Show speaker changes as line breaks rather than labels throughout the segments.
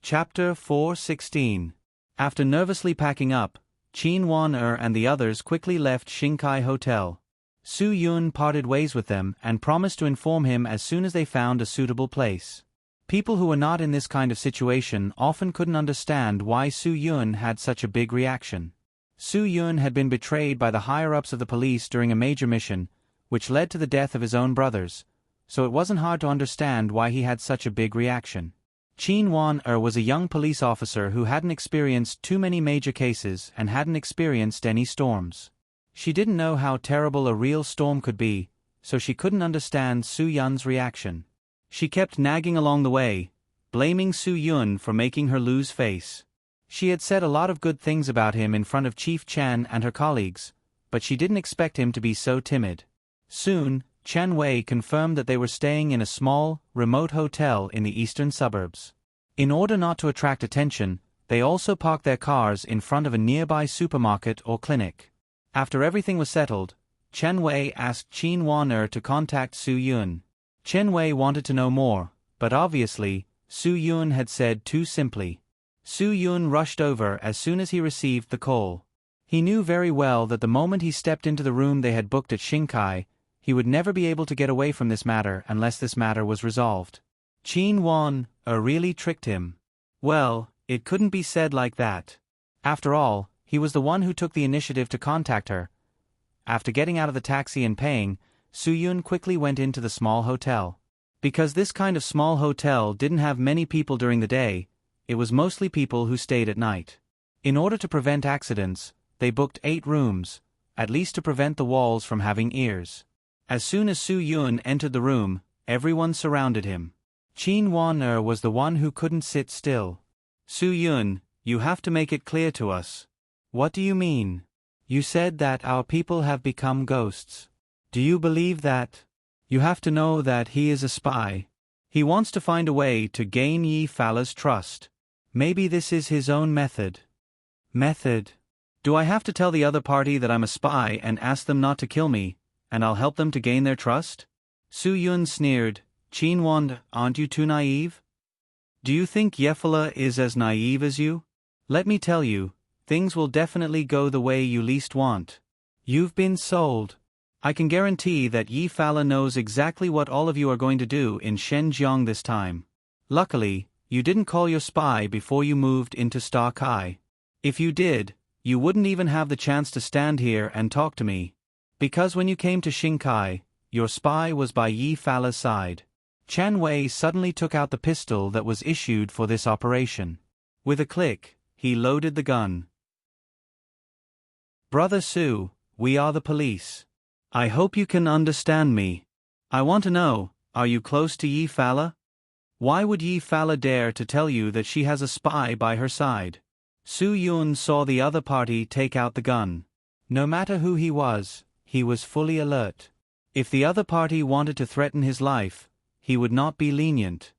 Chapter 4:16. After nervously packing up, Qin Wan-er and the others quickly left Shinkai Hotel. Su Yun parted ways with them and promised to inform him as soon as they found a suitable place. People who were not in this kind of situation often couldn't understand why Su Yun had such a big reaction. Su Yun had been betrayed by the higher-ups of the police during a major mission, which led to the death of his own brothers, so it wasn't hard to understand why he had such a big reaction. Qin Wan-er was a young police officer who hadn't experienced too many major cases and hadn't experienced any storms. She didn't know how terrible a real storm could be, so she couldn't understand Su Yun's reaction. She kept nagging along the way, blaming Su Yun for making her lose face. She had said a lot of good things about him in front of Chief Chen and her colleagues, but she didn't expect him to be so timid. Soon, Chen Wei confirmed that they were staying in a small, remote hotel in the eastern suburbs. In order not to attract attention, they also parked their cars in front of a nearby supermarket or clinic. After everything was settled, Chen Wei asked Qin Wan-er to contact Su Yun. Chen Wei wanted to know more, but obviously, Su Yun had said too simply. Su Yun rushed over as soon as he received the call. He knew very well that the moment he stepped into the room they had booked at Shinkai, he would never be able to get away from this matter unless this matter was resolved. Qin Wan-er really tricked him. Well, it couldn't be said like that. After all, he was the one who took the initiative to contact her. After getting out of the taxi and paying, Su Yun quickly went into the small hotel. Because this kind of small hotel didn't have many people during the day, it was mostly people who stayed at night. In order to prevent accidents, they booked 8 rooms, at least to prevent the walls from having ears. As soon as Su Yun entered the room, everyone surrounded him. Qin Wan-er was the one who couldn't sit still. Su Yun, you have to make it clear to us. What do you mean? You said that our people have become ghosts. Do you believe that? You have to know that he is a spy. He wants to find a way to gain Yi Fala's trust. Maybe this is his own method. Method? Do I have to tell the other party that I'm a spy and ask them not to kill me, and I'll help them to gain their trust? Su Yun sneered. Qin Wan, aren't you too naive? Do you think Yefala is as naive as you? Let me tell you, things will definitely go the way you least want. You've been sold. I can guarantee that Yi Fala knows exactly what all of you are going to do in Shenzhen this time. Luckily, you didn't call your spy before you moved into Star Kai. If you did, you wouldn't even have the chance to stand here and talk to me. Because when you came to Shinkai, your spy was by Yi Fala's side. Chen Wei suddenly took out the pistol that was issued for this operation. With a click, he loaded the gun. Brother Su, we are the police. I hope you can understand me. I want to know, are you close to Yi Fala? Why would Yi Fala dare to tell you that she has a spy by her side? Su Yun saw the other party take out the gun. No matter who he was fully alert. If the other party wanted to threaten his life, he would not be lenient.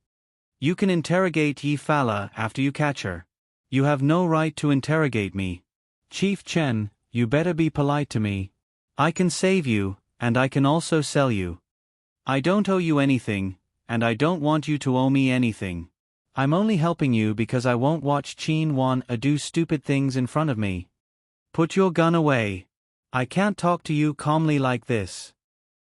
You can interrogate Yi Fala after you catch her. You have no right to interrogate me. Chief Chen, you better be polite to me. I can save you, and I can also sell you. I don't owe you anything, and I don't want you to owe me anything. I'm only helping you because I won't watch Qin Wan-er do stupid things in front of me. Put your gun away. I can't talk to you calmly like this.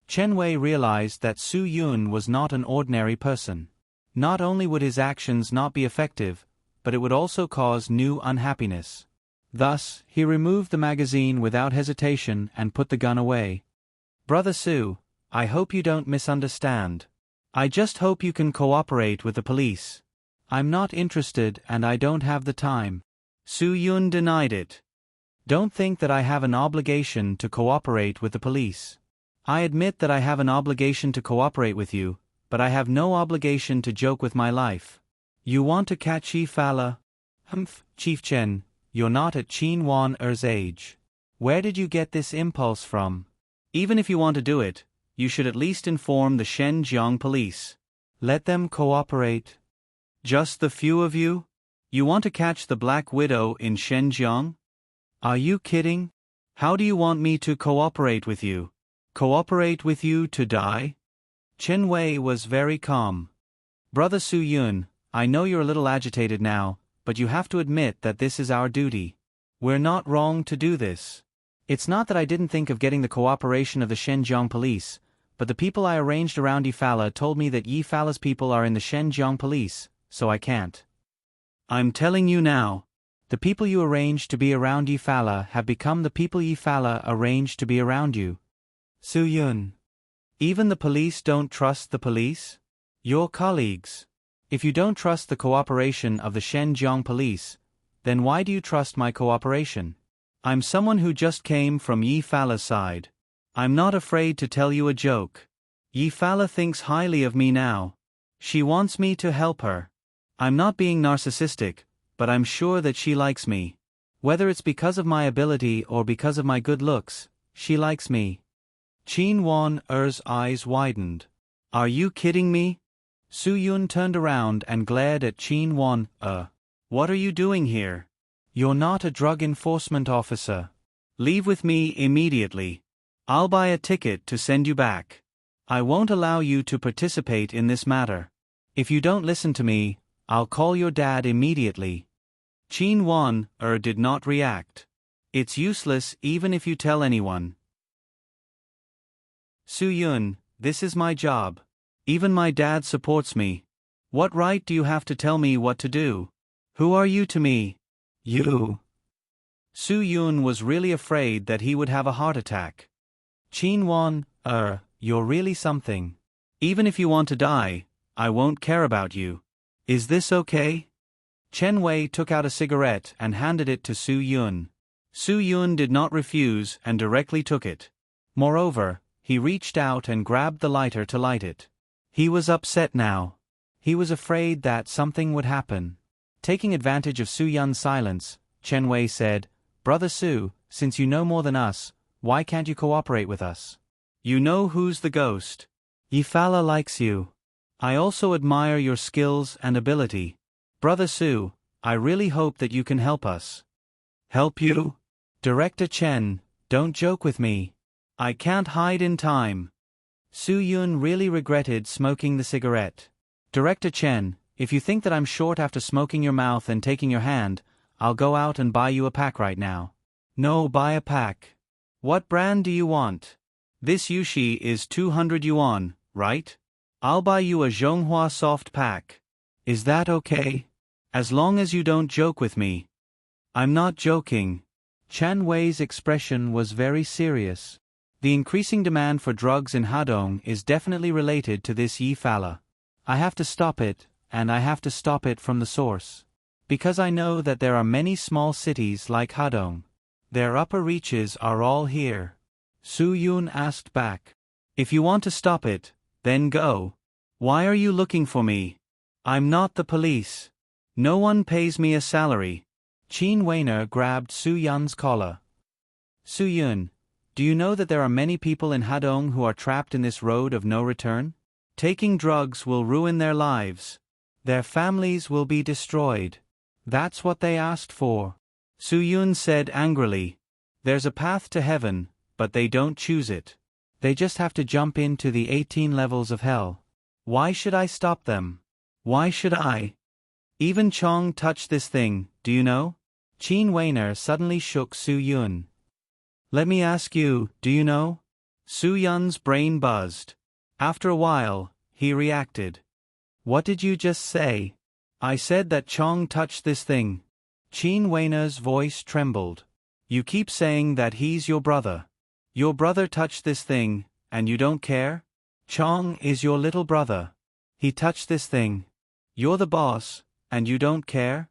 Chen Wei realized that Su Yun was not an ordinary person. Not only would his actions not be effective, but it would also cause new unhappiness. Thus, he removed the magazine without hesitation and put the gun away. Brother Su, I hope you don't misunderstand. I just hope you can cooperate with the police. I'm not interested and I don't have the time. Su Yun denied it. Don't think that I have an obligation to cooperate with the police. I admit that I have an obligation to cooperate with you, but I have no obligation to joke with my life. You want to catch Yi Fala? Humph, Chief Chen, you're not at Qin Wan-er's age. Where did you get this impulse from? Even if you want to do it, you should at least inform the Shenzhen police. Let them cooperate. Just the few of you? You want to catch the Black Widow in Shenzhen? Are you kidding? How do you want me to cooperate with you? Cooperate with you to die? Chen Wei was very calm. Brother Su Yun, I know you're a little agitated now, but you have to admit that this is our duty. We're not wrong to do this. It's not that I didn't think of getting the cooperation of the Shenzhen police, but the people I arranged around Yifala told me that Yifala's people are in the Shenzhen police, so I can't. I'm telling you now. The people you arranged to be around Yifala have become the people Yifala arranged to be around you. Su Yun. Even the police don't trust the police? Your colleagues. If you don't trust the cooperation of the Shenzhen police, then why do you trust my cooperation? I'm someone who just came from Yifala's side. I'm not afraid to tell you a joke. Yifala thinks highly of me now. She wants me to help her. I'm not being narcissistic, but I'm sure that she likes me. Whether it's because of my ability or because of my good looks, she likes me. Qin Wan-er's eyes widened. Are you kidding me? Su Yun turned around and glared at Qin Wan-er. What are you doing here? You're not a drug enforcement officer. Leave with me immediately. I'll buy a ticket to send you back. I won't allow you to participate in this matter. If you don't listen to me, I'll call your dad immediately. Qin Wan-er did not react. It's useless even if you tell anyone. Su Yun, this is my job. Even my dad supports me. What right do you have to tell me what to do? Who are you to me? You. Su Yun was really afraid that he would have a heart attack. Qin Wan-er, you're really something. Even if you want to die, I won't care about you. Is this okay? Chen Wei took out a cigarette and handed it to Su Yun. Su Yun did not refuse and directly took it. Moreover, he reached out and grabbed the lighter to light it. He was upset now. He was afraid that something would happen. Taking advantage of Su Yun's silence, Chen Wei said, Brother Su, since you know more than us, why can't you cooperate with us? You know who's the ghost. Yifala likes you. I also admire your skills and ability. Brother Su, I really hope that you can help us. Help you? Director Chen, don't joke with me. I can't hide in time. Su Yun really regretted smoking the cigarette. Director Chen, if you think that I'm short after smoking your mouth and taking your hand, I'll go out and buy you a pack right now. No, buy a pack. What brand do you want? This Yushi is 200 yuan, right? I'll buy you a Zhonghua soft pack. Is that okay? As long as you don't joke with me. I'm not joking. Chen Wei's expression was very serious. The increasing demand for drugs in Hadong is definitely related to this Yifala. I have to stop it, and I have to stop it from the source. Because I know that there are many small cities like Hadong. Their upper reaches are all here. Su Yun asked back. If you want to stop it, then go. Why are you looking for me? I'm not the police. No one pays me a salary. Qin Weiner grabbed Su Yun's collar. Su Yun, do you know that there are many people in Hadong who are trapped in this road of no return? Taking drugs will ruin their lives. Their families will be destroyed. That's what they asked for. Su Yun said angrily. There's a path to heaven, but they don't choose it. They just have to jump into the 18 levels of hell. Why should I stop them? Why should I? Even Chong touched this thing, do you know? Qin Weiner suddenly shook Su Yun. Let me ask you, do you know? Su Yun's brain buzzed. After a while, he reacted. What did you just say? I said that Chong touched this thing. Qin Weiner's voice trembled. You keep saying that he's your brother. Your brother touched this thing, and you don't care? Chong is your little brother. He touched this thing. You're the boss, and you don't care?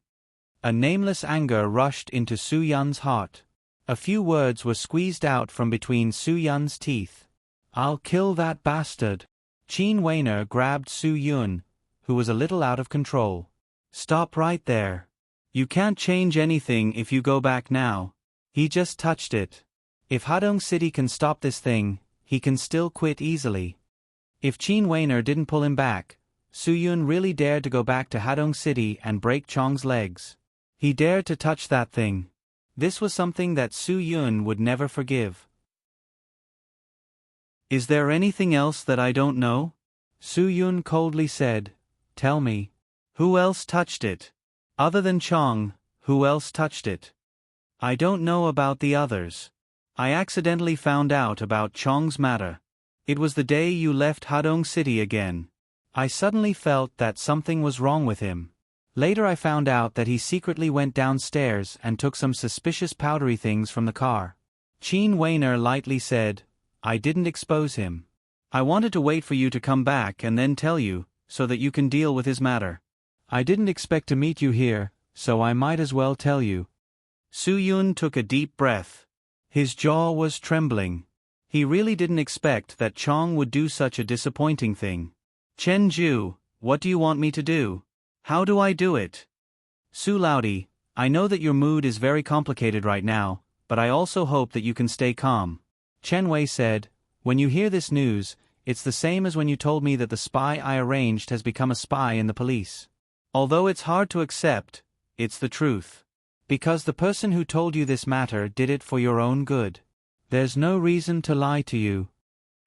A nameless anger rushed into Su Yun's heart. A few words were squeezed out from between Su Yun's teeth. I'll kill that bastard. Qin Weiner grabbed Su Yun, who was a little out of control. Stop right there. You can't change anything if you go back now. He just touched it. If Hadong City can stop this thing, he can still quit easily. If Qin Weiner didn't pull him back, Su Yun really dared to go back to Hadong City and break Chong's legs. He dared to touch that thing. This was something that Su Yun would never forgive. Is there anything else that I don't know? Su Yun coldly said, Tell me. Who else touched it? Other than Chong, who else touched it? I don't know about the others. I accidentally found out about Chong's matter. It was the day you left Hadong City again. I suddenly felt that something was wrong with him. Later I found out that he secretly went downstairs and took some suspicious powdery things from the car. Qin Weiner lightly said, I didn't expose him. I wanted to wait for you to come back and then tell you, so that you can deal with his matter. I didn't expect to meet you here, so I might as well tell you. Su Yun took a deep breath. His jaw was trembling. He really didn't expect that Chong would do such a disappointing thing. Chen Ju, what do you want me to do? How do I do it? Su Laudi, I know that your mood is very complicated right now, but I also hope that you can stay calm. Chen Wei said, when you hear this news, it's the same as when you told me that the spy I arranged has become a spy in the police. Although it's hard to accept, it's the truth. Because the person who told you this matter did it for your own good. There's no reason to lie to you.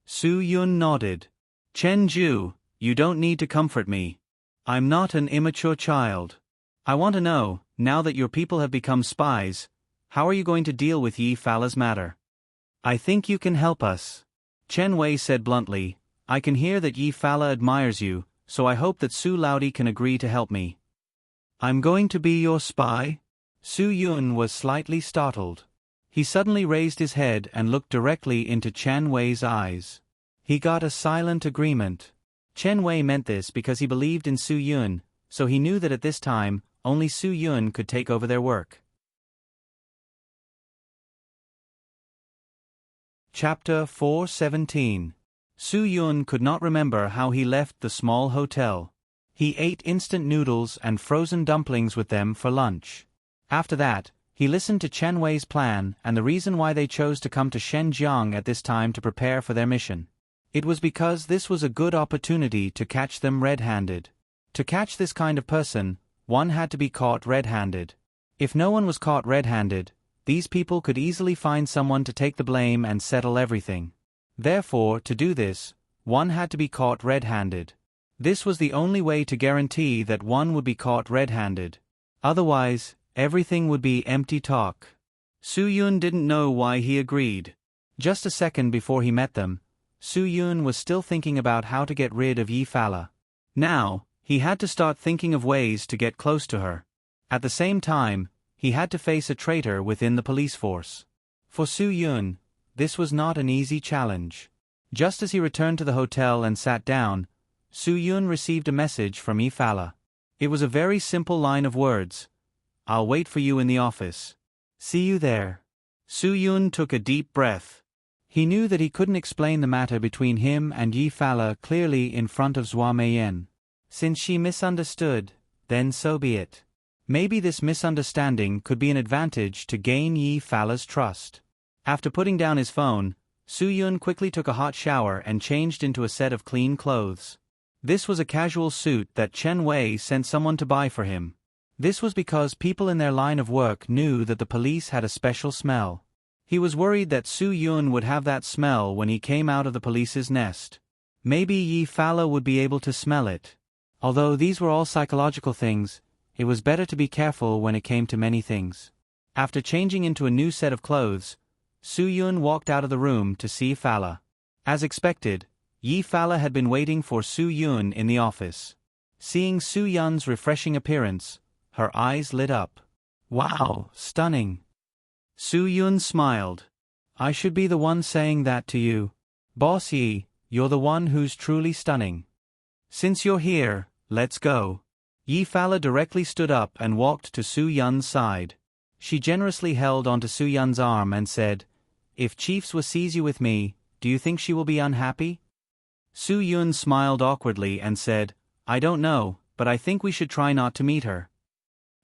Su Yun nodded. Chen Ju, you don't need to comfort me. I'm not an immature child. I want to know, now that your people have become spies, how are you going to deal with Yi Fala's matter? I think you can help us. Chen Wei said bluntly, I can hear that Yi Fala admires you, so I hope that Su Laudi can agree to help me. I'm going to be your spy? Su Yun was slightly startled. He suddenly raised his head and looked directly into Chen Wei's eyes. He got a silent agreement. Chen Wei meant this because he believed in Su Yun, so he knew that at this time, only Su Yun could take over their work. Chapter 417. Su Yun could not remember how he left the small hotel. He ate instant noodles and frozen dumplings with them for lunch. After that, he listened to Chen Wei's plan and the reason why they chose to come to Shenzhen at this time to prepare for their mission. It was because this was a good opportunity to catch them red-handed. To catch this kind of person, one had to be caught red-handed. If no one was caught red-handed, these people could easily find someone to take the blame and settle everything. Therefore, to do this, one had to be caught red-handed. This was the only way to guarantee that one would be caught red-handed. Otherwise, everything would be empty talk. Su Yun didn't know why he agreed. Just a second before he met them, Su Yun was still thinking about how to get rid of Yi Fala. Now, he had to start thinking of ways to get close to her. At the same time, he had to face a traitor within the police force. For Su Yun, this was not an easy challenge. Just as he returned to the hotel and sat down, Su Yun received a message from Yi Fala. It was a very simple line of words. I'll wait for you in the office. See you there. Su Yun took a deep breath. He knew that he couldn't explain the matter between him and Yi Fala clearly in front of Zhua Meiyan. Since she misunderstood, then so be it. Maybe this misunderstanding could be an advantage to gain Yi Fala's trust. After putting down his phone, Su Yun quickly took a hot shower and changed into a set of clean clothes. This was a casual suit that Chen Wei sent someone to buy for him. This was because people in their line of work knew that the police had a special smell. He was worried that Su Yun would have that smell when he came out of the police's nest. Maybe Yi Fala would be able to smell it. Although these were all psychological things, it was better to be careful when it came to many things. After changing into a new set of clothes, Su Yun walked out of the room to see Fala. As expected, Yi Fala had been waiting for Su Yun in the office. Seeing Su Yun's refreshing appearance, her eyes lit up. Wow, stunning. Su Yun smiled. I should be the one saying that to you. Boss Yi, you're the one who's truly stunning. Since you're here, let's go. Yi Fala directly stood up and walked to Su Yun's side. She generously held onto Su Yun's arm and said, If Chiefs will seize you with me, do you think she will be unhappy? Su Yun smiled awkwardly and said, I don't know, but I think we should try not to meet her.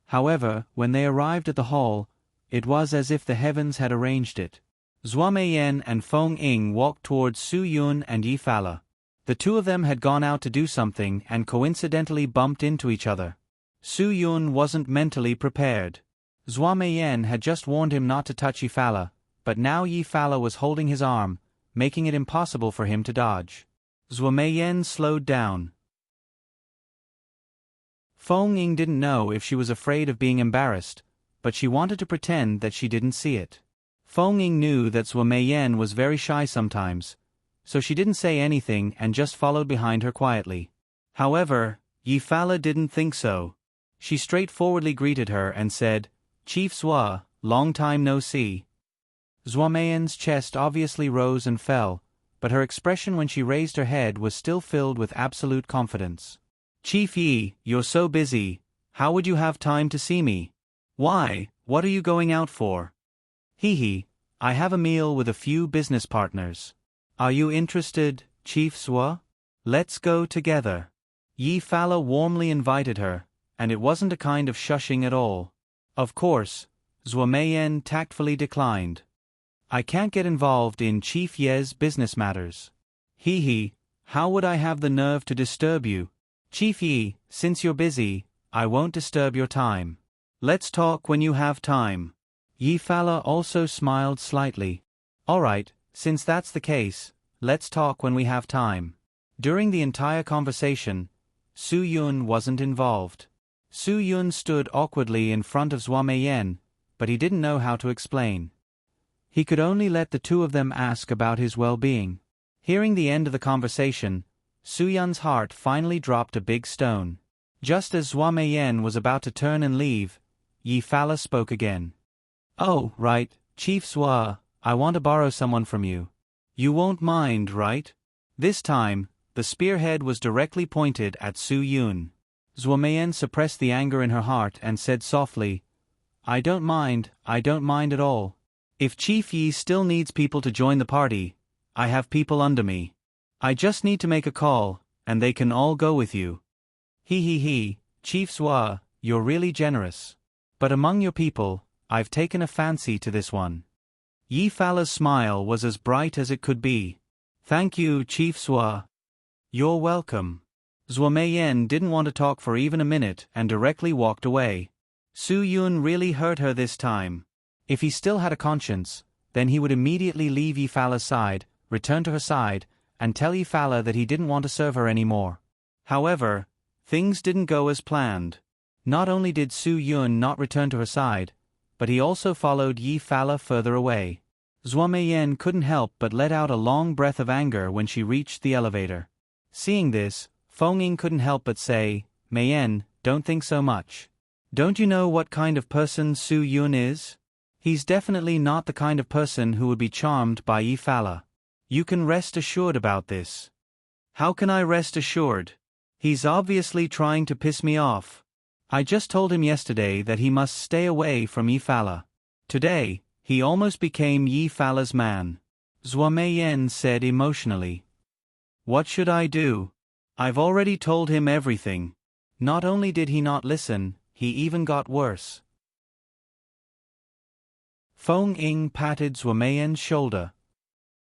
However, when they arrived at the hall, it was as if the heavens had arranged it. Zhua Meiyan and Feng Ying walked towards Su Yun and Yi Fala. The two of them had gone out to do something and coincidentally bumped into each other. Su Yun wasn't mentally prepared. Zhua Meiyan had just warned him not to touch Yi Fala, but now Yi Fala was holding his arm, making it impossible for him to dodge. Zhua Meiyan slowed down. Feng Ying didn't know if she was afraid of being embarrassed, but she wanted to pretend that she didn't see it. Feng Ying knew that Zhuo Meiyan was very shy sometimes, so she didn't say anything and just followed behind her quietly. However, Yi Fala didn't think so. She straightforwardly greeted her and said, "Chief Zhuo, long time no see." Zhuo Meiyan's chest obviously rose and fell, but her expression when she raised her head was still filled with absolute confidence. "Chief Yi, you're so busy, how would you have time to see me? Why, what are you going out for?" "Hee, I have a meal with a few business partners. Are you interested, Chief Zhuo? Let's go together." Yi Fala warmly invited her, and it wasn't a kind of shushing at all. Of course, Zhuo Meiyan tactfully declined. "I can't get involved in Chief Ye's business matters." "Hee, how would I have the nerve to disturb you? Chief Yi, since you're busy, I won't disturb your time. Let's talk when you have time." Yi Fala also smiled slightly. "Alright, since that's the case, let's talk when we have time." During the entire conversation, Su Yun wasn't involved. Su Yun stood awkwardly in front of Zhuo Meiyan, but he didn't know how to explain. He could only let the two of them ask about his well-being. Hearing the end of the conversation, Su Yun's heart finally dropped a big stone. Just as Zhuo Meiyan was about to turn and leave, Yi Fala spoke again. "Oh, right, Chief Zhuo, I want to borrow someone from you. You won't mind, right?" This time, the spearhead was directly pointed at Su Yun. Zhuo Meiyan suppressed the anger in her heart and said softly, I don't mind at all. If Chief Yi still needs people to join the party, I have people under me. I just need to make a call, and they can all go with you." He, Chief Zhuo, you're really generous. But among your people, I've taken a fancy to this one. Yi Fala's smile was as bright as it could be. "Thank you, Chief Zhuo." "You're welcome." Zhuo Meiyan didn't want to talk for even a minute and directly walked away. Su Yun really hurt her this time. If he still had a conscience, then he would immediately leave Yi Fala's side, return to her side, and tell Yi Fala that he didn't want to serve her anymore. However, things didn't go as planned. Not only did Su Yun not return to her side, but he also followed Yi Fala further away. Zhuo Meiyan couldn't help but let out a long breath of anger when she reached the elevator. Seeing this, Feng Ying couldn't help but say, "Meiyan, don't think so much. Don't you know what kind of person Su Yun is? He's definitely not the kind of person who would be charmed by Yi Fala. You can rest assured about this." "How can I rest assured? He's obviously trying to piss me off. I just told him yesterday that he must stay away from Yi Fala. Today, he almost became Yi Fala's man." Zhuo Meiyan said emotionally. "What should I do? I've already told him everything." Not only did he not listen, he even got worse. Feng Ying patted Zhuo Meiyan's shoulder.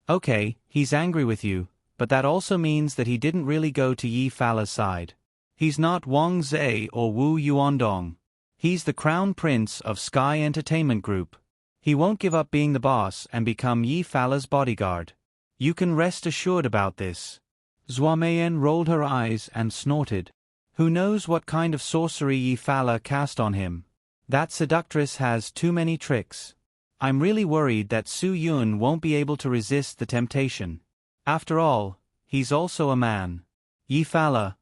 "Okay, he's angry with you, but that also means that he didn't really go to Yi Fala's side. He's not Wang Zhe or Wu Yuandong. He's the crown prince of Sky Entertainment Group. He won't give up being the boss and become Yi Fala's bodyguard. You can rest assured about this." Zhuo Meiyan rolled her eyes and snorted. Who knows what kind of sorcery Yi Fala cast on him? That seductress has too many tricks. I'm really worried that Su Yun won't be able to resist the temptation. After all, he's also a man. Yi Fala.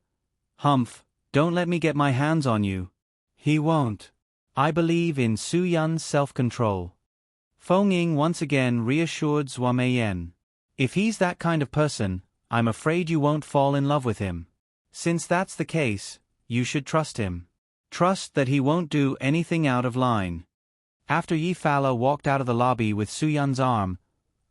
Humph, don't let me get my hands on you. He won't. I believe in Su Yun's self-control. Feng Ying once again reassured Zhuo Meiyan. If he's that kind of person, I'm afraid you won't fall in love with him. Since that's the case, you should trust him. Trust that he won't do anything out of line. After Yi Fala walked out of the lobby with Su Yun's arm,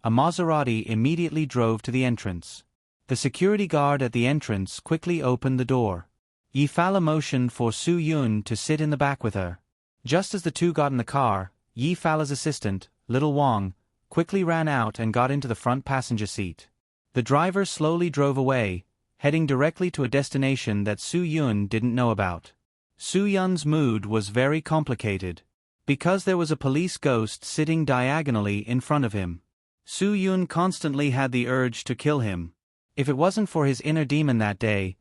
a Maserati immediately drove to the entrance. The security guard at the entrance quickly opened the door. Yi Fala motioned for Su Yun to sit in the back with her. Just as the two got in the car, Yi Fala's assistant, Little Wang, quickly ran out and got into the front passenger seat. The driver slowly drove away, heading directly to a destination that Su Yun didn't know about. Su Yun's mood was very complicated. Because there was a police ghost sitting diagonally in front of him. Su Yun constantly had the urge to kill him. If it wasn't for his inner demon that day,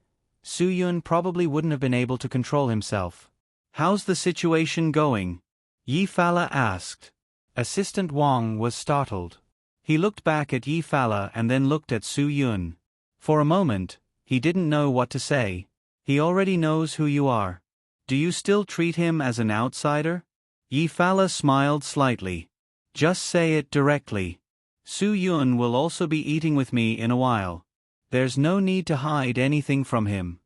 Su-yun probably wouldn't have been able to control himself. "How's the situation going?" Yi-Fala asked. Assistant Wang was startled. He looked back at Yi-Fala and then looked at Su-yun. For a moment, he didn't know what to say. "He already knows who you are. Do you still treat him as an outsider?" Yi-Fala smiled slightly. "Just say it directly. Su-yun will also be eating with me in a while. There's no need to hide anything from him."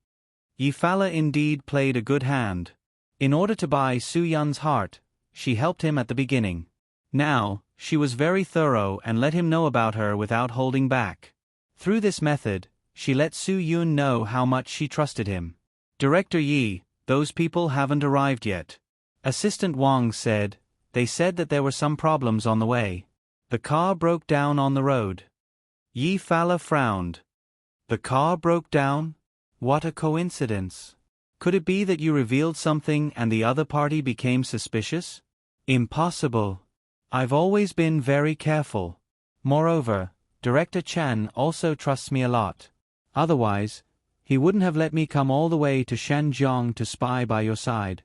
Yi-Fala indeed played a good hand. In order to buy Su-yun's heart, she helped him at the beginning. Now, she was very thorough and let him know about her without holding back. Through this method, she let Su-yun know how much she trusted him. "Director Yi, those people haven't arrived yet," Assistant Wang said. "They said that there were some problems on the way. The car broke down on the road." Yi-Fala frowned. "The car broke down? What a coincidence. Could it be that you revealed something and the other party became suspicious?" "Impossible. I've always been very careful. Moreover, Director Chan also trusts me a lot. Otherwise, he wouldn't have let me come all the way to Shanjiang to spy by your side."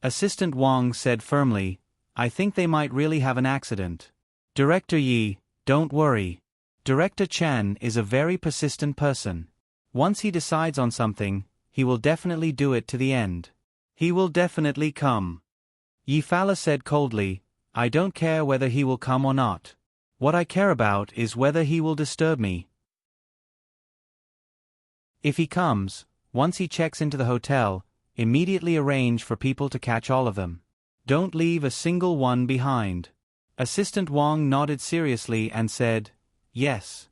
Assistant Wang said firmly, "I think they might really have an accident. Director Yi, don't worry. Director Chan is a very persistent person. Once he decides on something, he will definitely do it to the end. He will definitely come." Yi-Fala said coldly, "I don't care whether he will come or not. What I care about is whether he will disturb me. If he comes, once he checks into the hotel, immediately arrange for people to catch all of them. Don't leave a single one behind." Assistant Wang nodded seriously and said, "Yes."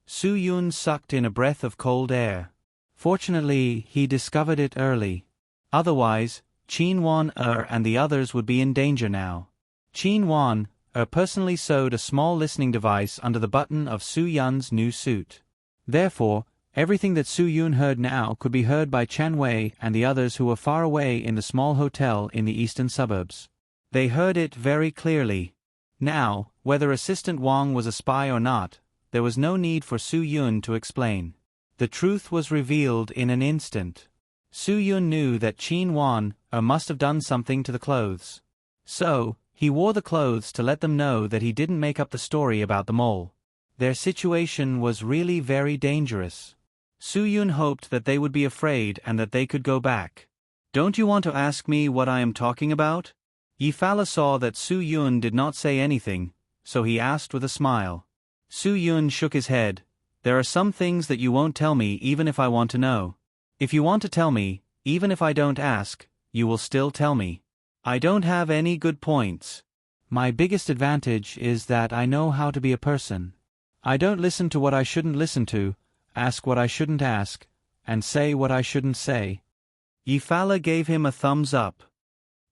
Su-yun sucked in a breath of cold air. Fortunately, he discovered it early. Otherwise, Qin Wan-er and the others would be in danger now. Qin Wan-er personally sewed a small listening device under the button of Su-yun's new suit. Therefore, everything that Su-yun heard now could be heard by Chen Wei and the others who were far away in the small hotel in the eastern suburbs. They heard it very clearly. Now, whether Assistant Wang was a spy or not, there was no need for Su-yun to explain. The truth was revealed in an instant. Su-yun knew that Qin Wan-er must have done something to the clothes. So, he wore the clothes to let them know that he didn't make up the story about the mole. Their situation was really very dangerous. Su-yun hoped that they would be afraid and that they could go back. "Don't you want to ask me what I am talking about?" Yi-Fala saw that Su-yun did not say anything, so he asked with a smile. Su-yun shook his head. "There are some things that you won't tell me even if I want to know. If you want to tell me, even if I don't ask, you will still tell me. I don't have any good points. My biggest advantage is that I know how to be a person. I don't listen to what I shouldn't listen to, ask what I shouldn't ask, and say what I shouldn't say." Yi-Fala gave him a thumbs up.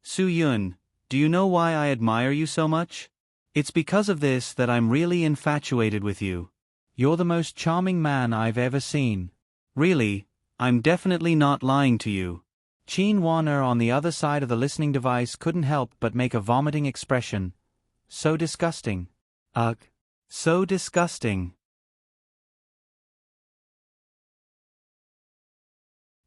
"Su-yun, do you know why I admire you so much? It's because of this that I'm really infatuated with you. You're the most charming man I've ever seen. Really, I'm definitely not lying to you." Qin Wan-er on the other side of the listening device couldn't help but make a vomiting expression. So disgusting. Ugh. So disgusting.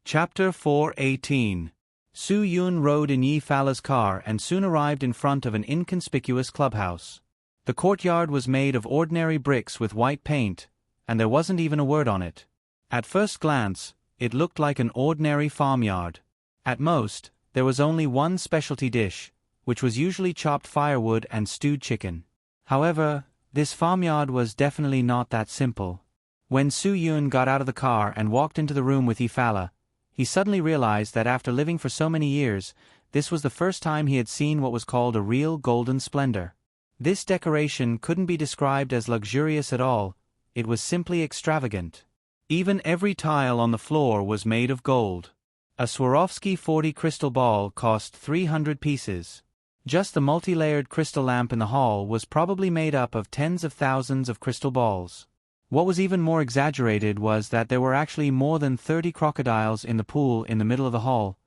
Chapter 4:18. Su-yun rode in Yi-Fala's car and soon arrived in front of an inconspicuous clubhouse. The courtyard was made of ordinary bricks with white paint, and there wasn't even a word on it. At first glance, it looked like an ordinary farmyard. At most, there was only one specialty dish, which was usually chopped firewood and stewed chicken. However, this farmyard was definitely not that simple. When Su-yun got out of the car and walked into the room with Yi-Fala, he suddenly realized that after living for so many years, this was the first time he had seen what was called a real golden splendor. This decoration couldn't be described as luxurious at all, it was simply extravagant. Even every tile on the floor was made of gold. A Swarovski 40 crystal ball cost 300 pieces. Just the multi-layered crystal lamp in the hall was probably made up of tens of thousands of crystal balls. What was even more exaggerated was that there were actually more than 30 crocodiles in the pool in the middle of the hall.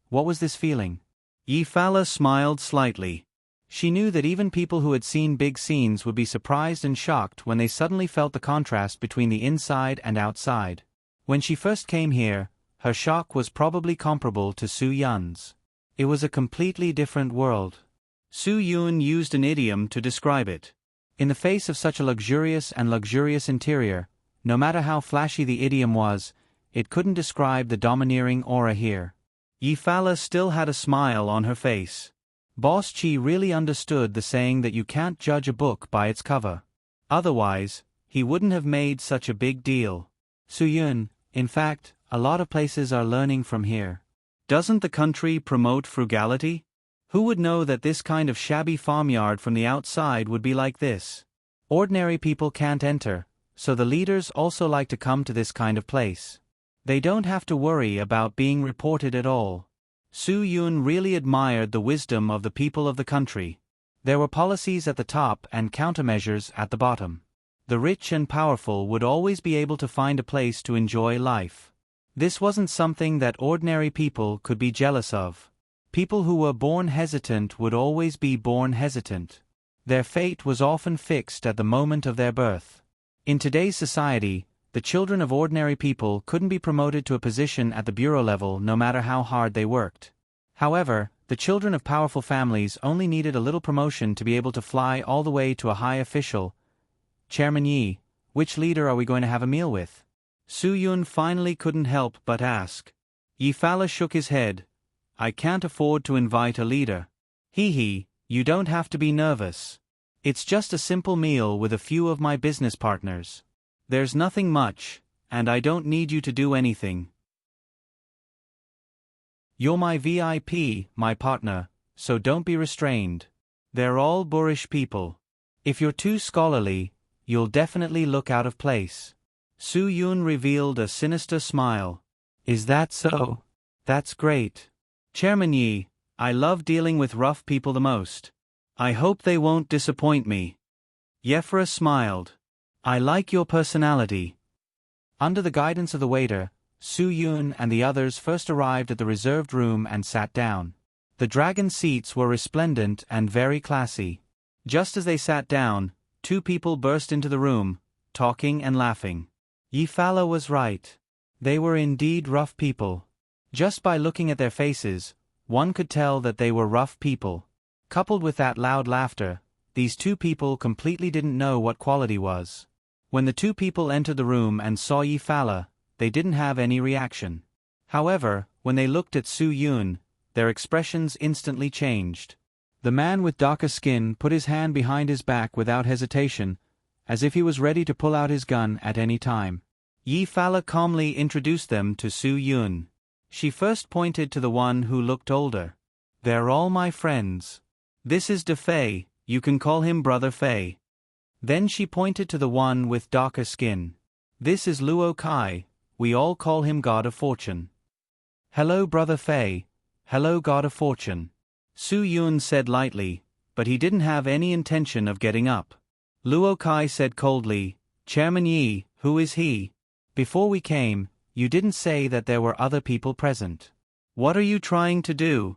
What was this feeling? Yi-Fala smiled slightly. She knew that even people who had seen big scenes would be surprised and shocked when they suddenly felt the contrast between the inside and outside. When she first came here, Her shock was probably comparable to Su Yun's. It was a completely different world. Su Yun used an idiom to describe it. In the face of such a luxurious interior, no matter how flashy the idiom was, it couldn't describe the domineering aura here. Yi Fala still had a smile on her face. Boss Chi really understood the saying that you can't judge a book by its cover. Otherwise, he wouldn't have made such a big deal. Su Yun, in fact, a lot of places are learning from here. Doesn't the country promote frugality? Who would know that this kind of shabby farmyard from the outside would be like this? Ordinary people can't enter, so the leaders also like to come to this kind of place. They don't have to worry about being reported at all. Su Yun really admired the wisdom of the people of the country. There were policies at the top and countermeasures at the bottom. The rich and powerful would always be able to find a place to enjoy life. This wasn't something that ordinary people could be jealous of. People who were born hesitant would always be born hesitant. Their fate was often fixed at the moment of their birth. In today's society, the children of ordinary people couldn't be promoted to a position at the bureau level no matter how hard they worked. However, the children of powerful families only needed a little promotion to be able to fly all the way to a high official. Chairman Yi, which leader are we going to have a meal with? Su Yun finally couldn't help but ask. Yi Fala shook his head. I can't afford to invite a leader. Hee, you don't have to be nervous. It's just a simple meal with a few of my business partners. There's nothing much, and I don't need you to do anything. You're my VIP, my partner, so don't be restrained. They're all boorish people. If you're too scholarly, you'll definitely look out of place. Su Yun revealed a sinister smile. Is that so? That's great. Chairman Yi, I love dealing with rough people the most. I hope they won't disappoint me. Yephra smiled. I like your personality. Under the guidance of the waiter, Su Yun and the others first arrived at the reserved room and sat down. The dragon seats were resplendent and very classy. Just as they sat down, two people burst into the room, talking and laughing. Yi Fala was right. They were indeed rough people. Just by looking at their faces, one could tell that they were rough people. Coupled with that loud laughter, these two people completely didn't know what quality was. When the two people entered the room and saw Yi Fala, they didn't have any reaction. However, when they looked at Su Yun, their expressions instantly changed. The man with darker skin put his hand behind his back without hesitation, as if he was ready to pull out his gun at any time. Yi Fala calmly introduced them to Su Yun. She first pointed to the one who looked older. They're all my friends. This is De Fei, you can call him Brother Fei. Then she pointed to the one with darker skin. This is Luo Kai, we all call him God of Fortune. Hello Brother Fei. Hello God of Fortune. Su Yun said lightly, but he didn't have any intention of getting up. Luo Kai said coldly, Chairman Yi, who is he? Before we came, you didn't say that there were other people present. What are you trying to do?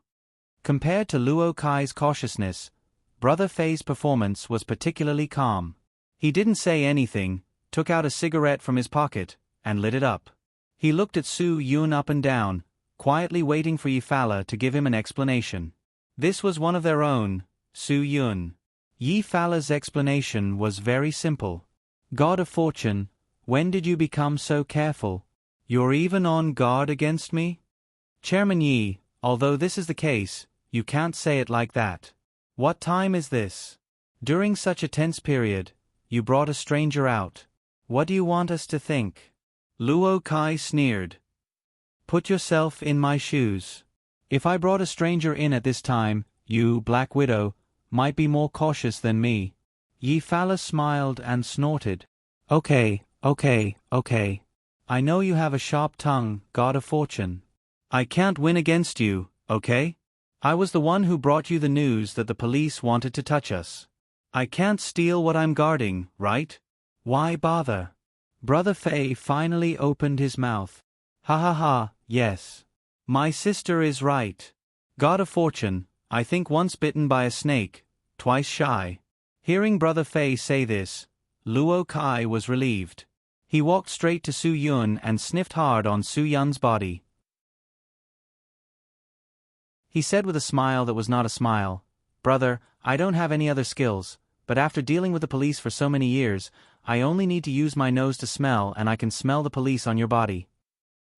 Compared to Luo Kai's cautiousness, Brother Fei's performance was particularly calm. He didn't say anything, took out a cigarette from his pocket, and lit it up. He looked at Su Yun up and down, quietly waiting for Yi Fala to give him an explanation. This was one of their own, Su Yun. Yi Fala's explanation was very simple. God of Fortune, when did you become so careful? You're even on guard against me? Chairman Yi, although this is the case, you can't say it like that. What time is this? During such a tense period, you brought a stranger out. What do you want us to think? Luo Kai sneered. Put yourself in my shoes. If I brought a stranger in at this time, you, Black Widow, might be more cautious than me. Yi Fala smiled and snorted. Okay. I know you have a sharp tongue, God of Fortune. I can't win against you, okay? I was the one who brought you the news that the police wanted to touch us. I can't steal what I'm guarding, right? Why bother? Brother Fei finally opened his mouth. Ha, yes. My sister is right. God of Fortune, I think once bitten by a snake, twice shy. Hearing Brother Fei say this, Luo Kai was relieved. He walked straight to Su Yun and sniffed hard on Su Yun's body, He said with a smile that was not a smile, "Brother, I don't have any other skills, but after dealing with the police for so many years, I only need to use my nose to smell and I can smell the police on your body."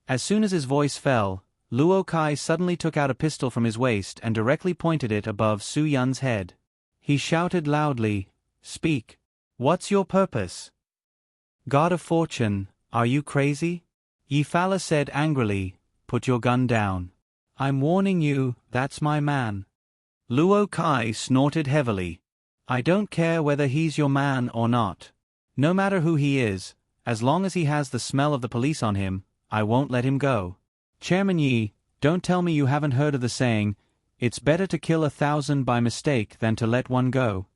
As soon as his voice fell, Luo Kai suddenly took out a pistol from his waist and directly pointed it above Su Yun's head. He shouted loudly, "Speak. What's your purpose?" "God of Fortune, are you crazy?" Yi Fala said angrily, "Put your gun down. I'm warning you, that's my man." Luo Kai snorted heavily. "I don't care whether he's your man or not. No matter who he is, as long as he has the smell of the police on him, I won't let him go. Chairman Yi, don't tell me you haven't heard of the saying, 'It's better to kill 1,000 by mistake than to let one go.'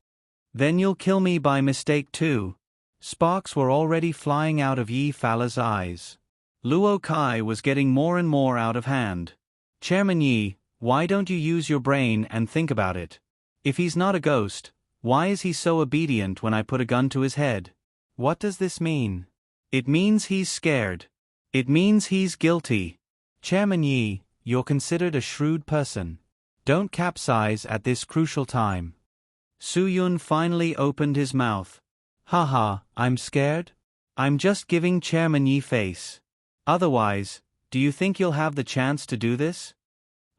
Then you'll kill me by mistake too." Sparks were already flying out of Yi Fala's eyes. Luo Kai was getting more and more out of hand. "Chairman Yi, why don't you use your brain and think about it? If he's not a ghost, why is he so obedient when I put a gun to his head? What does this mean? It means he's scared. It means he's guilty. Chairman Yi, you're considered a shrewd person. Don't capsize at this crucial time." Su Yun finally opened his mouth. "Haha, I'm scared? I'm just giving Chairman Yi face. Otherwise, do you think you'll have the chance to do this?"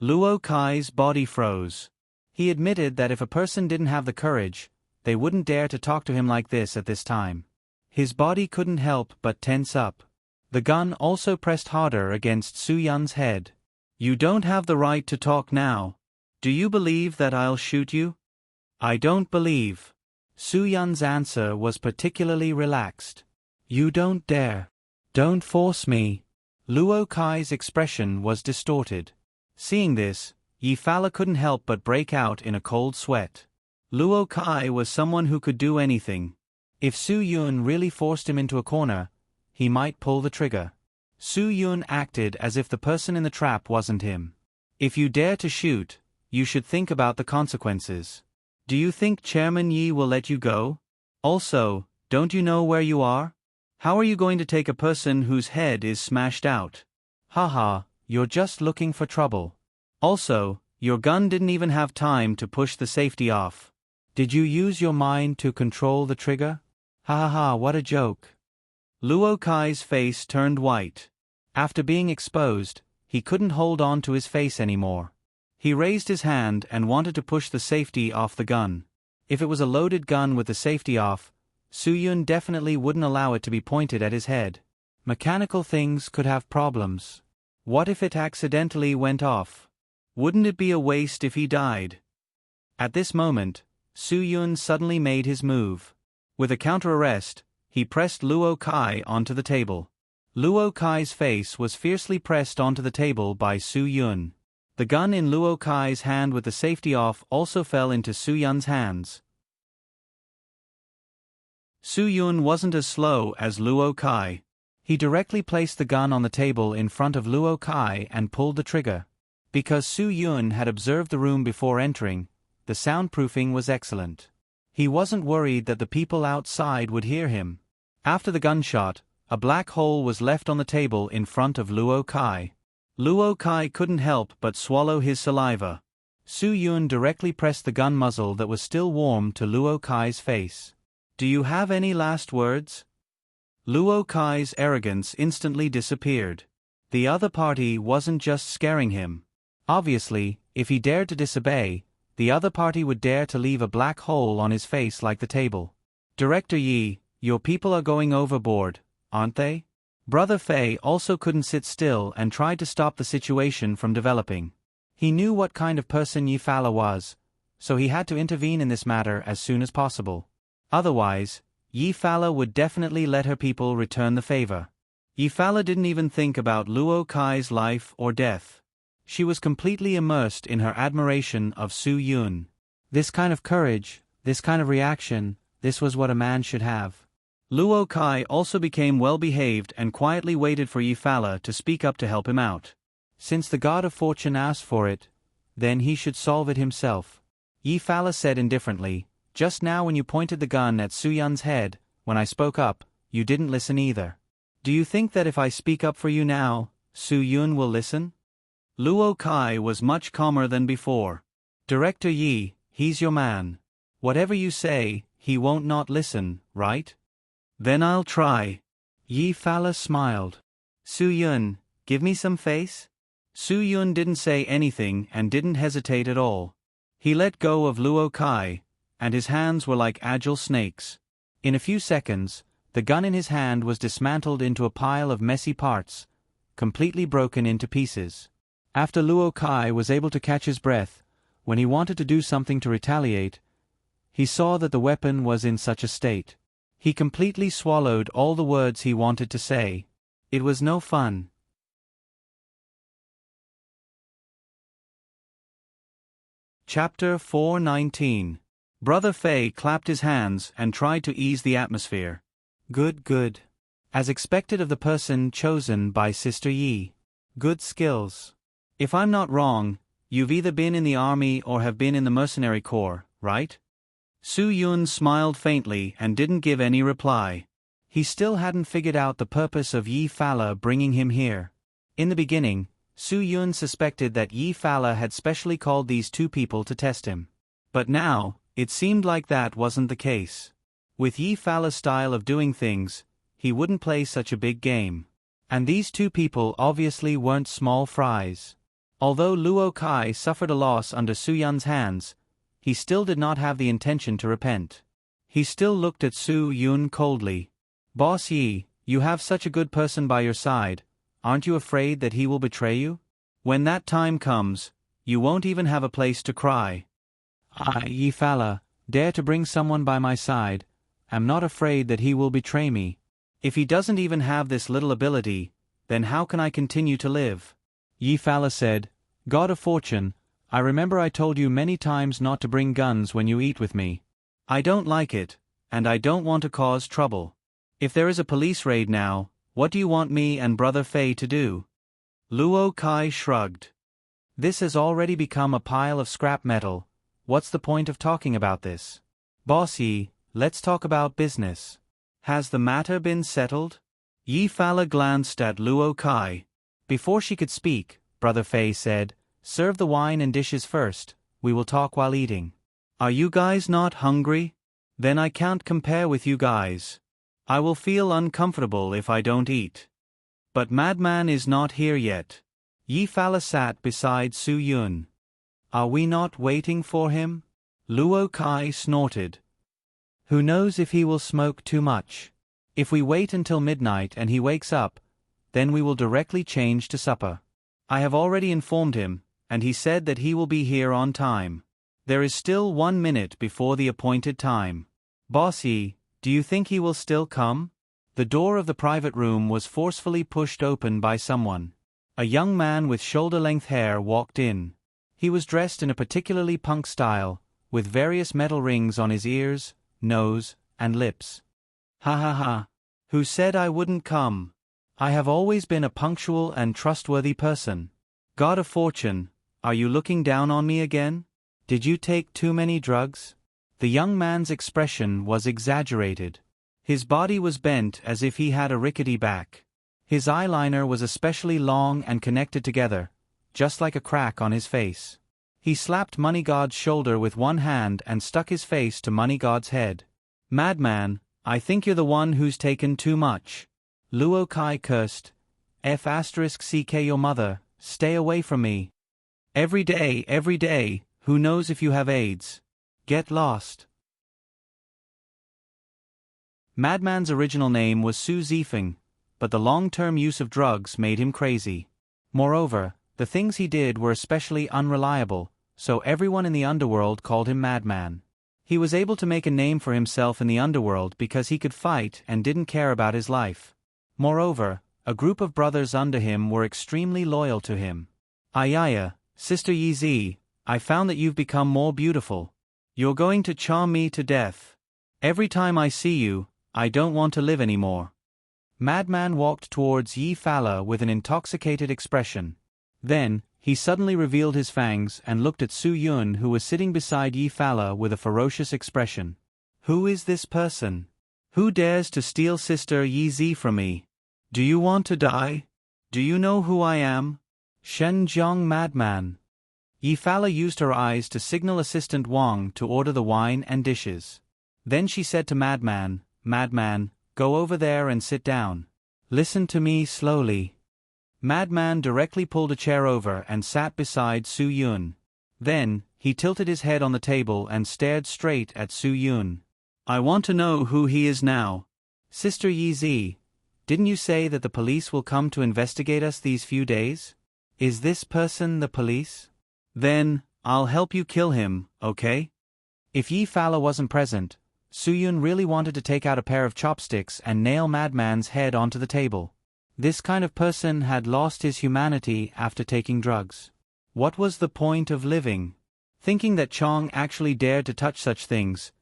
Luo Kai's body froze. He admitted that if a person didn't have the courage, they wouldn't dare to talk to him like this at this time. His body couldn't help but tense up. The gun also pressed harder against Su Yun's head. "You don't have the right to talk now. Do you believe that I'll shoot you?" "I don't believe." Su Yun's answer was particularly relaxed. "You don't dare. Don't force me." Luo Kai's expression was distorted. Seeing this, Yi Fala couldn't help but break out in a cold sweat. Luo Kai was someone who could do anything. If Su Yun really forced him into a corner, he might pull the trigger. Su Yun acted as if the person in the trap wasn't him. "If you dare to shoot, you should think about the consequences. Do you think Chairman Yi will let you go? Also, don't you know where you are? How are you going to take a person whose head is smashed out? Haha, you're just looking for trouble. Also, your gun didn't even have time to push the safety off. Did you use your mind to control the trigger? Ha ha ha, what a joke." Luo Kai's face turned white. After being exposed, he couldn't hold on to his face anymore. He raised his hand and wanted to push the safety off the gun. If it was a loaded gun with the safety off, Su Yun definitely wouldn't allow it to be pointed at his head. Mechanical things could have problems. What if it accidentally went off? Wouldn't it be a waste if he died? At this moment, Su Yun suddenly made his move. With a counter-arrest, he pressed Luo Kai onto the table. Luo Kai's face was fiercely pressed onto the table by Su Yun. The gun in Luo Kai's hand with the safety off also fell into Su Yun's hands. Su Yun wasn't as slow as Luo Kai. He directly placed the gun on the table in front of Luo Kai and pulled the trigger. Because Su Yun had observed the room before entering, the soundproofing was excellent. He wasn't worried that the people outside would hear him. After the gunshot, a black hole was left on the table in front of Luo Kai. Luo Kai couldn't help but swallow his saliva. Su Yun directly pressed the gun muzzle that was still warm to Luo Kai's face. "Do you have any last words?" Luo Kai's arrogance instantly disappeared. The other party wasn't just scaring him. Obviously, if he dared to disobey, the other party would dare to leave a black hole on his face like the table. "Director Yi, your people are going overboard, aren't they?" Brother Fei also couldn't sit still and tried to stop the situation from developing. He knew what kind of person Yi Fala was, so he had to intervene in this matter as soon as possible. Otherwise, Yi Fala would definitely let her people return the favor. Yi Fala didn't even think about Luo Kai's life or death. She was completely immersed in her admiration of Su Yun. This kind of courage, this kind of reaction, this was what a man should have. Luo Kai also became well-behaved and quietly waited for Yi Fala to speak up to help him out. Since the God of Fortune asked for it, then he should solve it himself. Yi Fala said indifferently, "Just now when you pointed the gun at Su Yun's head, when I spoke up, you didn't listen either. Do you think that if I speak up for you now, Su Yun will listen?" Luo Kai was much calmer than before. Director Yi, he's your man. Whatever you say, he won't not listen, right? Then I'll try. Yi Fala smiled. Su Yun, give me some face? Su Yun didn't say anything and didn't hesitate at all. He let go of Luo Kai, and his hands were like agile snakes. In a few seconds, the gun in his hand was dismantled into a pile of messy parts, completely broken into pieces. After Luo Kai was able to catch his breath, when he wanted to do something to retaliate, he saw that the weapon was in such a state. He completely swallowed all the words he wanted to say. It was no fun. Chapter 419. Brother Fei clapped his hands and tried to ease the atmosphere. Good, good. As expected of the person chosen by Sister Yi. Good skills. If I'm not wrong, you've either been in the army or have been in the mercenary corps, right? Su Yun smiled faintly and didn't give any reply. He still hadn't figured out the purpose of Yi Fala bringing him here. In the beginning, Su Yun suspected that Yi Fala had specially called these two people to test him. But now, it seemed like that wasn't the case. With Yi Fala's style of doing things, he wouldn't play such a big game. And these two people obviously weren't small fries. Although Luo Kai suffered a loss under Su Yun's hands, he still did not have the intention to repent. He still looked at Su Yun coldly. Boss Yi, you have such a good person by your side, aren't you afraid that he will betray you? When that time comes, you won't even have a place to cry. I, Yi Fala, dare to bring someone by my side, am not afraid that he will betray me. If he doesn't even have this little ability, then how can I continue to live? Yi Fala said, God of Fortune, I remember I told you many times not to bring guns when you eat with me. I don't like it, and I don't want to cause trouble. If there is a police raid now, what do you want me and Brother Fei to do? Luo Kai shrugged. This has already become a pile of scrap metal. What's the point of talking about this? Boss Yi, let's talk about business. Has the matter been settled? Yi Fala glanced at Luo Kai. Before she could speak, Brother Fei said, serve the wine and dishes first, we will talk while eating. Are you guys not hungry? Then I can't compare with you guys. I will feel uncomfortable if I don't eat. But Madman is not here yet. Yi Fala sat beside Su Yun. Are we not waiting for him? Luo Kai snorted. Who knows if he will smoke too much? If we wait until midnight and he wakes up, then we will directly change to supper. I have already informed him, and he said that he will be here on time. There is still 1 minute before the appointed time. Boss Yi, do you think he will still come? The door of the private room was forcefully pushed open by someone. A young man with shoulder-length hair walked in. He was dressed in a particularly punk style, with various metal rings on his ears, nose, and lips. Ha ha ha. Who said I wouldn't come? I have always been a punctual and trustworthy person. God of Fortune, are you looking down on me again? Did you take too many drugs? The young man's expression was exaggerated. His body was bent as if he had a rickety back. His eyeliner was especially long and connected together, just like a crack on his face. He slapped Money God's shoulder with one hand and stuck his face to Money God's head. Madman, I think you're the one who's taken too much. Luo Kai cursed. F***ck your mother, stay away from me. Every day, who knows if you have AIDS? Get lost. Madman's original name was Su Zifeng, but the long-term use of drugs made him crazy. Moreover, the things he did were especially unreliable, so everyone in the underworld called him Madman. He was able to make a name for himself in the underworld because he could fight and didn't care about his life. Moreover, a group of brothers under him were extremely loyal to him. Ayaya, Sister Yi, I found that you've become more beautiful. You're going to charm me to death. Every time I see you, I don't want to live anymore. Madman walked towards Yi Fala with an intoxicated expression. Then, he suddenly revealed his fangs and looked at Su Yun, who was sitting beside Yi Fala with a ferocious expression. Who is this person? Who dares to steal Sister Yi from me? Do you want to die? Do you know who I am? Shenjiang madman. Yi Fala used her eyes to signal Assistant Wang to order the wine and dishes. Then she said to Madman, "Madman, go over there and sit down. Listen to me slowly." Madman directly pulled a chair over and sat beside Su Yun. Then, he tilted his head on the table and stared straight at Su Yun. "I want to know who he is now. Sister Yi Zi, didn't you say that the police will come to investigate us these few days? Is this person the police? Then, I'll help you kill him, okay?" If Yi Fala wasn't present, Su Yun really wanted to take out a pair of chopsticks and nail Madman's head onto the table. This kind of person had lost his humanity after taking drugs. What was the point of living? Thinking that Chong actually dared to touch such things,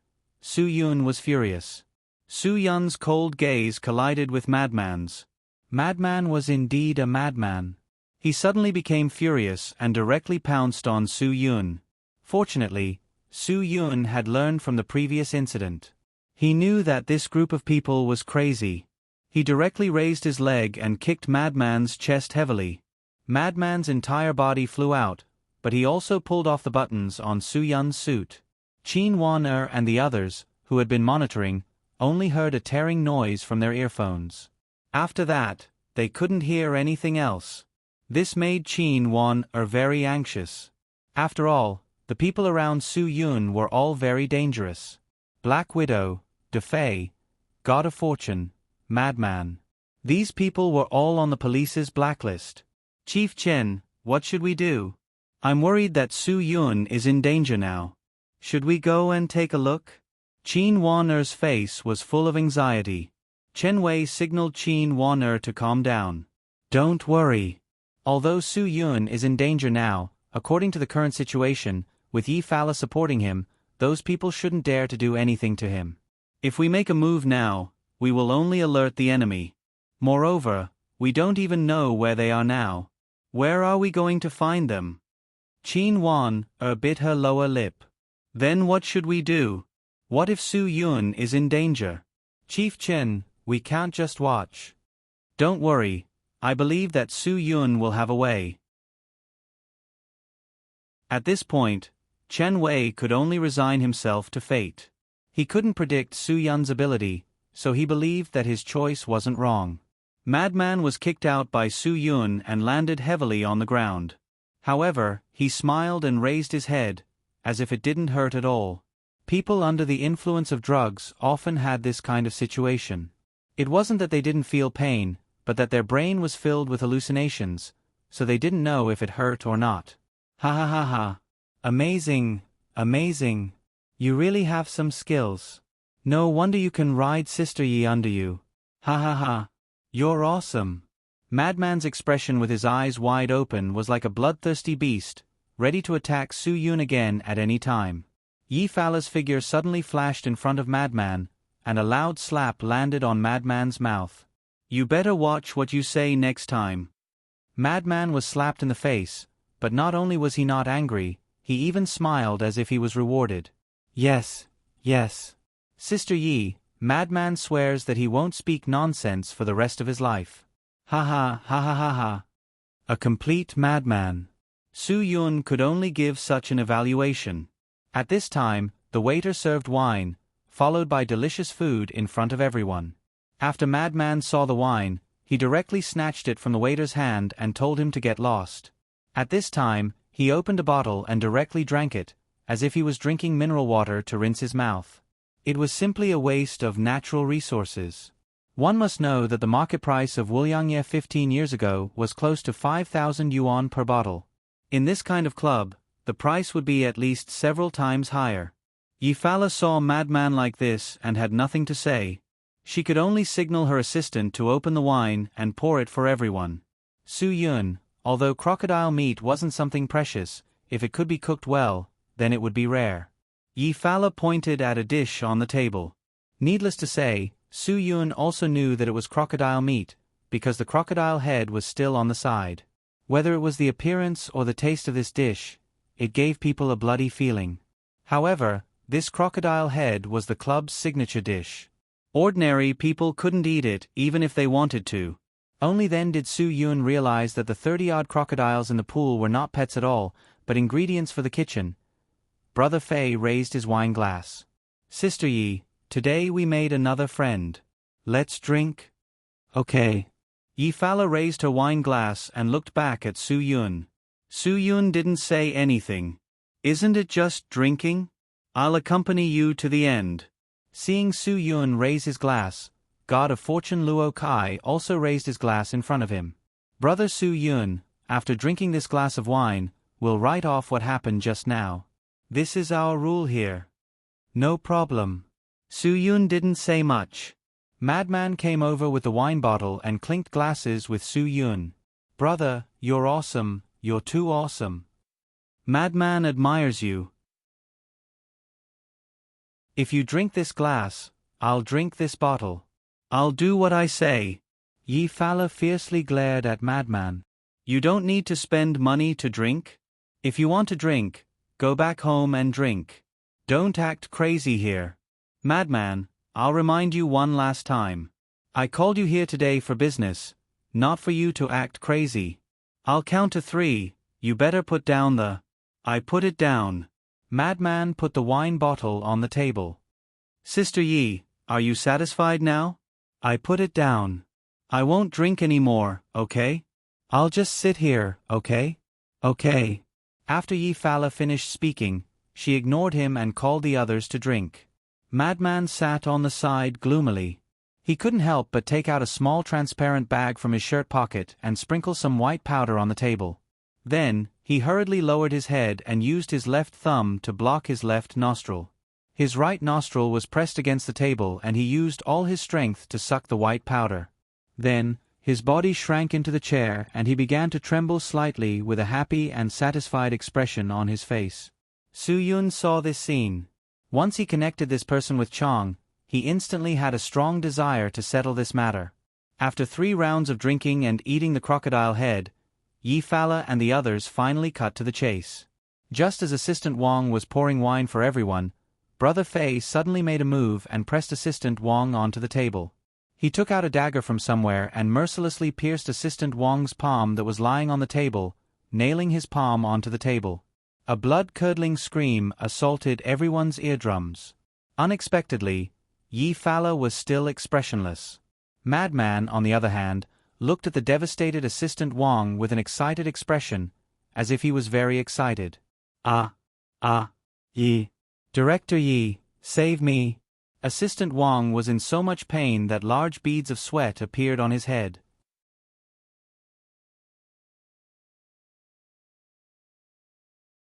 Su Yun was furious. Su Yun's cold gaze collided with Madman's. Madman was indeed a madman. He suddenly became furious and directly pounced on Su Yun. Fortunately, Su Yun had learned from the previous incident. He knew that this group of people was crazy. He directly raised his leg and kicked Madman's chest heavily. Madman's entire body flew out, but he also pulled off the buttons on Su Yun's suit. Qin Wan and the others, who had been monitoring, only heard a tearing noise from their earphones. After that, they couldn't hear anything else. This made Qin Wan very anxious. After all, the people around Su Yun were all very dangerous. Black Widow, Defei, God of Fortune, Madman. These people were all on the police's blacklist. "Chief Chen, what should we do? I'm worried that Su Yun is in danger now. Should we go and take a look?" Qin Wan'er's face was full of anxiety. Chen Wei signaled Qin Wan'er to calm down. "Don't worry. Although Su Yun is in danger now, according to the current situation, with Yi Fala supporting him, those people shouldn't dare to do anything to him. If we make a move now, we will only alert the enemy. Moreover, we don't even know where they are now. Where are we going to find them?" Qin Wan bit her lower lip. "Then what should we do? What if Su Yun is in danger? Chief Chen, we can't just watch. Don't worry, I believe that Su Yun will have a way." At this point, Chen Wei could only resign himself to fate. He couldn't predict Su Yun's ability, so he believed that his choice wasn't wrong. Madman was kicked out by Su Yun and landed heavily on the ground. However, he smiled and raised his head, as if it didn't hurt at all. People under the influence of drugs often had this kind of situation. It wasn't that they didn't feel pain, but that their brain was filled with hallucinations, so they didn't know if it hurt or not. "Ha ha ha ha. Amazing, amazing. You really have some skills. No wonder you can ride Sister Yi under you. Ha ha ha. You're awesome." Madman's expression with his eyes wide open was like a bloodthirsty beast, ready to attack Su Yun again at any time. Yi Fala's figure suddenly flashed in front of Madman, and a loud slap landed on Madman's mouth. "You better watch what you say next time." Madman was slapped in the face, but not only was he not angry, he even smiled as if he was rewarded. "Yes, yes. Sister Yi, Madman swears that he won't speak nonsense for the rest of his life." Ha ha ha ha ha ha. A complete madman. Su Yun could only give such an evaluation. At this time, the waiter served wine, followed by delicious food in front of everyone. After Madman saw the wine, he directly snatched it from the waiter's hand and told him to get lost. At this time, he opened a bottle and directly drank it, as if he was drinking mineral water to rinse his mouth. It was simply a waste of natural resources. One must know that the market price of Wuliangye 15 years ago was close to 5,000 yuan per bottle. In this kind of club, the price would be at least several times higher. Yi Fala saw a madman like this and had nothing to say. She could only signal her assistant to open the wine and pour it for everyone. Su Yun, although crocodile meat wasn't something precious, if it could be cooked well, then it would be rare. Yi Fala pointed at a dish on the table. Needless to say, Su Yun also knew that it was crocodile meat, because the crocodile head was still on the side. Whether it was the appearance or the taste of this dish, it gave people a bloody feeling. However, this crocodile head was the club's signature dish. Ordinary people couldn't eat it even if they wanted to. Only then did Su Yun realize that the 30-odd crocodiles in the pool were not pets at all, but ingredients for the kitchen. Brother Fei raised his wine glass. Sister Yi, today we made another friend. Let's drink? Okay. Yi Fala raised her wine glass and looked back at Su Yun. Su Yun didn't say anything. Isn't it just drinking? I'll accompany you to the end. Seeing Su Yun raise his glass, God of Fortune Luo Kai also raised his glass in front of him. Brother Su Yun, after drinking this glass of wine, will write off what happened just now. This is our rule here. No problem. Su Yun didn't say much. Madman came over with the wine bottle and clinked glasses with Su Yun. Brother, you're awesome, you're too awesome. Madman admires you. If you drink this glass, I'll drink this bottle. I'll do what I say. Yi Fala fiercely glared at Madman. You don't need to spend money to drink. If you want to drink, go back home and drink. Don't act crazy here. Madman, I'll remind you one last time. I called you here today for business, not for you to act crazy. I'll count to 3, you better put down the... I put it down. Madman put the wine bottle on the table. Sister Yi, are you satisfied now? I put it down. I won't drink anymore, okay? I'll just sit here, okay? Okay. After Yi Fala finished speaking, she ignored him and called the others to drink. Madman sat on the side gloomily. He couldn't help but take out a small transparent bag from his shirt pocket and sprinkle some white powder on the table. Then, he hurriedly lowered his head and used his left thumb to block his left nostril. His right nostril was pressed against the table and he used all his strength to suck the white powder. Then, his body shrank into the chair and he began to tremble slightly with a happy and satisfied expression on his face. Su Yun saw this scene. Once he connected this person with Chang, he instantly had a strong desire to settle this matter. After 3 rounds of drinking and eating the crocodile head, Yi Fala and the others finally cut to the chase. Just as Assistant Wang was pouring wine for everyone, Brother Fei suddenly made a move and pressed Assistant Wang onto the table. He took out a dagger from somewhere and mercilessly pierced Assistant Wang's palm that was lying on the table, nailing his palm onto the table. A blood-curdling scream assaulted everyone's eardrums. Unexpectedly, Yi Fala was still expressionless. Madman, on the other hand, looked at the devastated Assistant Wang with an excited expression, as if he was very excited. Yi. Director Yi, save me. Assistant Wang was in so much pain that large beads of sweat appeared on his head.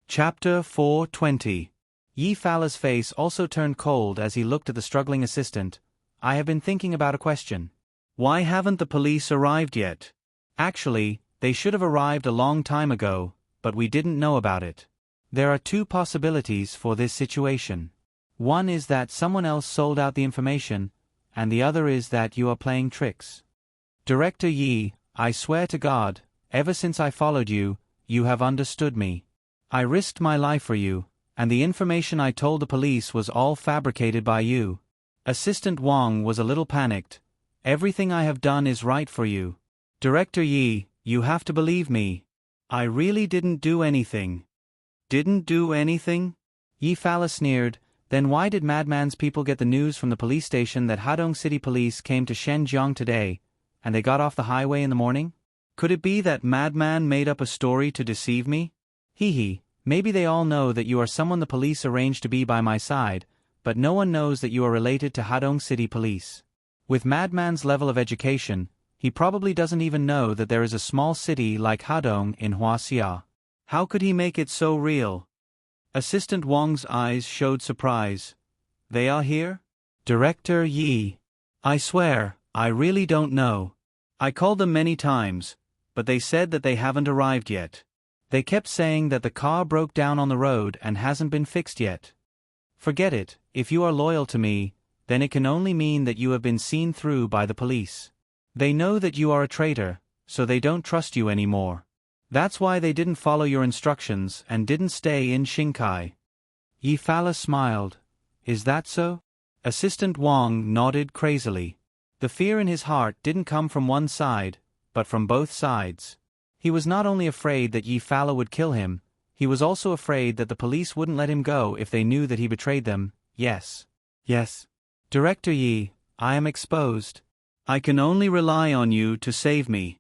Chapter 420. Yi Fala's face also turned cold as he looked at the struggling assistant. I have been thinking about a question. Why haven't the police arrived yet? Actually, they should have arrived a long time ago, but we didn't know about it. There are 2 possibilities for this situation. One is that someone else sold out the information, and the other is that you are playing tricks. Director Yi, I swear to God, ever since I followed you, you have understood me. I risked my life for you, and the information I told the police was all fabricated by you. Assistant Wang was a little panicked. Everything I have done is right for you. Director Yi, you have to believe me. I really didn't do anything. Didn't do anything? Yi Fala sneered. Then why did Madman's people get the news from the police station that Hadong City Police came to Shenzhen today, and they got off the highway in the morning? Could it be that Madman made up a story to deceive me? Hee, maybe they all know that you are someone the police arranged to be by my side, but no one knows that you are related to Hadong City Police. With Madman's level of education, he probably doesn't even know that there is a small city like Hadong in Huaxia. How could he make it so real? Assistant Wang's eyes showed surprise. They are here? Director Yi. I swear, I really don't know. I called them many times, but they said that they haven't arrived yet. They kept saying that the car broke down on the road and hasn't been fixed yet. Forget it, if you are loyal to me, then it can only mean that you have been seen through by the police. They know that you are a traitor, so they don't trust you anymore. That's why they didn't follow your instructions and didn't stay in Xinkai. Yi Fala smiled. Is that so? Assistant Wang nodded crazily. The fear in his heart didn't come from one side, but from both sides. He was not only afraid that Yi Fala would kill him, he was also afraid that the police wouldn't let him go if they knew that he betrayed them. Yes. Yes. Director Yi, I am exposed. I can only rely on you to save me.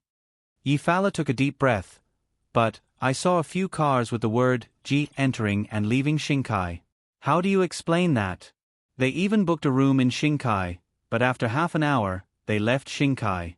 Yi Fala took a deep breath. But, I saw a few cars with the word Ji entering and leaving Shinkai. How do you explain that? They even booked a room in Shinkai, but after half an hour, they left Shinkai.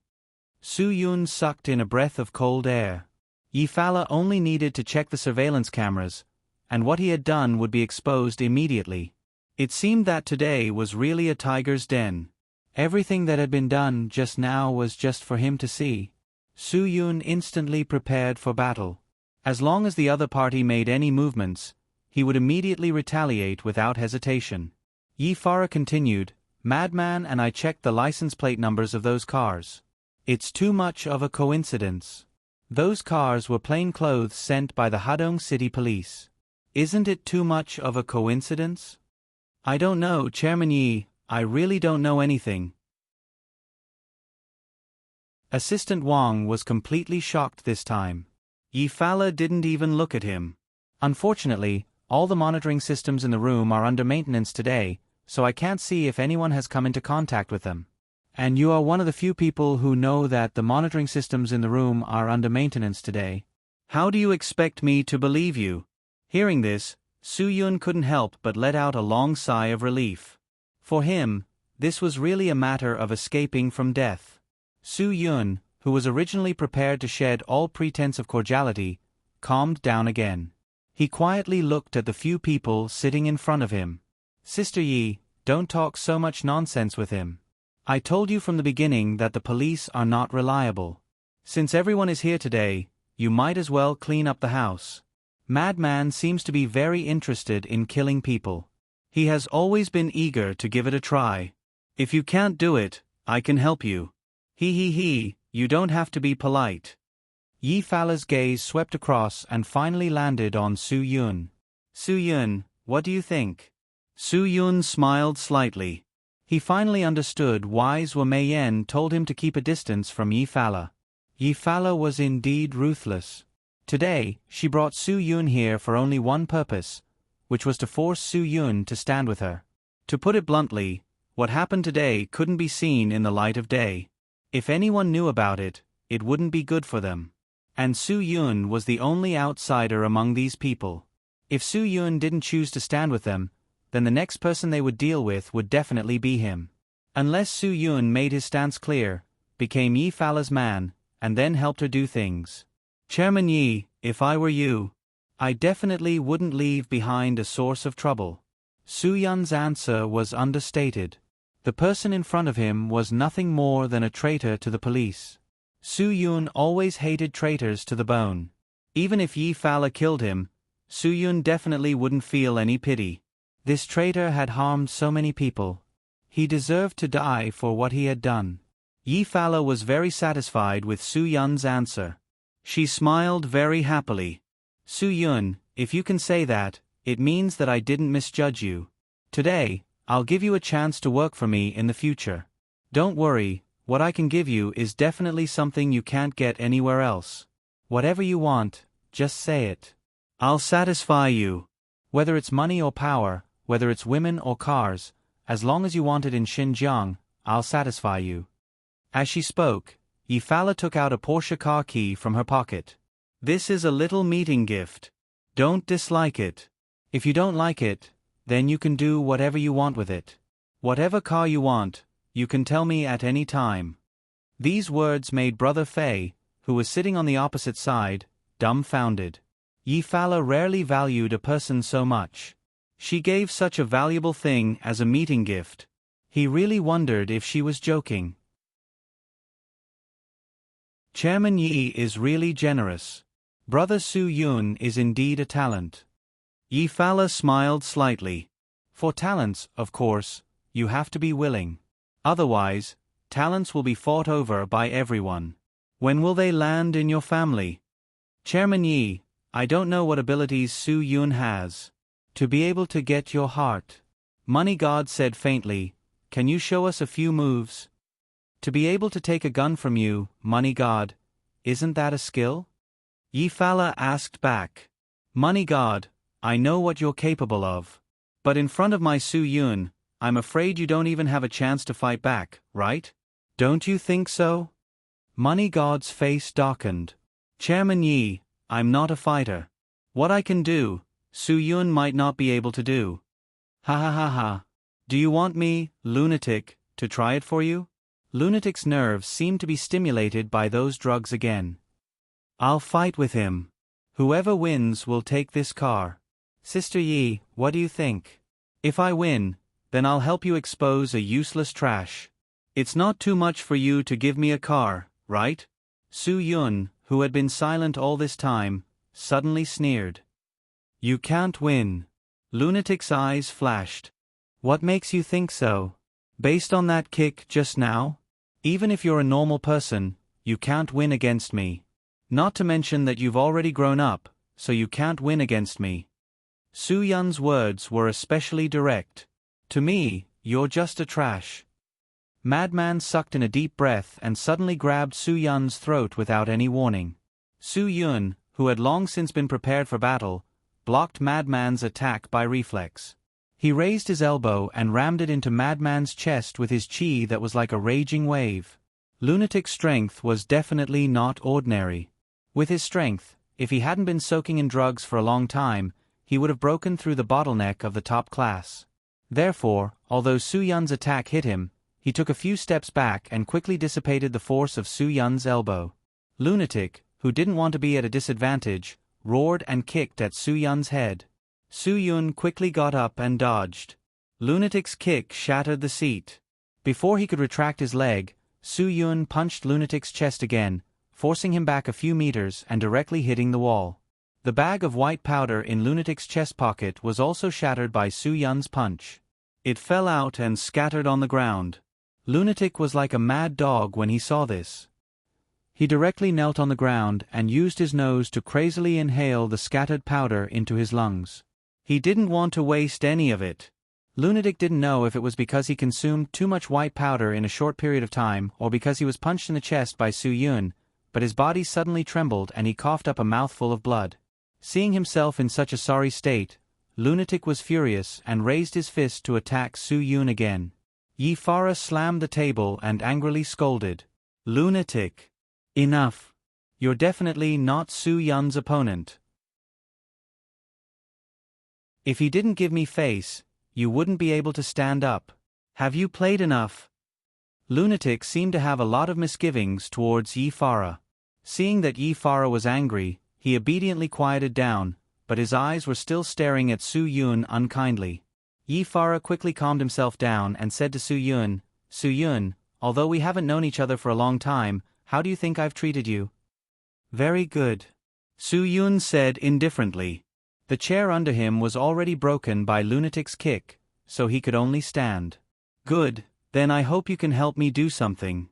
Su Yun sucked in a breath of cold air. Yi Fala only needed to check the surveillance cameras, and what he had done would be exposed immediately. It seemed that today was really a tiger's den. Everything that had been done just now was just for him to see. Su Yun instantly prepared for battle. As long as the other party made any movements, he would immediately retaliate without hesitation. Yi Fala continued, "Madman, and I checked the license plate numbers of those cars. It's too much of a coincidence. Those cars were plainclothes sent by the Hadong City Police. Isn't it too much of a coincidence?" "I don't know, Chairman Yi, I really don't know anything." Assistant Wang was completely shocked this time. Yi Fala didn't even look at him. "Unfortunately, all the monitoring systems in the room are under maintenance today, so I can't see if anyone has come into contact with them. And you are one of the few people who know that the monitoring systems in the room are under maintenance today. How do you expect me to believe you?" Hearing this, Su Yun couldn't help but let out a long sigh of relief. For him, this was really a matter of escaping from death. Su Yun, who was originally prepared to shed all pretense of cordiality, calmed down again. He quietly looked at the few people sitting in front of him. "Sister Yi, don't talk so much nonsense with him. I told you from the beginning that the police are not reliable. Since everyone is here today, you might as well clean up the house. Madman seems to be very interested in killing people. He has always been eager to give it a try. If you can't do it, I can help you. He, you don't have to be polite." Yi Fala's gaze swept across and finally landed on Su Yun. "Su Yun, what do you think?" Su Yun smiled slightly. He finally understood why Zhuo Meiyan told him to keep a distance from Yi Fala. Yi Fala was indeed ruthless. Today, she brought Su Yun here for only one purpose, which was to force Su Yun to stand with her. To put it bluntly, what happened today couldn't be seen in the light of day. If anyone knew about it, it wouldn't be good for them. And Su Yun was the only outsider among these people. If Su Yun didn't choose to stand with them, then the next person they would deal with would definitely be him. Unless Su Yun made his stance clear, became Yi Fala's man, and then helped her do things. "Chairman Yi, if I were you, I definitely wouldn't leave behind a source of trouble." Su Yun's answer was understated. The person in front of him was nothing more than a traitor to the police. Su Yun always hated traitors to the bone. Even if Yi Fala killed him, Su Yun definitely wouldn't feel any pity. This traitor had harmed so many people. He deserved to die for what he had done. Yi Fala was very satisfied with Su Yun's answer. She smiled very happily. "Su Yun, if you can say that, it means that I didn't misjudge you. Today, I'll give you a chance to work for me in the future. Don't worry, what I can give you is definitely something you can't get anywhere else. Whatever you want, just say it. I'll satisfy you. Whether it's money or power, whether it's women or cars, as long as you want it in Xinjiang, I'll satisfy you." As she spoke, Yi Fala took out a Porsche car key from her pocket. "This is a little meeting gift. Don't dislike it. If you don't like it, then you can do whatever you want with it. Whatever car you want, you can tell me at any time." These words made Brother Fei, who was sitting on the opposite side, dumbfounded. Yi Fala rarely valued a person so much. She gave such a valuable thing as a meeting gift. He really wondered if she was joking. Chairman Yi is really generous. Brother Su Yun is indeed a talent. Yi Fala smiled slightly. For talents, of course, you have to be willing. Otherwise, talents will be fought over by everyone. When will they land in your family? Chairman Yi, I don't know what abilities Su Yun has. To be able to get your heart. Money God said faintly, "Can you show us a few moves?" To be able to take a gun from you, Money God, isn't that a skill? Yi Fala asked back. Money God, I know what you're capable of. But in front of my Su Yun, I'm afraid you don't even have a chance to fight back, right? Don't you think so? Money God's face darkened. Chairman Yi, I'm not a fighter. What I can do, Su Yun might not be able to do. Ha ha ha ha. Do you want me, lunatic, to try it for you? Lunatic's nerves seemed to be stimulated by those drugs again. I'll fight with him. Whoever wins will take this car. Sister Yi, what do you think? If I win, then I'll help you expose a useless trash. It's not too much for you to give me a car, right? Su Yun, who had been silent all this time, suddenly sneered. You can't win. Lunatic's eyes flashed. What makes you think so? Based on that kick just now? Even if you're a normal person, you can't win against me. Not to mention that you've already grown up, so you can't win against me. Su Yun's words were especially direct. To me, you're just a trash. Madman sucked in a deep breath and suddenly grabbed Su Yun's throat without any warning. Su Yun, who had long since been prepared for battle, blocked Madman's attack by reflex. He raised his elbow and rammed it into Madman's chest with his chi that was like a raging wave. Lunatic's strength was definitely not ordinary. With his strength, if he hadn't been soaking in drugs for a long time, he would have broken through the bottleneck of the top class. Therefore, although Su Yun's attack hit him, he took a few steps back and quickly dissipated the force of Su Yun's elbow. Lunatic, who didn't want to be at a disadvantage, roared and kicked at Su Yun's head. Su Yun quickly got up and dodged. Lunatic's kick shattered the seat. Before he could retract his leg, Su Yun punched Lunatic's chest again, forcing him back a few meters and directly hitting the wall. The bag of white powder in Lunatic's chest pocket was also shattered by Su Yun's punch. It fell out and scattered on the ground. Lunatic was like a mad dog when he saw this. He directly knelt on the ground and used his nose to crazily inhale the scattered powder into his lungs. He didn't want to waste any of it. Lunatic didn't know if it was because he consumed too much white powder in a short period of time or because he was punched in the chest by Su Yun, but his body suddenly trembled and he coughed up a mouthful of blood. Seeing himself in such a sorry state, Lunatic was furious and raised his fist to attack Su Yun again. Yi Fara slammed the table and angrily scolded. Lunatic! Enough! You're definitely not Su Yun's opponent. If he didn't give me face, you wouldn't be able to stand up. Have you played enough? Lunatic seemed to have a lot of misgivings towards Yi Fara. Seeing that Yi Fara was angry, he obediently quieted down, but his eyes were still staring at Su Yun unkindly. Yi Fara quickly calmed himself down and said to Su Yun, Su Yun, although we haven't known each other for a long time, how do you think I've treated you? Very good. Su Yun said indifferently. The chair under him was already broken by Lunatic's kick, so he could only stand. Good, then I hope you can help me do something.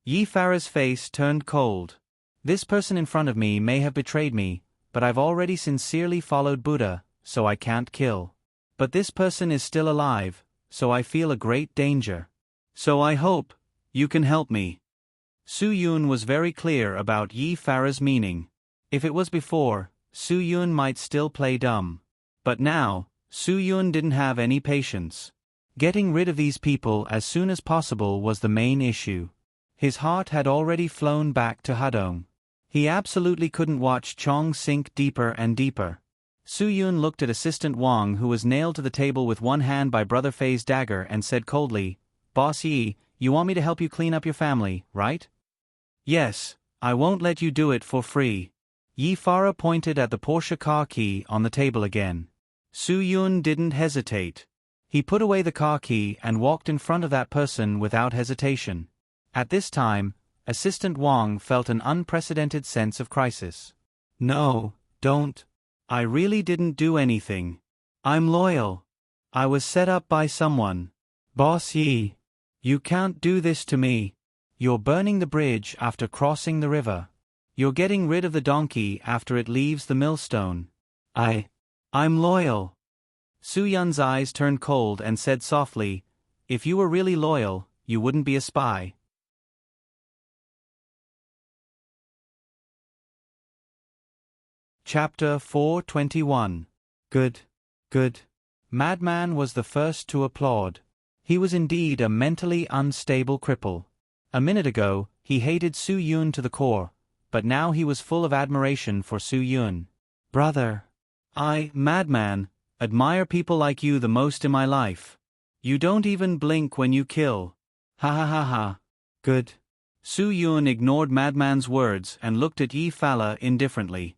Yi Fara's face turned cold. This person in front of me may have betrayed me, but I've already sincerely followed Buddha, so I can't kill. But this person is still alive, so I feel a great danger. So I hope you can help me. Su Yun was very clear about Yi Fara's meaning. If it was before, Su Yun might still play dumb. But now, Su Yun didn't have any patience. Getting rid of these people as soon as possible was the main issue. His heart had already flown back to Hadong. He absolutely couldn't watch Chong sink deeper and deeper. Su Yun looked at Assistant Wang, who was nailed to the table with one hand by Brother Fei's dagger, and said coldly, Boss Yi, you want me to help you clean up your family, right? Yes, I won't let you do it for free. Yi Fara pointed at the Porsche car key on the table again. Su Yun didn't hesitate. He put away the car key and walked in front of that person without hesitation. At this time, Assistant Wang felt an unprecedented sense of crisis. No, don't. I really didn't do anything. I'm loyal. I was set up by someone. Boss Yi, you can't do this to me. You're burning the bridge after crossing the river. You're getting rid of the donkey after it leaves the millstone. I'm loyal. Su Yun's eyes turned cold and said softly, if you were really loyal, you wouldn't be a spy. Chapter 421. Good. Good. Madman was the first to applaud. He was indeed a mentally unstable cripple. A minute ago, he hated Su Yun to the core, but now he was full of admiration for Su Yun. Brother. I, Madman, admire people like you the most in my life. You don't even blink when you kill. Ha ha ha ha. Good. Su Yun ignored Madman's words and looked at Yi Fala indifferently.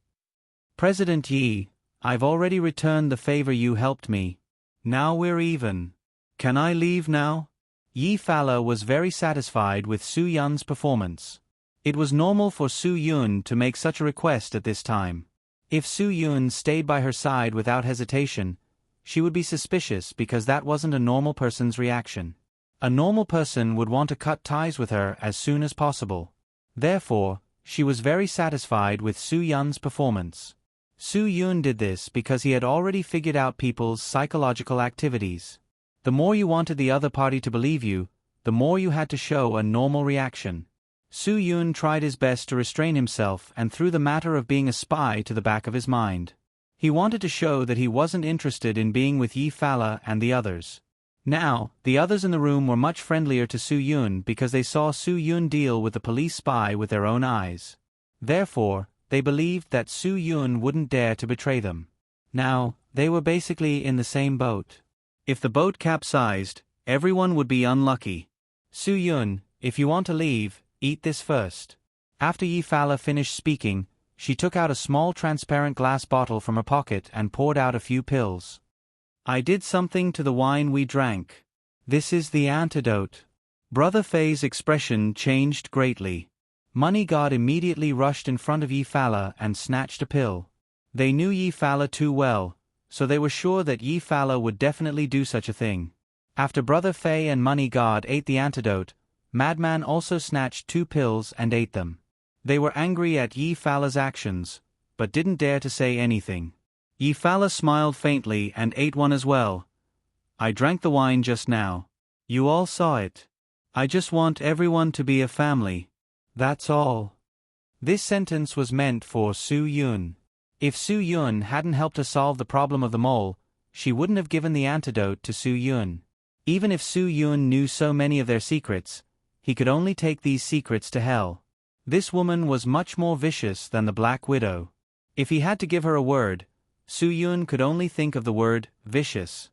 President Yi, I've already returned the favor you helped me. Now we're even. Can I leave now? Yi Fala was very satisfied with Su Yun's performance. It was normal for Su Yun to make such a request at this time. If Su Yun stayed by her side without hesitation, she would be suspicious because that wasn't a normal person's reaction. A normal person would want to cut ties with her as soon as possible. Therefore, she was very satisfied with Su Yun's performance. Su Yun did this because he had already figured out people's psychological activities. The more you wanted the other party to believe you, the more you had to show a normal reaction. Su Yun tried his best to restrain himself and threw the matter of being a spy to the back of his mind. He wanted to show that he wasn't interested in being with Yi Fala and the others. Now, the others in the room were much friendlier to Su Yun because they saw Su Yun deal with the police spy with their own eyes. Therefore, they believed that Su Yun wouldn't dare to betray them. Now, they were basically in the same boat. If the boat capsized, everyone would be unlucky. Su Yun, if you want to leave, eat this first. After Yi Fala finished speaking, she took out a small transparent glass bottle from her pocket and poured out a few pills. I did something to the wine we drank. This is the antidote. Brother Fei's expression changed greatly. Money God immediately rushed in front of Yi Fala and snatched a pill. They knew Yi Fala too well, so they were sure that Yi Fala would definitely do such a thing. After Brother Fei and Money God ate the antidote, Madman also snatched 2 pills and ate them. They were angry at Yi Fala's actions, but didn't dare to say anything. Yi Fala smiled faintly and ate one as well. I drank the wine just now. You all saw it. I just want everyone to be a family. That's all. This sentence was meant for Su Yun. If Su Yun hadn't helped her solve the problem of the mole, she wouldn't have given the antidote to Su Yun. Even if Su Yun knew so many of their secrets, he could only take these secrets to hell. This woman was much more vicious than the Black Widow. If he had to give her a word, Su Yun could only think of the word vicious.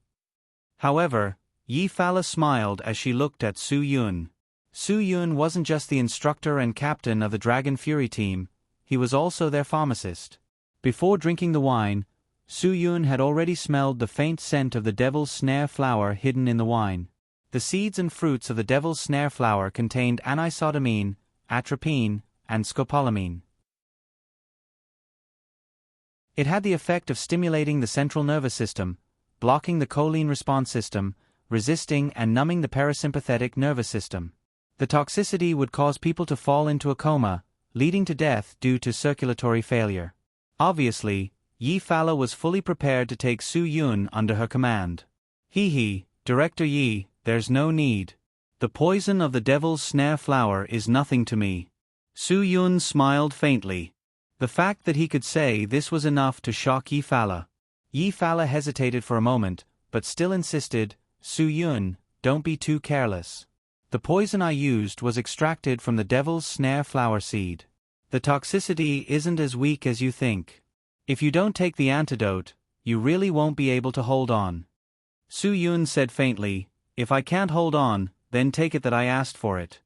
However, Yi Fala smiled as she looked at Su Yun. Su Yun wasn't just the instructor and captain of the Dragon Fury team, he was also their pharmacist. Before drinking the wine, Su Yun had already smelled the faint scent of the devil's snare flower hidden in the wine. The seeds and fruits of the devil's snare flower contained anisodamine, atropine, and scopolamine. It had the effect of stimulating the central nervous system, blocking the choline response system, resisting and numbing the parasympathetic nervous system. The toxicity would cause people to fall into a coma, leading to death due to circulatory failure. Obviously, Yi Fala was fully prepared to take Su Yun under her command. Director Yi, there's no need. The poison of the devil's snare flower is nothing to me. Su Yun smiled faintly. The fact that he could say this was enough to shock Yi Fala. Yi Fala hesitated for a moment, but still insisted, Su Yun, don't be too careless. The poison I used was extracted from the devil's snare flower seed. The toxicity isn't as weak as you think. If you don't take the antidote, you really won't be able to hold on. Su Yun said faintly, if I can't hold on, then take it that I asked for it.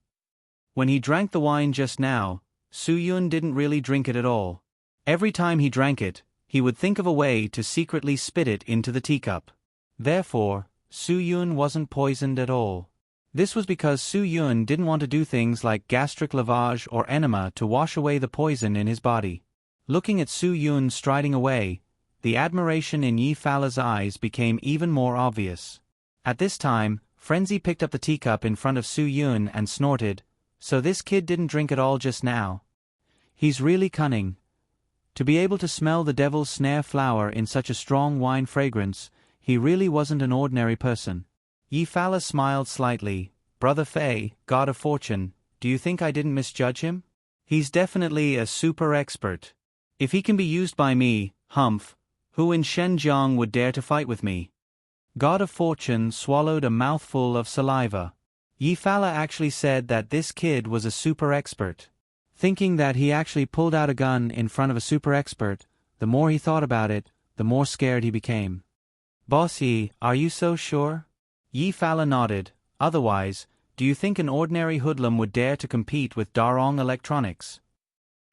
When he drank the wine just now, Su Yun didn't really drink it at all. Every time he drank it, he would think of a way to secretly spit it into the teacup. Therefore, Su Yun wasn't poisoned at all. This was because Su Yun didn't want to do things like gastric lavage or enema to wash away the poison in his body. Looking at Su Yun striding away, the admiration in Yi Fala's eyes became even more obvious. At this time, Frenzy picked up the teacup in front of Su Yun and snorted, so this kid didn't drink it all just now. He's really cunning. To be able to smell the devil's snare flower in such a strong wine fragrance, he really wasn't an ordinary person. Yi Fala smiled slightly. Brother Fei, God of Fortune, do you think I didn't misjudge him? He's definitely a super expert. If he can be used by me, Humph, who in Shenzhen would dare to fight with me? God of Fortune swallowed a mouthful of saliva. Yi Fala actually said that this kid was a super expert. Thinking that he actually pulled out a gun in front of a super expert, the more he thought about it, the more scared he became. Boss Yi, are you so sure? Yi Fala nodded. Otherwise, do you think an ordinary hoodlum would dare to compete with Darong Electronics?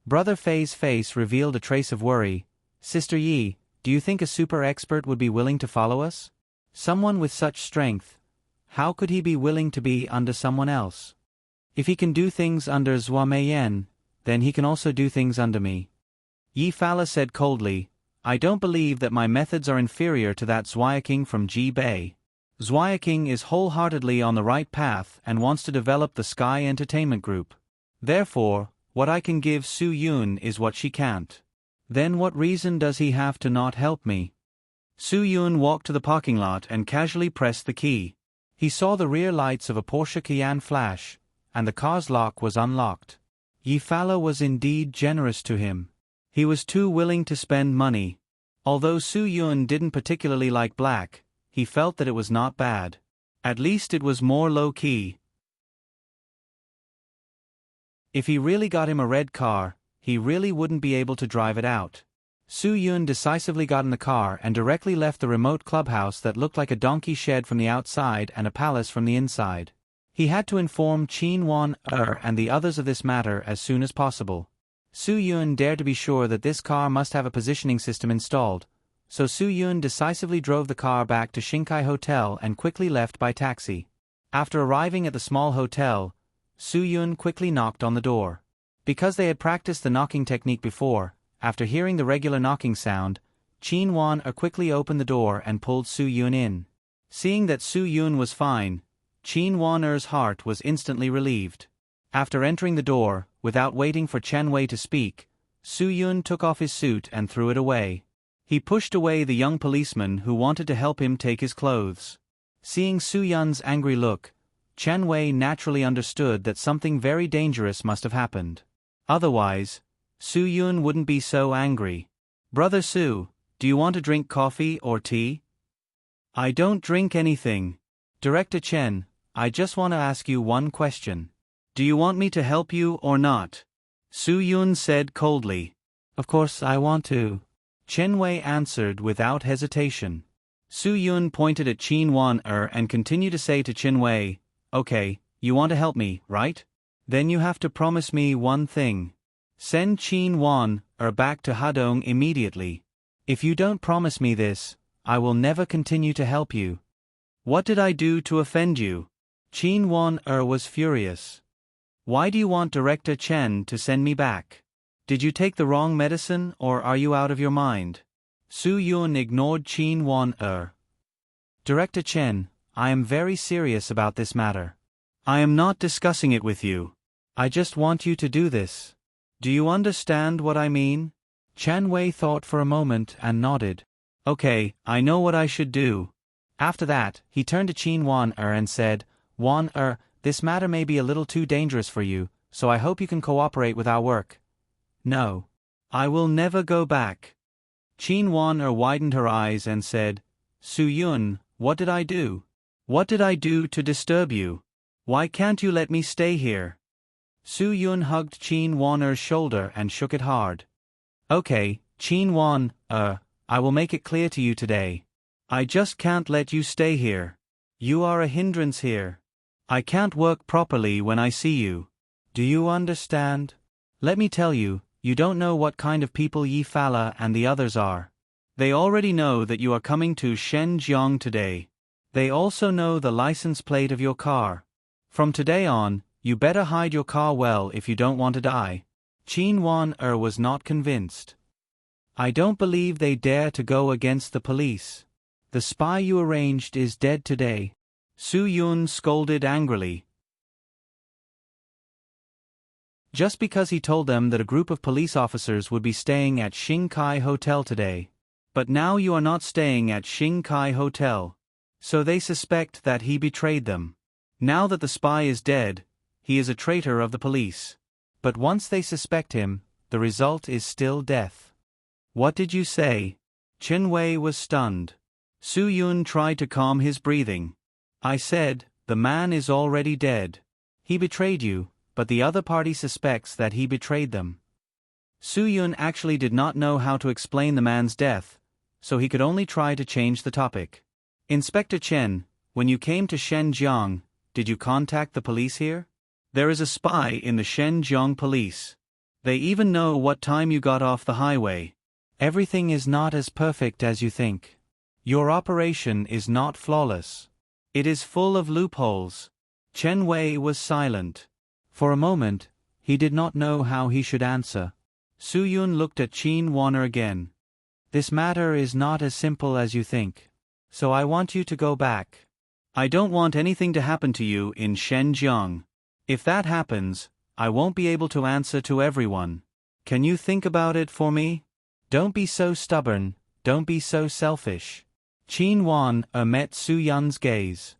Brother Fei's face revealed a trace of worry. Sister Yi, do you think a super expert would be willing to follow us? Someone with such strength, how could he be willing to be under someone else? If he can do things under Zhua Meiyan, then he can also do things under me. Yi Fala said coldly, I don't believe that my methods are inferior to that Zhuayaking from Ji-Bei. Zhuayaking is wholeheartedly on the right path and wants to develop the Sky Entertainment Group. Therefore, what I can give Su Yun is what she can't. Then what reason does he have to not help me? Su Yun walked to the parking lot and casually pressed the key. He saw the rear lights of a Porsche Cayenne flash, and the car's lock was unlocked. Yi Fala was indeed generous to him. He was too willing to spend money. Although Su Yun didn't particularly like black, he felt that it was not bad. At least it was more low-key. If he really got him a red car, he really wouldn't be able to drive it out. Su Yun decisively got in the car and directly left the remote clubhouse that looked like a donkey shed from the outside and a palace from the inside. He had to inform Qin Wan and the others of this matter as soon as possible. Su Yun dared to be sure that this car must have a positioning system installed, so Su Yun decisively drove the car back to Shinkai Hotel and quickly left by taxi. After arriving at the small hotel, Su Yun quickly knocked on the door. Because they had practiced the knocking technique before, after hearing the regular knocking sound, Qin Wan quickly opened the door and pulled Su Yun in. Seeing that Su Yun was fine, Qin Wan's heart was instantly relieved. After entering the door, without waiting for Chen Wei to speak, Su Yun took off his suit and threw it away. He pushed away the young policeman who wanted to help him take his clothes. Seeing Su Yun's angry look, Chen Wei naturally understood that something very dangerous must have happened. Otherwise, Su Yun wouldn't be so angry. Brother Su, do you want to drink coffee or tea? I don't drink anything. Director Chen, I just want to ask you one question. Do you want me to help you or not? Su Yun said coldly. Of course I want to. Chen Wei answered without hesitation. Su Yun pointed at Qin Wan and continued to say to Chen Wei, Okay, you want to help me, right? Then you have to promise me one thing. Send Qin Wan back to Hadong immediately. If you don't promise me this, I will never continue to help you. What did I do to offend you? Qin Wan was furious. Why do you want Director Chen to send me back? Did you take the wrong medicine or are you out of your mind? Su Yun ignored Qin Wan. Director Chen, I am very serious about this matter. I am not discussing it with you. I just want you to do this. Do you understand what I mean? Chen Wei thought for a moment and nodded. Okay, I know what I should do. After that, he turned to Qin Wan and said, Wan this matter may be a little too dangerous for you, so I hope you can cooperate with our work. No. I will never go back. Qin Wan widened her eyes and said, Su Yun, what did I do? What did I do to disturb you? Why can't you let me stay here? Su Yun hugged Qin Wan's shoulder and shook it hard. Okay, Qin Wan, I will make it clear to you today. I just can't let you stay here. You are a hindrance here. I can't work properly when I see you. Do you understand? Let me tell you, you don't know what kind of people Yi Fala and the others are. They already know that you are coming to Shenzhen today. They also know the license plate of your car. From today on, you better hide your car well if you don't want to die. Qin Wan was not convinced. I don't believe they dare to go against the police. The spy you arranged is dead today. Su Yun scolded angrily. Just because he told them that a group of police officers would be staying at Shinkai Hotel today. But now you are not staying at Shinkai Hotel. So they suspect that he betrayed them. Now that the spy is dead, he is a traitor of the police. But once they suspect him, the result is still death. What did you say? Chen Wei was stunned. Su Yun tried to calm his breathing. I said, the man is already dead. He betrayed you, but the other party suspects that he betrayed them. Su Yun actually did not know how to explain the man's death, so he could only try to change the topic. Inspector Chen, when you came to Shenzhen, did you contact the police here? There is a spy in the Shenzhen police. They even know what time you got off the highway. Everything is not as perfect as you think. Your operation is not flawless. It is full of loopholes. Chen Wei was silent. For a moment, he did not know how he should answer. Su Yun looked at Qin Wan'er again. This matter is not as simple as you think. So I want you to go back. I don't want anything to happen to you in Shenzhen. If that happens, I won't be able to answer to everyone. Can you think about it for me? Don't be so stubborn, don't be so selfish. Qin Wan'er met Su Yun's gaze.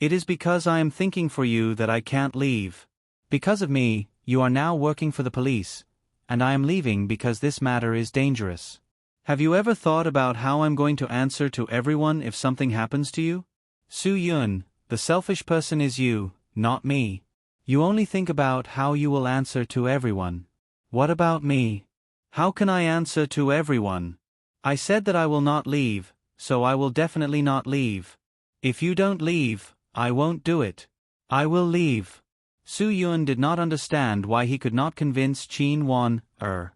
It is because I am thinking for you that I can't leave. Because of me, you are now working for the police, and I am leaving because this matter is dangerous. Have you ever thought about how I'm going to answer to everyone if something happens to you? Su Yun, the selfish person is you, not me. You only think about how you will answer to everyone. What about me? How can I answer to everyone? I said that I will not leave, so I will definitely not leave. If you don't leave, I won't do it. I will leave. Su Yun did not understand why he could not convince Qin Wan'er.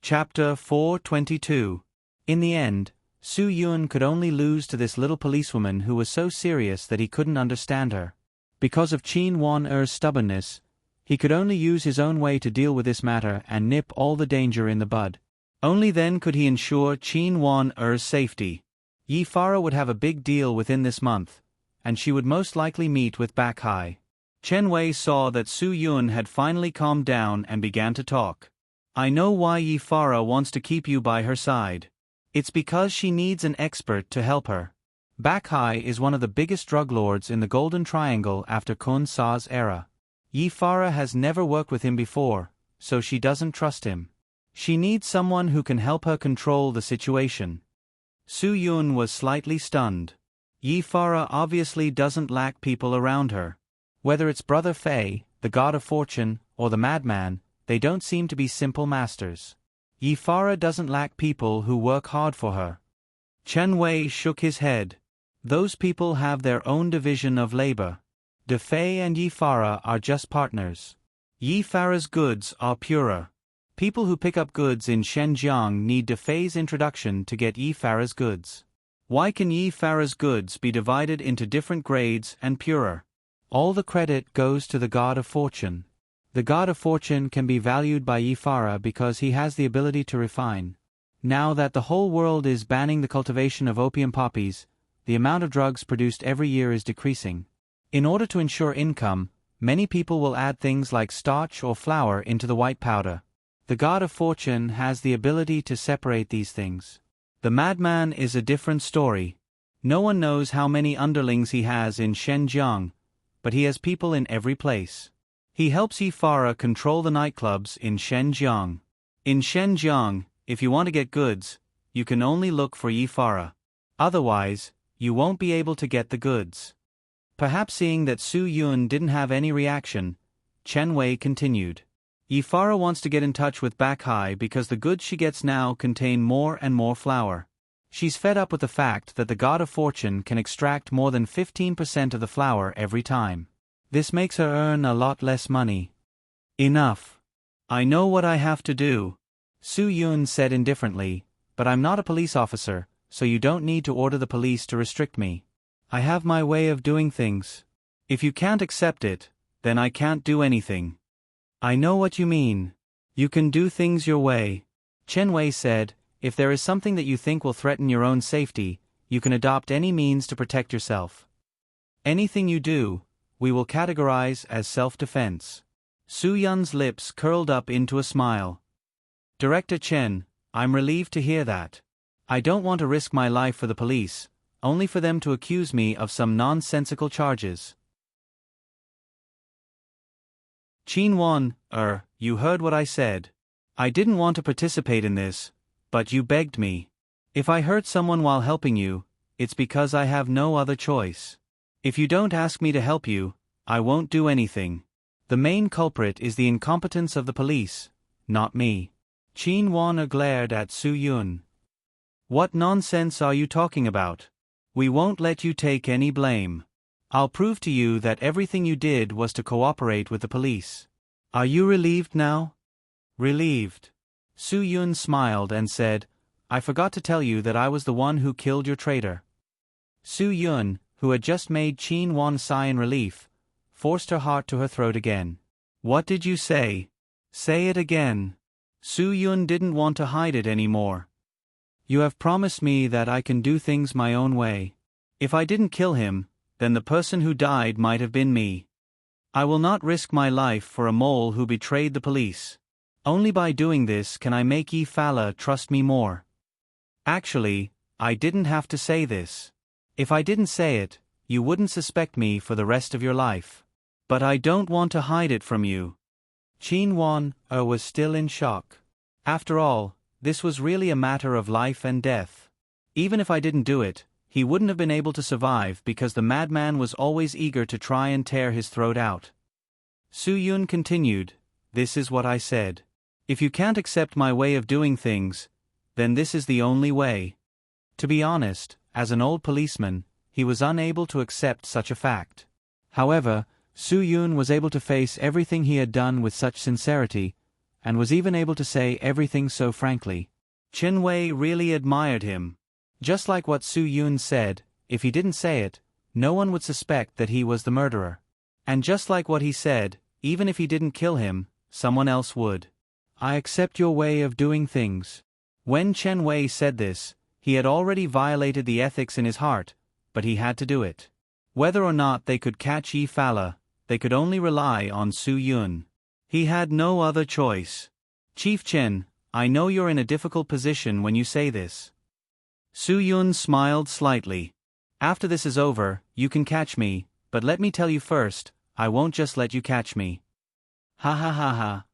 Chapter 422. In the end, Su Yun could only lose to this little policewoman who was so serious that he couldn't understand her. Because of Qin Wan'er's stubbornness, he could only use his own way to deal with this matter and nip all the danger in the bud. Only then could he ensure Qin Wan'er's safety. Yi Farah would have a big deal within this month, and she would most likely meet with Bak Hai. Chen Wei saw that Su Yun had finally calmed down and began to talk. I know why Yi Farah wants to keep you by her side. It's because she needs an expert to help her. Bak Hai is one of the biggest drug lords in the Golden Triangle after Kun Sa's era. Yi Farah has never worked with him before, so she doesn't trust him. She needs someone who can help her control the situation. Su Yun was slightly stunned. Yi Farah obviously doesn't lack people around her. Whether it's Brother Fei, the God of Fortune, or the Madman, they don't seem to be simple masters. Yi Farah doesn't lack people who work hard for her. Chen Wei shook his head. Those people have their own division of labor. De Fei and Yi Farah are just partners. Yi Farah's goods are purer. People who pick up goods in Shenzhen need De Fei's introduction to get Yi Farah's goods. Why can Yi Farah's goods be divided into different grades and purer? All the credit goes to the God of Fortune. The God of Fortune can be valued by Yi Farah because he has the ability to refine. Now that the whole world is banning the cultivation of opium poppies, the amount of drugs produced every year is decreasing. In order to ensure income, many people will add things like starch or flour into the white powder. The God of Fortune has the ability to separate these things. The Madman is a different story. No one knows how many underlings he has in Shenzhen, but he has people in every place. He helps Yi Farah control the nightclubs in Shenzhen. In Shenzhen, if you want to get goods, you can only look for Yi Farah. Otherwise, you won't be able to get the goods. Perhaps seeing that Su Yun didn't have any reaction, Chen Wei continued. Yi Farah wants to get in touch with Bak Hai because the goods she gets now contain more and more flour. She's fed up with the fact that the God of Fortune can extract more than 15% of the flour every time. This makes her earn a lot less money. Enough. I know what I have to do, Su Yun said indifferently, but I'm not a police officer, so you don't need to order the police to restrict me. I have my way of doing things. If you can't accept it, then I can't do anything. I know what you mean. You can do things your way. Chen Wei said, if there is something that you think will threaten your own safety, you can adopt any means to protect yourself. Anything you do, we will categorize as self-defense. Su Yun's lips curled up into a smile. Director Chen, I'm relieved to hear that. I don't want to risk my life for the police, only for them to accuse me of some nonsensical charges. Qin Wan, you heard what I said. I didn't want to participate in this, but you begged me. If I hurt someone while helping you, it's because I have no other choice. If you don't ask me to help you, I won't do anything. The main culprit is the incompetence of the police, not me. Qin Wan glared at Su Yun. What nonsense are you talking about? We won't let you take any blame. I'll prove to you that everything you did was to cooperate with the police. Are you relieved now? Relieved. Su Yun smiled and said, I forgot to tell you that I was the one who killed your traitor. Su Yun, who had just made Qin Wan sigh in relief, forced her heart to her throat again. What did you say? Say it again. Su Yun didn't want to hide it anymore. You have promised me that I can do things my own way. If I didn't kill him, then the person who died might have been me. I will not risk my life for a mole who betrayed the police. Only by doing this can I make Yi Fala trust me more. Actually, I didn't have to say this. If I didn't say it, you wouldn't suspect me for the rest of your life. But I don't want to hide it from you. Qin Wan was still in shock. After all, this was really a matter of life and death. Even if I didn't do it, he wouldn't have been able to survive because the madman was always eager to try and tear his throat out. Su Yun continued, This is what I said. If you can't accept my way of doing things, then this is the only way. To be honest, as an old policeman, he was unable to accept such a fact. However, Su Yun was able to face everything he had done with such sincerity, and was even able to say everything so frankly. Chen Wei really admired him. Just like what Su Yun said, if he didn't say it, no one would suspect that he was the murderer. And just like what he said, even if he didn't kill him, someone else would. I accept your way of doing things. When Chen Wei said this, he had already violated the ethics in his heart, but he had to do it. Whether or not they could catch Yi Fala, they could only rely on Su Yun. He had no other choice. Chief Chen, I know you're in a difficult position when you say this. Su Yun smiled slightly. After this is over, you can catch me, but let me tell you first, I won't just let you catch me. Ha ha ha ha.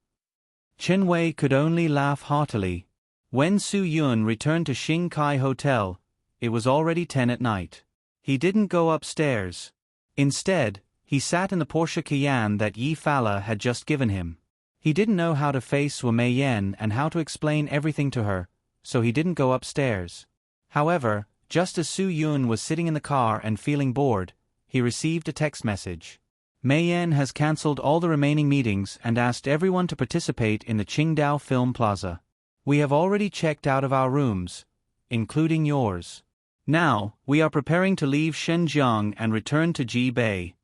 Chen Wei could only laugh heartily. When Su Yun returned to Xingkai Hotel, it was already 10 at night. He didn't go upstairs. Instead, he sat in the Porsche Cayenne that Yi Fala had just given him. He didn't know how to face Wu Meiyan and how to explain everything to her, so he didn't go upstairs. However, just as Su Yun was sitting in the car and feeling bored, he received a text message. Meiyan has cancelled all the remaining meetings and asked everyone to participate in the Qingdao Film Plaza. We have already checked out of our rooms, including yours. Now, we are preparing to leave Shenzhen and return to Jibei.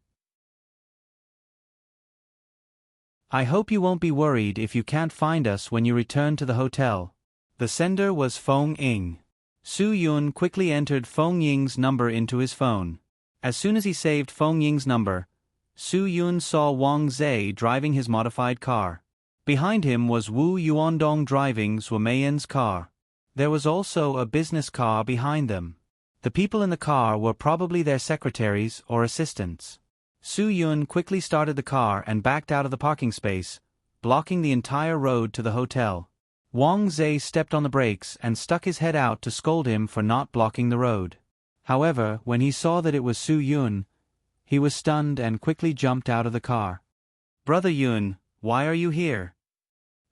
I hope you won't be worried if you can't find us when you return to the hotel. The sender was Feng Ying. Su Yun quickly entered Feng Ying's number into his phone. As soon as he saved Feng Ying's number, Su Yun saw Wang Zhe driving his modified car. Behind him was Wu Yuandong driving Zhu Meiyan's car. There was also a business car behind them. The people in the car were probably their secretaries or assistants. Su Yun quickly started the car and backed out of the parking space, blocking the entire road to the hotel. Wang Zhe stepped on the brakes and stuck his head out to scold him for not blocking the road. However, when he saw that it was Su Yun, he was stunned and quickly jumped out of the car. Brother Yun, why are you here?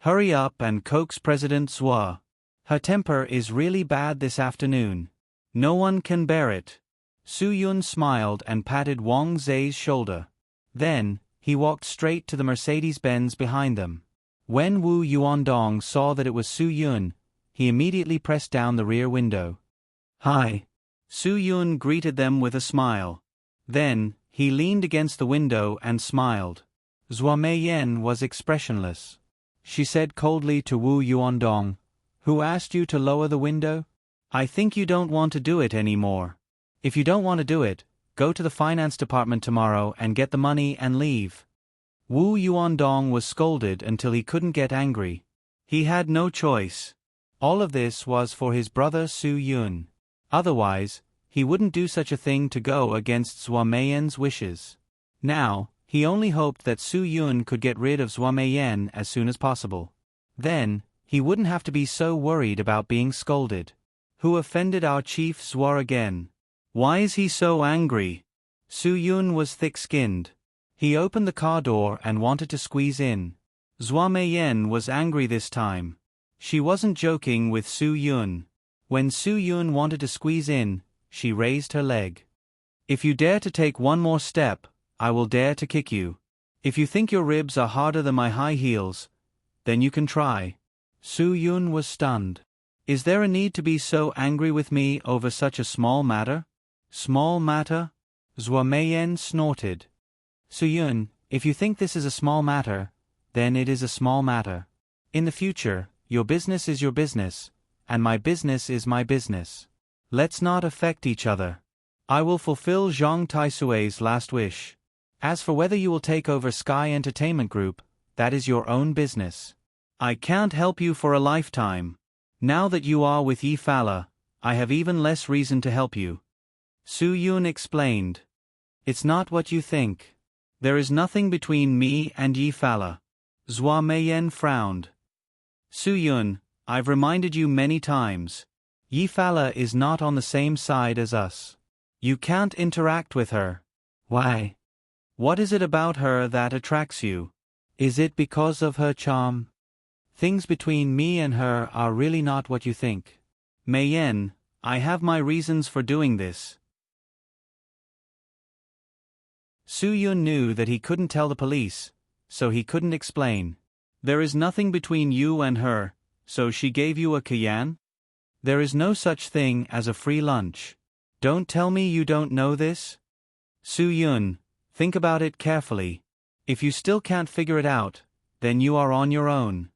Hurry up and coax President Zhua. Her temper is really bad this afternoon. No one can bear it. Su Yun smiled and patted Wang Zhe's shoulder. Then, he walked straight to the Mercedes-Benz behind them. When Wu Yuandong saw that it was Su Yun, he immediately pressed down the rear window. Hi. Su Yun greeted them with a smile. Then, he leaned against the window and smiled. Zhu Meiyan was expressionless. She said coldly to Wu Yuandong, Who asked you to lower the window? I think you don't want to do it anymore. If you don't want to do it, go to the finance department tomorrow and get the money and leave. Wu Yuandong was scolded until he couldn't get angry. He had no choice. All of this was for his brother Su Yun. Otherwise, he wouldn't do such a thing to go against Zhu Meiyan's wishes. Now, He only hoped that Su Yun could get rid of Zhua Meiyan as soon as possible. Then, he wouldn't have to be so worried about being scolded. Who offended our chief Zhua again? Why is he so angry? Su Yun was thick-skinned. He opened the car door and wanted to squeeze in. Zhua Meiyan was angry this time. She wasn't joking with Su Yun. When Su Yun wanted to squeeze in, she raised her leg. If you dare to take one more step, I will dare to kick you. If you think your ribs are harder than my high heels, then you can try. Su Yun was stunned. Is there a need to be so angry with me over such a small matter? Small matter? Zhua Meiyan snorted. Su Yun, if you think this is a small matter, then it is a small matter. In the future, your business is your business, and my business is my business. Let's not affect each other. I will fulfill Zhang Taisui's last wish. As for whether you will take over Sky Entertainment Group, that is your own business. I can't help you for a lifetime. Now that you are with Yi Fala, I have even less reason to help you. Su Yun explained. It's not what you think. There is nothing between me and Yi Fala. Zhua Meiyan frowned. Su Yun, I've reminded you many times. Yi Fala is not on the same side as us. You can't interact with her. Why? What is it about her that attracts you? Is it because of her charm? Things between me and her are really not what you think. Meiyan, I have my reasons for doing this. Su Yun knew that he couldn't tell the police, so he couldn't explain. There is nothing between you and her, so she gave you a Kayan? There is no such thing as a free lunch. Don't tell me you don't know this? Su Yun, think about it carefully. If you still can't figure it out, then you are on your own.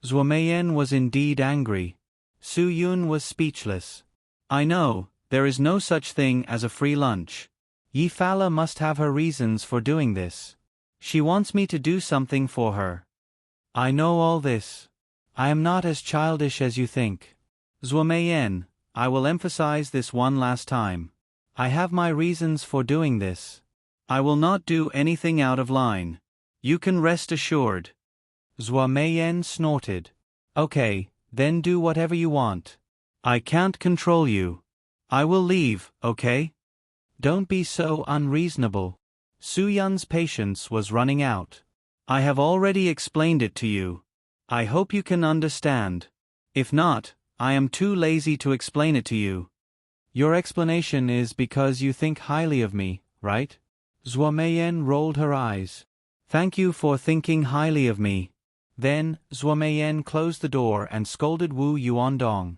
Zhua Meiyan was indeed angry. Su Yun was speechless. I know, there is no such thing as a free lunch. Yi Fala must have her reasons for doing this. She wants me to do something for her. I know all this. I am not as childish as you think. Zhua Meiyan, I will emphasize this one last time. I have my reasons for doing this. I will not do anything out of line. You can rest assured. Zhua Meiyan snorted. Okay, then do whatever you want. I can't control you. I will leave, okay? Don't be so unreasonable. Su Yun's patience was running out. I have already explained it to you. I hope you can understand. If not, I am too lazy to explain it to you. Your explanation is because you think highly of me, right? Zhua Meiyan rolled her eyes. Thank you for thinking highly of me. Then, Zhua Meiyan closed the door and scolded Wu Yuandong.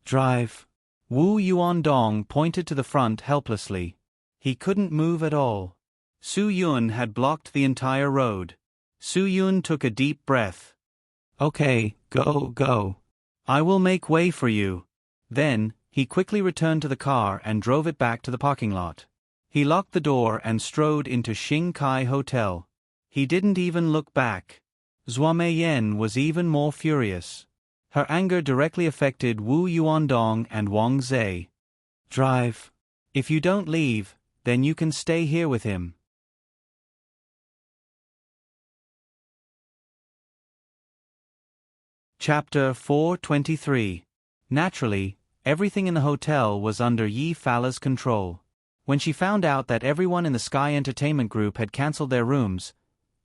Drive. Wu Yuandong pointed to the front helplessly. He couldn't move at all. Su Yun had blocked the entire road. Su Yun took a deep breath. Okay, go. I will make way for you. Then, he quickly returned to the car and drove it back to the parking lot. He locked the door and strode into Xingkai Hotel. He didn't even look back. Zhua Meiyan was even more furious. Her anger directly affected Wu Yuandong and Wang Zhe. Drive. If you don't leave, then you can stay here with him. Chapter 423. Naturally, everything in the hotel was under Yi Fala's control. When she found out that everyone in the Sky Entertainment Group had cancelled their rooms,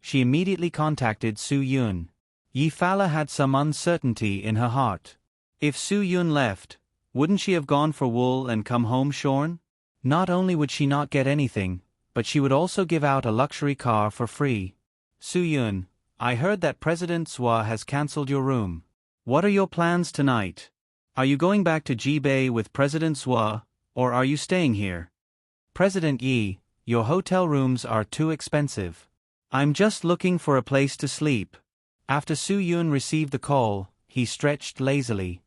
she immediately contacted Su Yun. Yi Fala had some uncertainty in her heart. If Su Yun left, wouldn't she have gone for wool and come home shorn? Not only would she not get anything, but she would also give out a luxury car for free. Su Yun, I heard that President Zhua has cancelled your room. What are your plans tonight? Are you going back to Jibei with President Zhua, or are you staying here? President Yi, your hotel rooms are too expensive. I'm just looking for a place to sleep. After Su Yun received the call, he stretched lazily.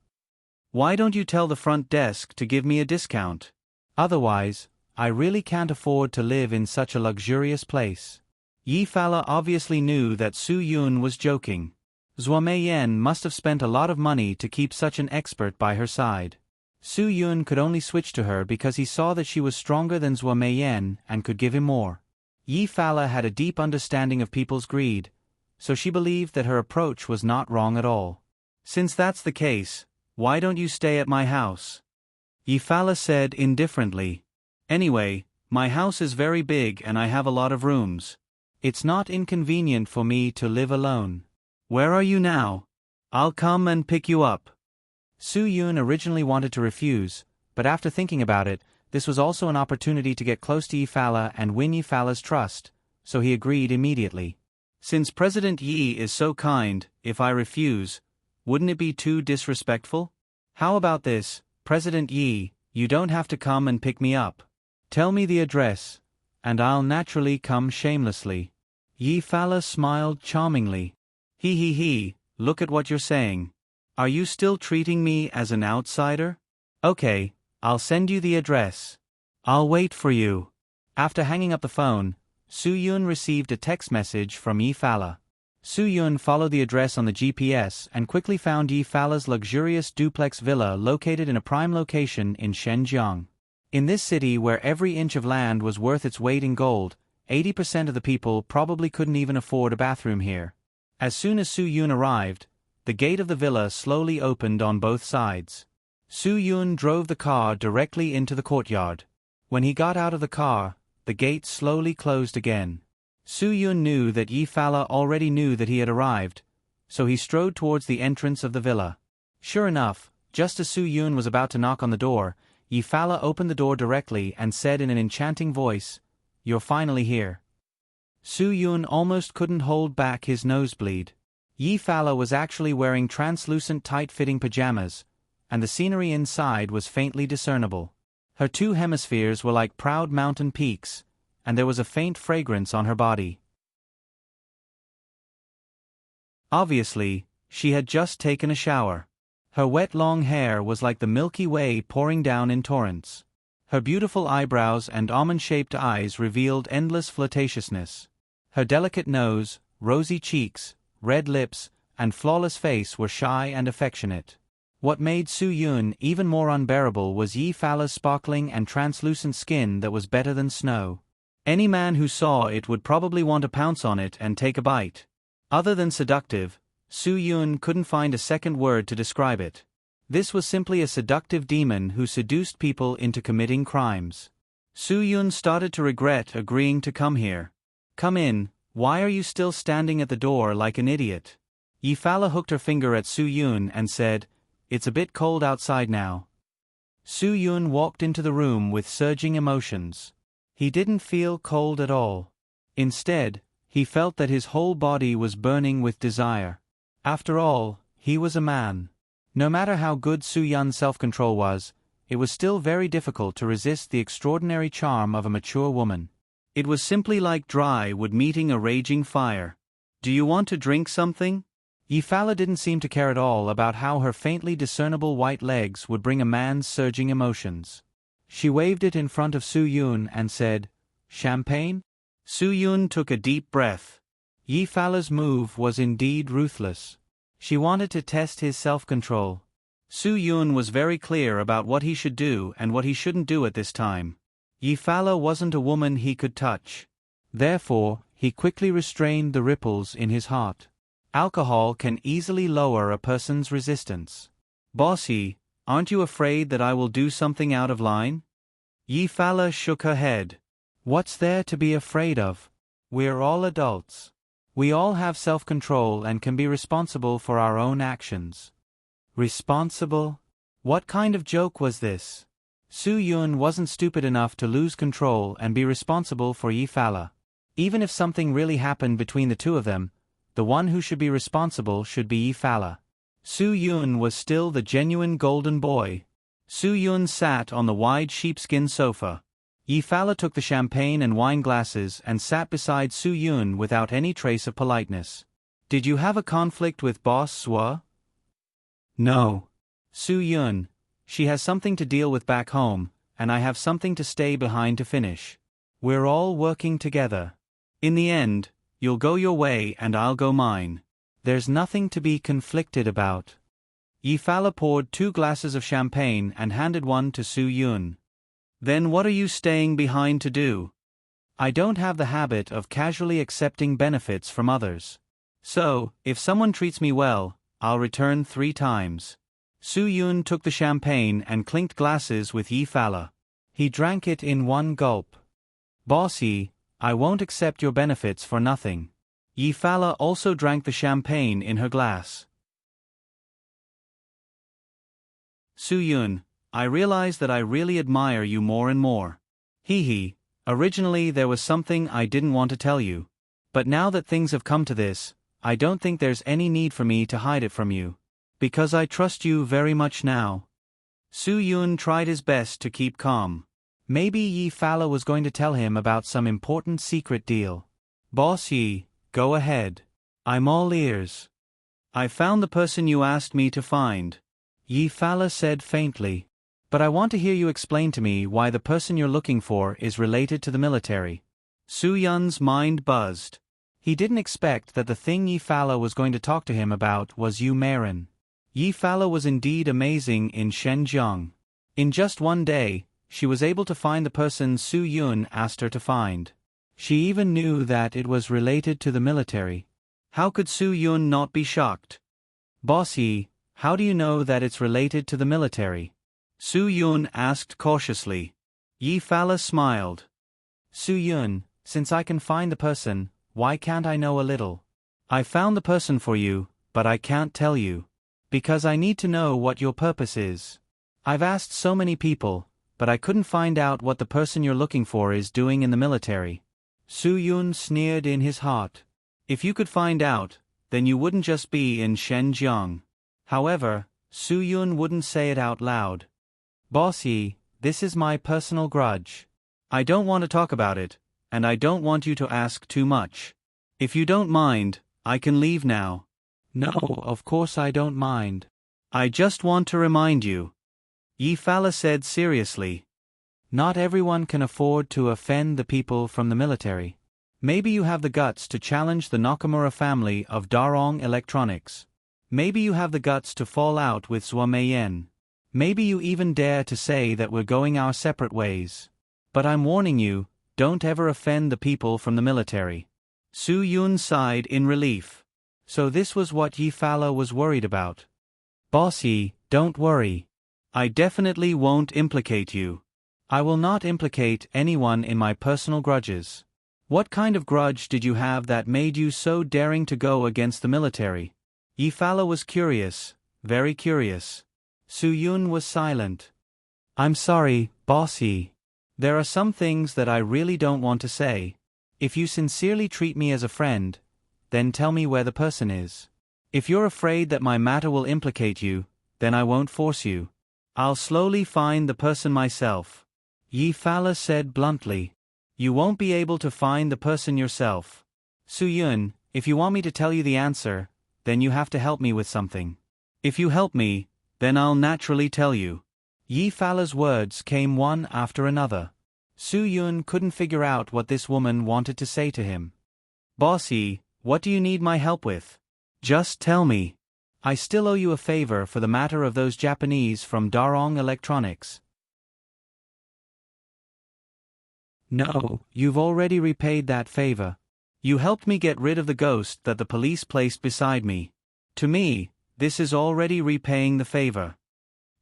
Why don't you tell the front desk to give me a discount? Otherwise, I really can't afford to live in such a luxurious place. Yi Fala obviously knew that Su Yun was joking. Zhua Meiyan must have spent a lot of money to keep such an expert by her side. Su Yun could only switch to her because he saw that she was stronger than Zhua Meiyan and could give him more. Yi Fala had a deep understanding of people's greed, so she believed that her approach was not wrong at all. Since that's the case, why don't you stay at my house? Yi Fala said indifferently. Anyway, my house is very big and I have a lot of rooms. It's not inconvenient for me to live alone. Where are you now? I'll come and pick you up. Su Yun originally wanted to refuse, but after thinking about it, this was also an opportunity to get close to Yi Fala and win Yi Fala's trust, so he agreed immediately. Since President Yi is so kind, if I refuse, wouldn't it be too disrespectful? How about this, President Yi, you don't have to come and pick me up. Tell me the address, and I'll naturally come shamelessly. Yi Fala smiled charmingly. He, look at what you're saying. Are you still treating me as an outsider? Okay, I'll send you the address. I'll wait for you. After hanging up the phone, Su Yun received a text message from Yi Fala. Su Yun followed the address on the GPS and quickly found Yi Fala's luxurious duplex villa located in a prime location in Shenzhen. In this city where every inch of land was worth its weight in gold, 80% of the people probably couldn't even afford a bathroom here. As soon as Su Yun arrived, the gate of the villa slowly opened on both sides. Su Yun drove the car directly into the courtyard. When he got out of the car, the gate slowly closed again. Su Yun knew that Yi Fala already knew that he had arrived, so he strode towards the entrance of the villa. Sure enough, just as Su Yun was about to knock on the door, Yi Fala opened the door directly and said in an enchanting voice, "You're finally here." Su Yun almost couldn't hold back his nosebleed. Yi Fala was actually wearing translucent tight-fitting pajamas, and the scenery inside was faintly discernible. Her two hemispheres were like proud mountain peaks, and there was a faint fragrance on her body. Obviously, she had just taken a shower. Her wet long hair was like the Milky Way pouring down in torrents. Her beautiful eyebrows and almond-shaped eyes revealed endless flirtatiousness. Her delicate nose, rosy cheeks, red lips, and flawless face were shy and affectionate. What made Su Yun even more unbearable was Yi Fala's sparkling and translucent skin that was better than snow. Any man who saw it would probably want to pounce on it and take a bite. Other than seductive, Su Yun couldn't find a second word to describe it. This was simply a seductive demon who seduced people into committing crimes. Su Yun started to regret agreeing to come here. Come in, why are you still standing at the door like an idiot? Yi Fala hooked her finger at Su Yun and said, "It's a bit cold outside now." Su Yun walked into the room with surging emotions. He didn't feel cold at all. Instead, he felt that his whole body was burning with desire. After all, he was a man. No matter how good Su Yun's self-control was, it was still very difficult to resist the extraordinary charm of a mature woman. It was simply like dry wood meeting a raging fire. "Do you want to drink something?" Yi Fala didn't seem to care at all about how her faintly discernible white legs would bring a man's surging emotions. She waved it in front of Su Yun and said, "Champagne?" Su Yun took a deep breath. Yi Fala's move was indeed ruthless. She wanted to test his self-control. Su Yun was very clear about what he should do and what he shouldn't do at this time. Yi Fala wasn't a woman he could touch. Therefore, he quickly restrained the ripples in his heart. Alcohol can easily lower a person's resistance. "Bossy, aren't you afraid that I will do something out of line?" Yi Fala shook her head. "What's there to be afraid of? We're all adults. We all have self-control and can be responsible for our own actions." Responsible? What kind of joke was this? Su Yun wasn't stupid enough to lose control and be responsible for Yi Fala. Even if something really happened between the two of them, the one who should be responsible should be Yi Fala. Su Yun was still the genuine golden boy. Su Yun sat on the wide sheepskin sofa. Yi Fala took the champagne and wine glasses and sat beside Su Yun without any trace of politeness. "Did you have a conflict with Boss Sua?" "No. Su Yun, she has something to deal with back home, and I have something to stay behind to finish. We're all working together. In the end, you'll go your way and I'll go mine. There's nothing to be conflicted about." Yi Fala poured 2 glasses of champagne and handed one to Su Yun. "Then what are you staying behind to do?" I don't have the habit of casually accepting benefits from others. So, if someone treats me well, I'll return 3 times. Su Yun took the champagne and clinked glasses with Yi Fala. He drank it in one gulp. Boss Yi, I won't accept your benefits for nothing. Yi Fala also drank the champagne in her glass. Su Yun, I realize that I really admire you more and more. Hee. Originally there was something I didn't want to tell you. But now that things have come to this, I don't think there's any need for me to hide it from you. Because I trust you very much now. Su Yun tried his best to keep calm. Maybe Yi Fala was going to tell him about some important secret deal. Boss Yi, go ahead. I'm all ears. I found the person you asked me to find. Yi Fala said faintly. But I want to hear you explain to me why the person you're looking for is related to the military. Su Yun's mind buzzed. He didn't expect that the thing Yi Fala was going to talk to him about was Yu Marin. Yi Fala was indeed amazing in Shenzhen. In just one day, she was able to find the person Su Yun asked her to find. She even knew that it was related to the military. How could Su Yun not be shocked? Boss Yi, how do you know that it's related to the military? Su Yun asked cautiously. Yi Fala smiled. Su Yun, since I can find the person, why can't I know a little? I found the person for you, but I can't tell you. Because I need to know what your purpose is. I've asked so many people, but I couldn't find out what the person you're looking for is doing in the military. Su Yun sneered in his heart. If you could find out, then you wouldn't just be in Shenzhen. However, Su Yun wouldn't say it out loud. Boss Yi, this is my personal grudge. I don't want to talk about it, and I don't want you to ask too much. If you don't mind, I can leave now. No, of course I don't mind. I just want to remind you. Yi Fala said seriously. Not everyone can afford to offend the people from the military. Maybe you have the guts to challenge the Nakamura family of Darong Electronics. Maybe you have the guts to fall out with Zhuo Meiyan. Maybe you even dare to say that we're going our separate ways. But I'm warning you, don't ever offend the people from the military. Su Yun sighed in relief. So this was what Yi Fala was worried about. Boss Yi, don't worry. I definitely won't implicate you. I will not implicate anyone in my personal grudges. What kind of grudge did you have that made you so daring to go against the military? Yi Fala was curious, very curious. Su Yun was silent. I'm sorry, Boss Yi. There are some things that I really don't want to say. If you sincerely treat me as a friend, then tell me where the person is. If you're afraid that my matter will implicate you, then I won't force you. I'll slowly find the person myself. Yi Fala said bluntly. You won't be able to find the person yourself. Su Yun, if you want me to tell you the answer, then you have to help me with something. If you help me, then I'll naturally tell you. Yi Fala's words came one after another. Su Yun couldn't figure out what this woman wanted to say to him. Boss Yi, what do you need my help with? Just tell me. I still owe you a favor for the matter of those Japanese from Darong Electronics. No, you've already repaid that favor. You helped me get rid of the ghost that the police placed beside me. To me, this is already repaying the favor.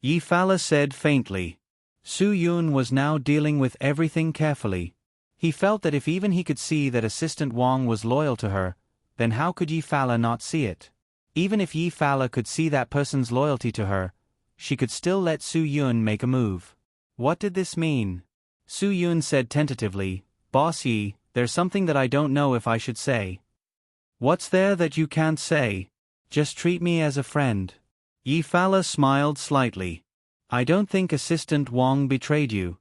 Yi Fala said faintly. Su Yun was now dealing with everything carefully. He felt that if even he could see that Assistant Wang was loyal to her, then how could Yi Fala not see it? Even if Yi Fala could see that person's loyalty to her, she could still let Su Yun make a move. What did this mean? Su Yun said tentatively, Boss Yi, there's something that I don't know if I should say. What's there that you can't say? Just treat me as a friend. Yi Fala smiled slightly. I don't think Assistant Wang betrayed you.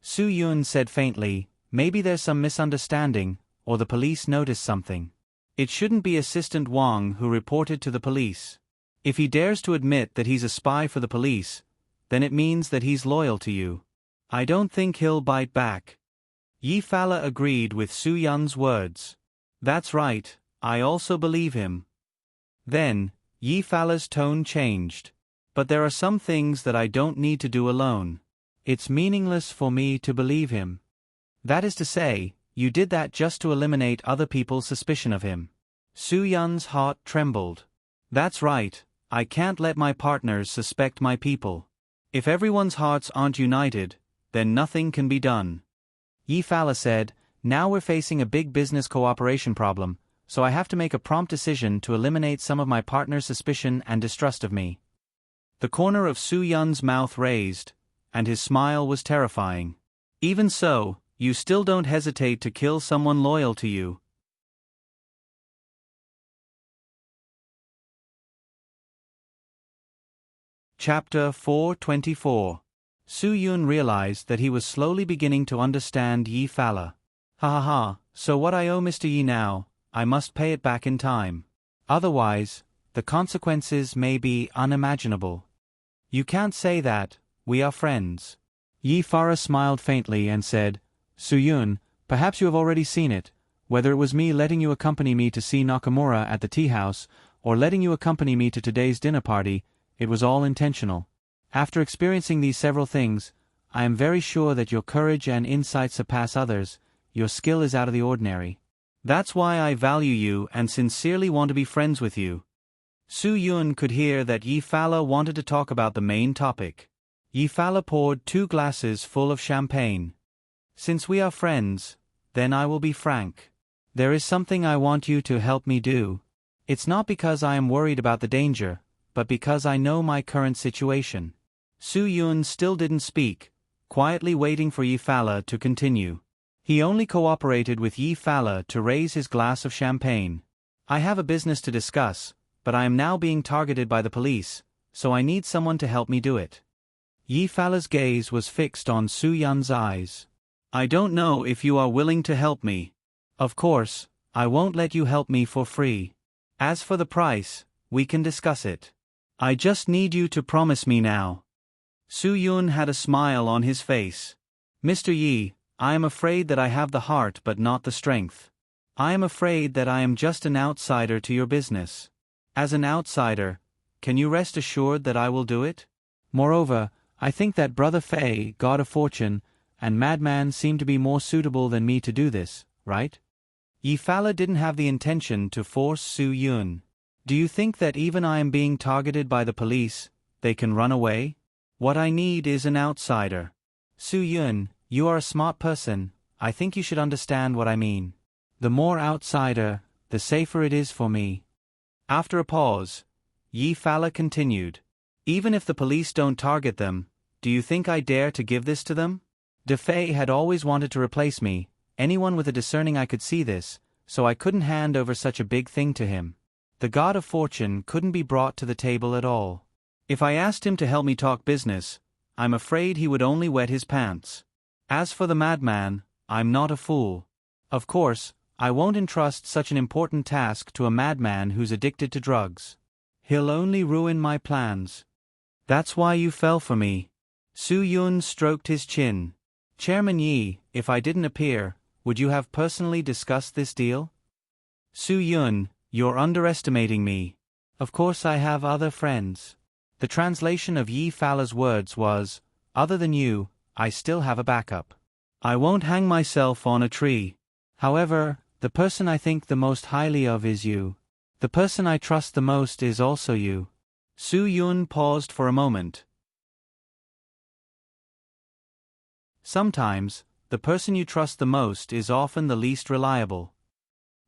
Su Yun said faintly, maybe there's some misunderstanding, or the police noticed something. It shouldn't be Assistant Wang who reported to the police. If he dares to admit that he's a spy for the police, then it means that he's loyal to you. I don't think he'll bite back. Yi Fala agreed with Su Yun's words. That's right, I also believe him. Then, Yi Fala's tone changed. But there are some things that I don't need to do alone. It's meaningless for me to believe him. That is to say, you did that just to eliminate other people's suspicion of him. Su Yun's heart trembled. That's right, I can't let my partners suspect my people. If everyone's hearts aren't united, then nothing can be done. Yi Fala said, now we're facing a big business cooperation problem, so I have to make a prompt decision to eliminate some of my partner's suspicion and distrust of me. The corner of Su Yun's mouth raised, and his smile was terrifying. Even so, you still don't hesitate to kill someone loyal to you. Chapter 424. Su Yun realized that he was slowly beginning to understand Yi Fala. Ha ha ha, so what I owe Mr. Yi now, I must pay it back in time. Otherwise, the consequences may be unimaginable. You can't say that, we are friends. Yi Fala smiled faintly and said, Su Yun, perhaps you have already seen it, whether it was me letting you accompany me to see Nakamura at the tea house, or letting you accompany me to today's dinner party, it was all intentional. After experiencing these several things, I am very sure that your courage and insight surpass others, your skill is out of the ordinary. That's why I value you and sincerely want to be friends with you. Su Yun could hear that Yi Fala wanted to talk about the main topic. Yi Fala poured 2 glasses full of champagne. Since we are friends, then I will be frank. There is something I want you to help me do. It's not because I am worried about the danger, but because I know my current situation. Su Yun still didn't speak, quietly waiting for Yi Fala to continue. He only cooperated with Yi Fala to raise his glass of champagne. I have a business to discuss, but I am now being targeted by the police, so I need someone to help me do it. Yi Fala's gaze was fixed on Su Yun's eyes. I don't know if you are willing to help me. Of course, I won't let you help me for free. As for the price, we can discuss it. I just need you to promise me now. Su Yun had a smile on his face. Mr. Yi, I am afraid that I have the heart but not the strength. I am afraid that I am just an outsider to your business. As an outsider, can you rest assured that I will do it? Moreover, I think that Brother Fei, God of Fortune, and Madman seem to be more suitable than me to do this, right? Yi Fala didn't have the intention to force Su Yun. Do you think that even I am being targeted by the police, they can run away? What I need is an outsider. Su Yun, you are a smart person, I think you should understand what I mean. The more outsider, the safer it is for me. After a pause, Yi Fala continued. Even if the police don't target them, do you think I dare to give this to them? De Fei had always wanted to replace me, anyone with a discerning eye could see this, so I couldn't hand over such a big thing to him. The God of Fortune couldn't be brought to the table at all. If I asked him to help me talk business, I'm afraid he would only wet his pants. As for the Madman, I'm not a fool. Of course, I won't entrust such an important task to a madman who's addicted to drugs. He'll only ruin my plans. That's why you fell for me. Su Yun stroked his chin. Chairman Yi, if I didn't appear, would you have personally discussed this deal? Su Yun, you're underestimating me. Of course I have other friends. The translation of Yi Fala's words was, other than you, I still have a backup. I won't hang myself on a tree. However, the person I think the most highly of is you. The person I trust the most is also you. Su Yun paused for a moment. Sometimes, the person you trust the most is often the least reliable.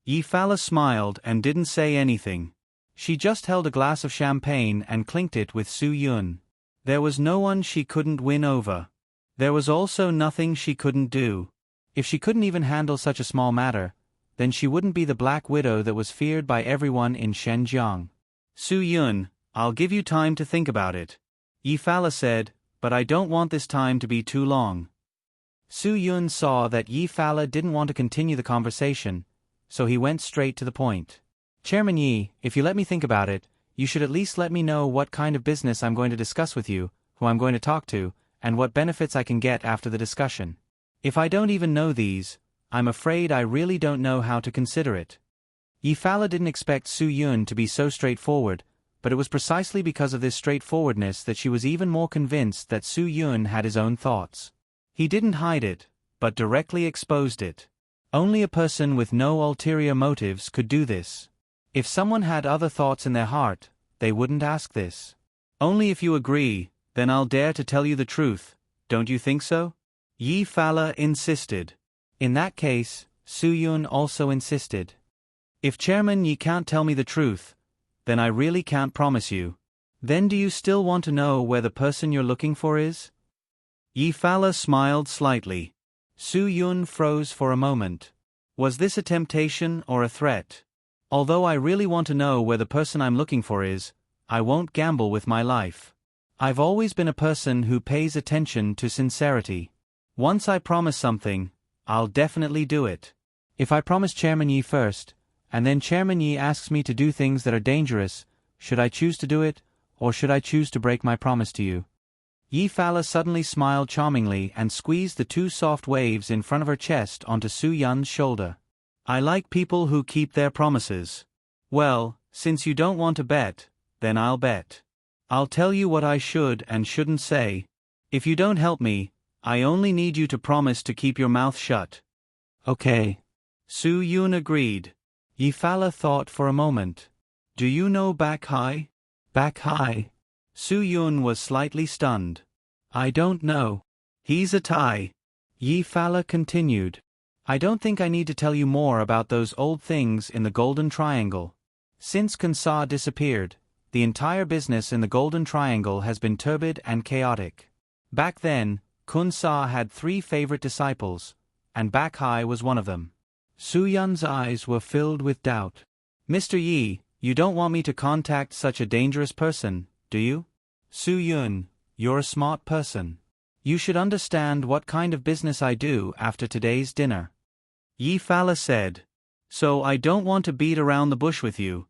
Yi Fala smiled and didn't say anything. She just held a glass of champagne and clinked it with Su Yun. There was no one she couldn't win over. There was also nothing she couldn't do. If she couldn't even handle such a small matter, then she wouldn't be the Black Widow that was feared by everyone in Shenzhen. Su Yun, I'll give you time to think about it. Yi Fala said, but I don't want this time to be too long. Su Yun saw that Yi Fala didn't want to continue the conversation, so he went straight to the point. Chairman Yi, if you let me think about it, you should at least let me know what kind of business I'm going to discuss with you, who I'm going to talk to, and what benefits I can get after the discussion. If I don't even know these, I'm afraid I really don't know how to consider it. Yi Fala didn't expect Su Yun to be so straightforward, but it was precisely because of this straightforwardness that she was even more convinced that Su Yun had his own thoughts. He didn't hide it, but directly exposed it. Only a person with no ulterior motives could do this. If someone had other thoughts in their heart, they wouldn't ask this. Only if you agree, then I'll dare to tell you the truth, don't you think so? Yi Fala insisted. In that case, Su Yun also insisted. If Chairman Yi can't tell me the truth, then I really can't promise you. Then do you still want to know where the person you're looking for is? Yi Fala smiled slightly. Su Yun froze for a moment. Was this a temptation or a threat? Although I really want to know where the person I'm looking for is, I won't gamble with my life. I've always been a person who pays attention to sincerity. Once I promise something, I'll definitely do it. If I promise Chairman Yi first, and then Chairman Yi asks me to do things that are dangerous, should I choose to do it, or should I choose to break my promise to you? Yi Fala suddenly smiled charmingly and squeezed the two soft waves in front of her chest onto Su Yun's shoulder. I like people who keep their promises. Well, since you don't want to bet, then I'll bet. I'll tell you what I should and shouldn't say. If you don't help me, I only need you to promise to keep your mouth shut. Okay. Su Yun agreed. Yi Fala thought for a moment. Do you know Back Hai? Back Hai? Su Yun was slightly stunned. I don't know. He's a Thai. Yi Fala continued. I don't think I need to tell you more about those old things in the Golden Triangle. Since Kun Sa disappeared, the entire business in the Golden Triangle has been turbid and chaotic. Back then, Kun Sa had 3 favorite disciples, and Back Hai was one of them. Su Yun's eyes were filled with doubt. Mr. Yi, you don't want me to contact such a dangerous person, do you? Su Yun, you're a smart person. You should understand what kind of business I do after today's dinner. Yi Fala said. So I don't want to beat around the bush with you.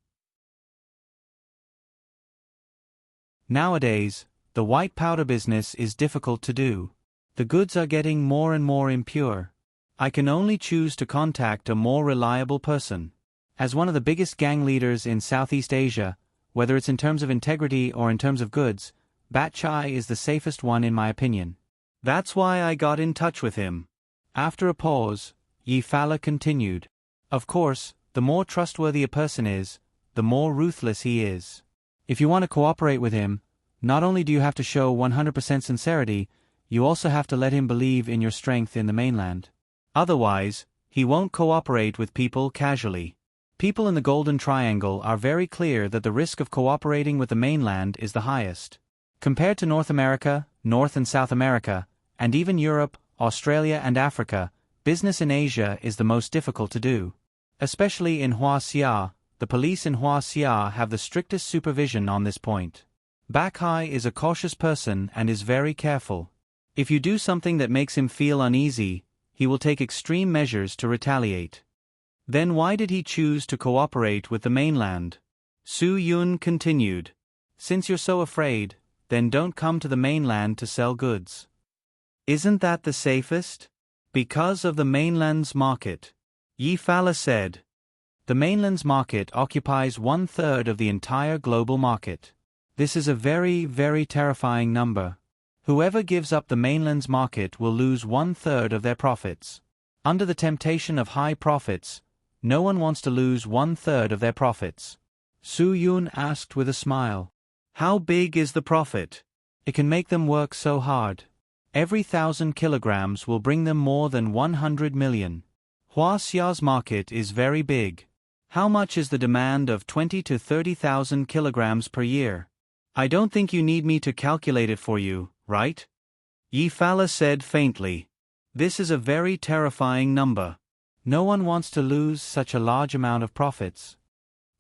Nowadays, the white powder business is difficult to do. The goods are getting more and more impure. I can only choose to contact a more reliable person. As one of the biggest gang leaders in Southeast Asia, whether it's in terms of integrity or in terms of goods, Bat Chai is the safest one in my opinion. That's why I got in touch with him. After a pause, Yi Fala continued. Of course, the more trustworthy a person is, the more ruthless he is. If you want to cooperate with him, not only do you have to show 100% sincerity, you also have to let him believe in your strength in the mainland. Otherwise, he won't cooperate with people casually. People in the Golden Triangle are very clear that the risk of cooperating with the mainland is the highest. Compared to North America, North and South America, and even Europe, Australia and Africa, business in Asia is the most difficult to do. Especially in Hua Xia, the police in Hua Xia have the strictest supervision on this point. Back Hai is a cautious person and is very careful. If you do something that makes him feel uneasy, he will take extreme measures to retaliate. Then why did he choose to cooperate with the mainland? Su Yun continued. Since you're so afraid, then don't come to the mainland to sell goods. Isn't that the safest? Because of the mainland's market. Yi Fala said. The mainland's market occupies 1/3 of the entire global market. This is a very, very terrifying number. Whoever gives up the mainland's market will lose 1/3 of their profits. Under the temptation of high profits, no one wants to lose 1/3 of their profits. Su Yun asked with a smile. How big is the profit? It can make them work so hard. Every 1,000 kilograms will bring them more than 100 million. Hua Xia's market is very big. How much is the demand of 20 to 30,000 kilograms per year? I don't think you need me to calculate it for you, right? Yi Fala said faintly. This is a very terrifying number. No one wants to lose such a large amount of profits.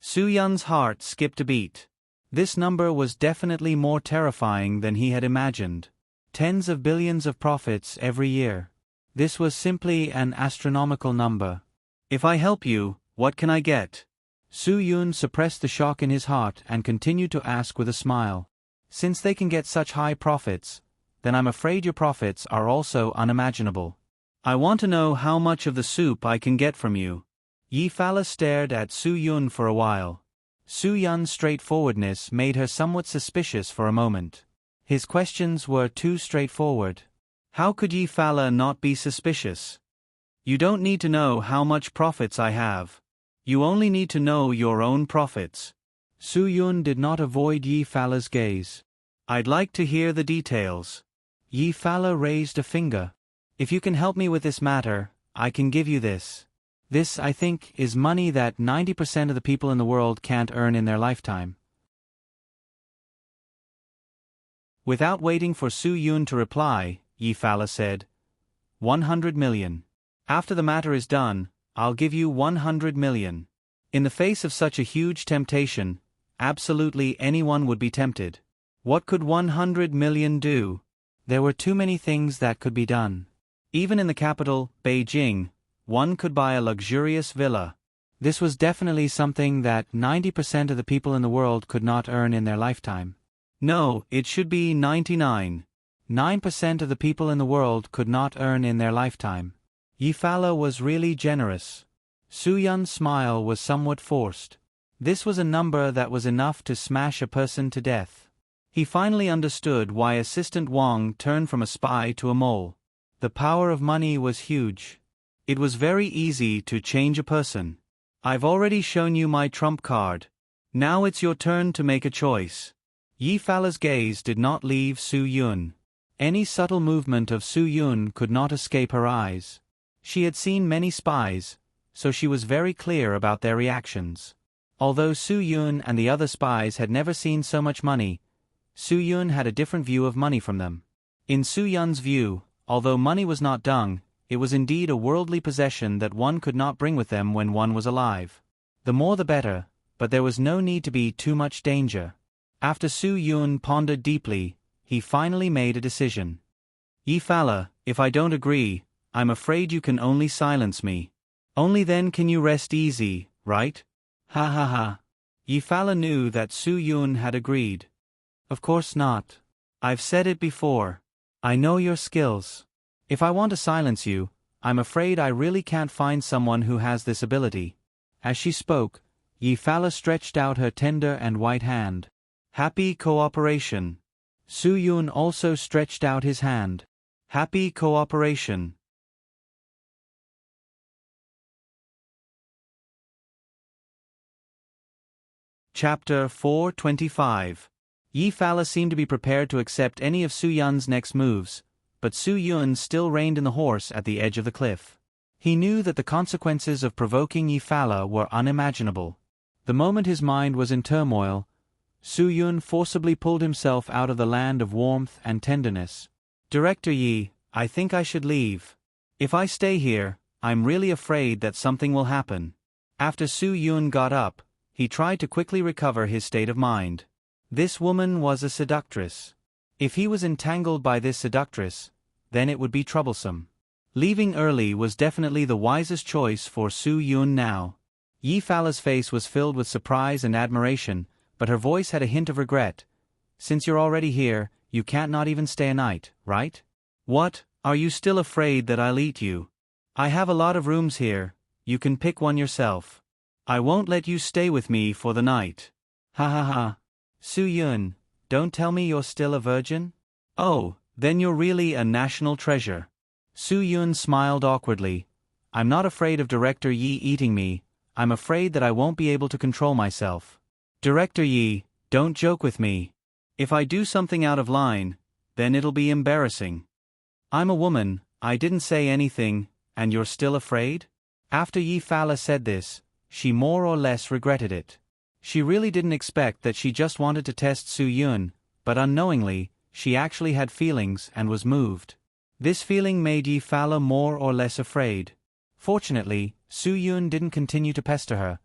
Su Yun's heart skipped a beat. This number was definitely more terrifying than he had imagined. Tens of billions of profits every year. This was simply an astronomical number. If I help you, what can I get? Su Yun suppressed the shock in his heart and continued to ask with a smile. Since they can get such high profits, then I'm afraid your profits are also unimaginable. I want to know how much of the soup I can get from you. Yi Fala stared at Su Yun for a while. Su Yun's straightforwardness made her somewhat suspicious for a moment. His questions were too straightforward. How could Yi Fala not be suspicious? You don't need to know how much profits I have. You only need to know your own profits. Su Yun did not avoid Yi Fala's gaze. I'd like to hear the details. Yi Fala raised a finger. If you can help me with this matter, I can give you this. This, I think, is money that 90% of the people in the world can't earn in their lifetime. Without waiting for Su Yun to reply, Yi Fala said, 100 million. After the matter is done, I'll give you 100 million. In the face of such a huge temptation, absolutely anyone would be tempted. What could 100 million do? There were too many things that could be done. Even in the capital, Beijing, one could buy a luxurious villa. This was definitely something that 90% of the people in the world could not earn in their lifetime. No, it should be 99. 9% of the people in the world could not earn in their lifetime. Yi Fala was really generous. Su Yun's smile was somewhat forced. This was a number that was enough to smash a person to death. He finally understood why Assistant Wang turned from a spy to a mole. The power of money was huge. It was very easy to change a person. I've already shown you my trump card. Now it's your turn to make a choice. Yi Fala's gaze did not leave Su Yun. Any subtle movement of Su Yun could not escape her eyes. She had seen many spies, so she was very clear about their reactions. Although Su Yun and the other spies had never seen so much money, Su Yun had a different view of money from them. In Su Yun's view, although money was not dung, it was indeed a worldly possession that one could not bring with them when one was alive. The more the better, but there was no need to be too much danger. After Su Yun pondered deeply, he finally made a decision. Yi Fala, if I don't agree, I'm afraid you can only silence me. Only then can you rest easy, right? Ha ha ha. Yi Fala knew that Su Yun had agreed. Of course not. I've said it before. I know your skills. If I want to silence you, I'm afraid I really can't find someone who has this ability. As she spoke, Yi Fala stretched out her tender and white hand. Happy cooperation. Su Yun also stretched out his hand. Happy cooperation. Chapter 425. Yi Fala seemed to be prepared to accept any of Su Yun's next moves, but Su Yun still reined in the horse at the edge of the cliff. He knew that the consequences of provoking Yi Fala were unimaginable. The moment his mind was in turmoil, Su Yun forcibly pulled himself out of the land of warmth and tenderness. Director Yi, I think I should leave. If I stay here, I'm really afraid that something will happen. After Su Yun got up, he tried to quickly recover his state of mind. This woman was a seductress. If he was entangled by this seductress, then it would be troublesome. Leaving early was definitely the wisest choice for Su Yun now. Yi Fala's face was filled with surprise and admiration, but her voice had a hint of regret. Since you're already here, you can't not even stay a night, right? What, are you still afraid that I'll eat you? I have a lot of rooms here, you can pick one yourself. I won't let you stay with me for the night. Ha ha ha. Su Yun, don't tell me you're still a virgin? Oh, then you're really a national treasure. Su Yun smiled awkwardly. I'm not afraid of Director Yi eating me, I'm afraid that I won't be able to control myself. Director Yi, don't joke with me. If I do something out of line, then it'll be embarrassing. I'm a woman, I didn't say anything, and you're still afraid? After Yi Fala said this, she more or less regretted it. She really didn't expect that she just wanted to test Su Yun, but unknowingly, she actually had feelings and was moved. This feeling made Yi Fala more or less afraid. Fortunately, Su Yun didn't continue to pester her.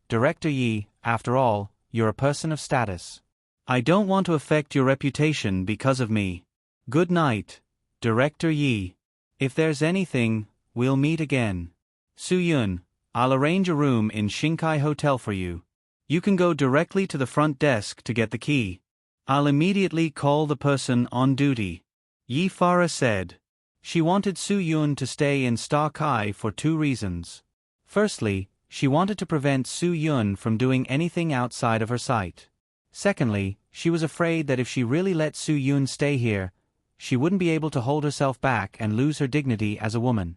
Director Yi, after all, you're a person of status. I don't want to affect your reputation because of me. Good night, Director Yi. If there's anything, we'll meet again. Su Yun, I'll arrange a room in Shinkai Hotel for you. You can go directly to the front desk to get the key. I'll immediately call the person on duty. Yi Fala said. She wanted Su Yun to stay in Star Kai for two reasons. Firstly, she wanted to prevent Su Yun from doing anything outside of her sight. Secondly, she was afraid that if she really let Su Yun stay here, she wouldn't be able to hold herself back and lose her dignity as a woman.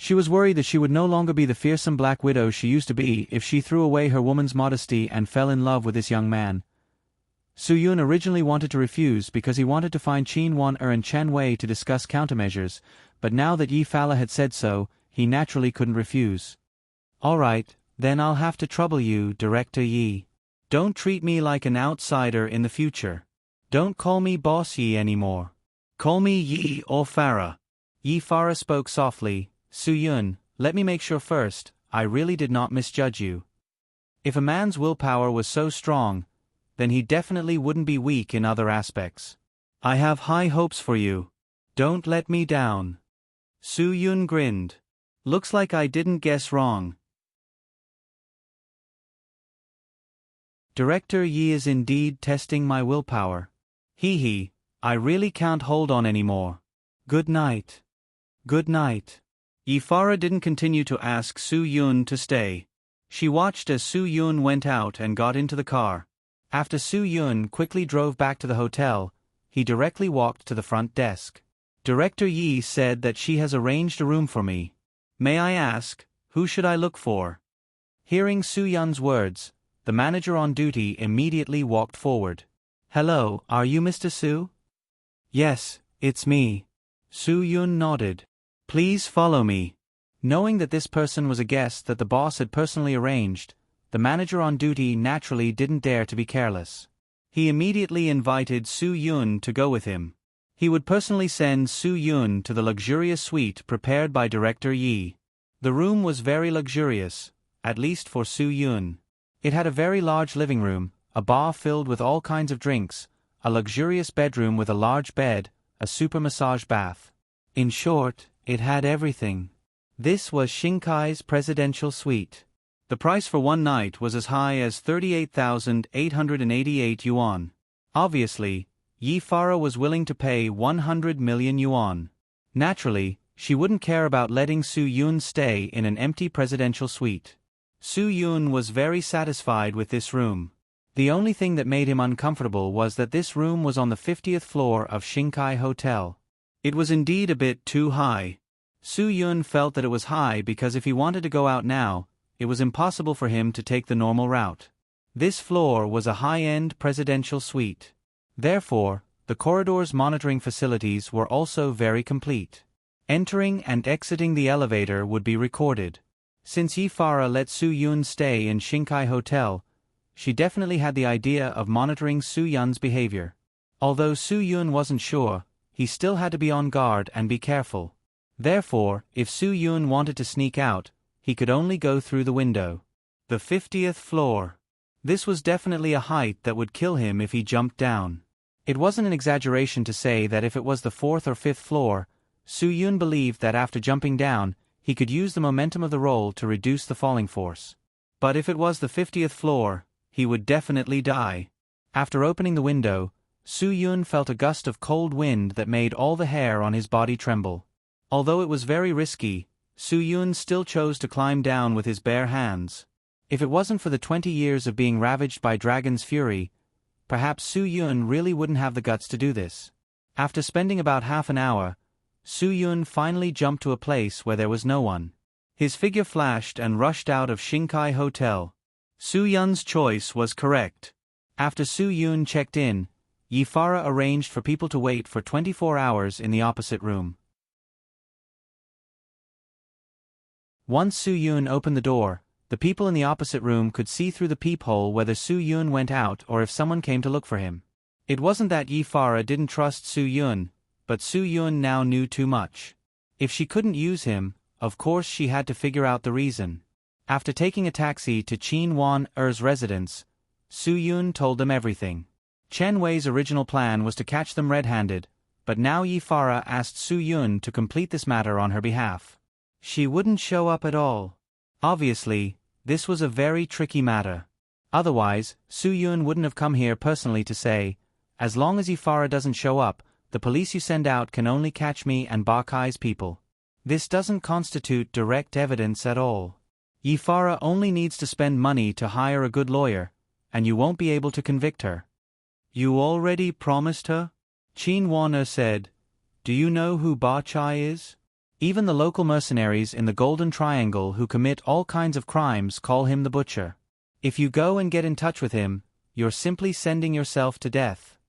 She was worried that she would no longer be the fearsome black widow she used to be if she threw away her woman's modesty and fell in love with this young man. Su-yun originally wanted to refuse because he wanted to find Qin Wan-er and Chen Wei to discuss countermeasures, but now that Yi Fala had said so, he naturally couldn't refuse. Alright, then I'll have to trouble you, Director Yi. Don't treat me like an outsider in the future. Don't call me Boss Yi anymore. Call me Yi or Farah. Yi Farah spoke softly. Su-yun, let me make sure first, I really did not misjudge you. If a man's willpower was so strong, then he definitely wouldn't be weak in other aspects. I have high hopes for you. Don't let me down. Su-yun grinned. Looks like I didn't guess wrong. Director Yi is indeed testing my willpower. Hee, I really can't hold on anymore. Good night. Good night. Yi Farah didn't continue to ask Su-yun to stay. She watched as Su-yun went out and got into the car. After Su-yun quickly drove back to the hotel, he directly walked to the front desk. Director Yi said that she has arranged a room for me. May I ask, who should I look for? Hearing Su-yun's words, the manager on duty immediately walked forward. Hello, are you Mr. Su? Yes, it's me. Su-yun nodded. Please follow me. Knowing that this person was a guest that the boss had personally arranged, the manager on duty naturally didn't dare to be careless. He immediately invited Su-yun to go with him. He would personally send Su-yun to the luxurious suite prepared by Director Yi. The room was very luxurious, at least for Su-yun. It had a very large living room, a bar filled with all kinds of drinks, a luxurious bedroom with a large bed, a super massage bath. In short, it had everything. This was Shinkai's presidential suite. The price for one night was as high as 38,888 yuan. Obviously, Yi Farah was willing to pay 100 million yuan. Naturally, she wouldn't care about letting Su-yun stay in an empty presidential suite. Su-yun was very satisfied with this room. The only thing that made him uncomfortable was that this room was on the 50th floor of Shinkai Hotel. It was indeed a bit too high. Su-yun felt that it was high because if he wanted to go out now, it was impossible for him to take the normal route. This floor was a high-end presidential suite. Therefore, the corridor's monitoring facilities were also very complete. Entering and exiting the elevator would be recorded. Since Yi Farah let Su-yun stay in Shinkai Hotel, she definitely had the idea of monitoring Su-yun's behavior. Although Su-yun wasn't sure, he still had to be on guard and be careful. Therefore, if Su-yun wanted to sneak out, he could only go through the window. The 50th floor. This was definitely a height that would kill him if he jumped down. It wasn't an exaggeration to say that if it was the 4th or 5th floor, Su-yun believed that after jumping down, he could use the momentum of the roll to reduce the falling force. But if it was the 50th floor, he would definitely die. After opening the window, Su-yun felt a gust of cold wind that made all the hair on his body tremble. Although it was very risky, Su-yun still chose to climb down with his bare hands. If it wasn't for the 20 years of being ravaged by Dragon's Fury, perhaps Su-yun really wouldn't have the guts to do this. After spending about half an hour, Su-yun finally jumped to a place where there was no one. His figure flashed and rushed out of Shinkai Hotel. Su-yun's choice was correct. After Su-yun checked in, Yi Farah arranged for people to wait for 24 hours in the opposite room. Once Su-yun opened the door, the people in the opposite room could see through the peephole whether Su-yun went out or if someone came to look for him. It wasn't that Yi Farah didn't trust Su-yun, but Su-yun now knew too much. If she couldn't use him, of course she had to figure out the reason. After taking a taxi to Qin Wan-er's residence, Su-yun told them everything. Chen Wei's original plan was to catch them red-handed, but now Yi Farah asked Su-yun to complete this matter on her behalf. She wouldn't show up at all. Obviously, this was a very tricky matter. Otherwise, Su-yun wouldn't have come here personally to say, as long as Yi Farah doesn't show up, the police you send out can only catch me and Bakai's people. This doesn't constitute direct evidence at all. Yi Farah only needs to spend money to hire a good lawyer, and you won't be able to convict her. You already promised her? Qin Wan-er said. Do you know who Ba Chai is? Even the local mercenaries in the Golden Triangle who commit all kinds of crimes call him the Butcher. If you go and get in touch with him, you're simply sending yourself to death.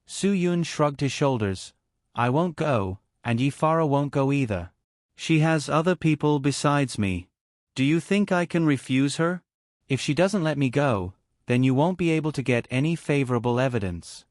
Su Yun shrugged his shoulders. I won't go, and Yi Farah won't go either. She has other people besides me. Do you think I can refuse her? If she doesn't let me go, then you won't be able to get any favorable evidence.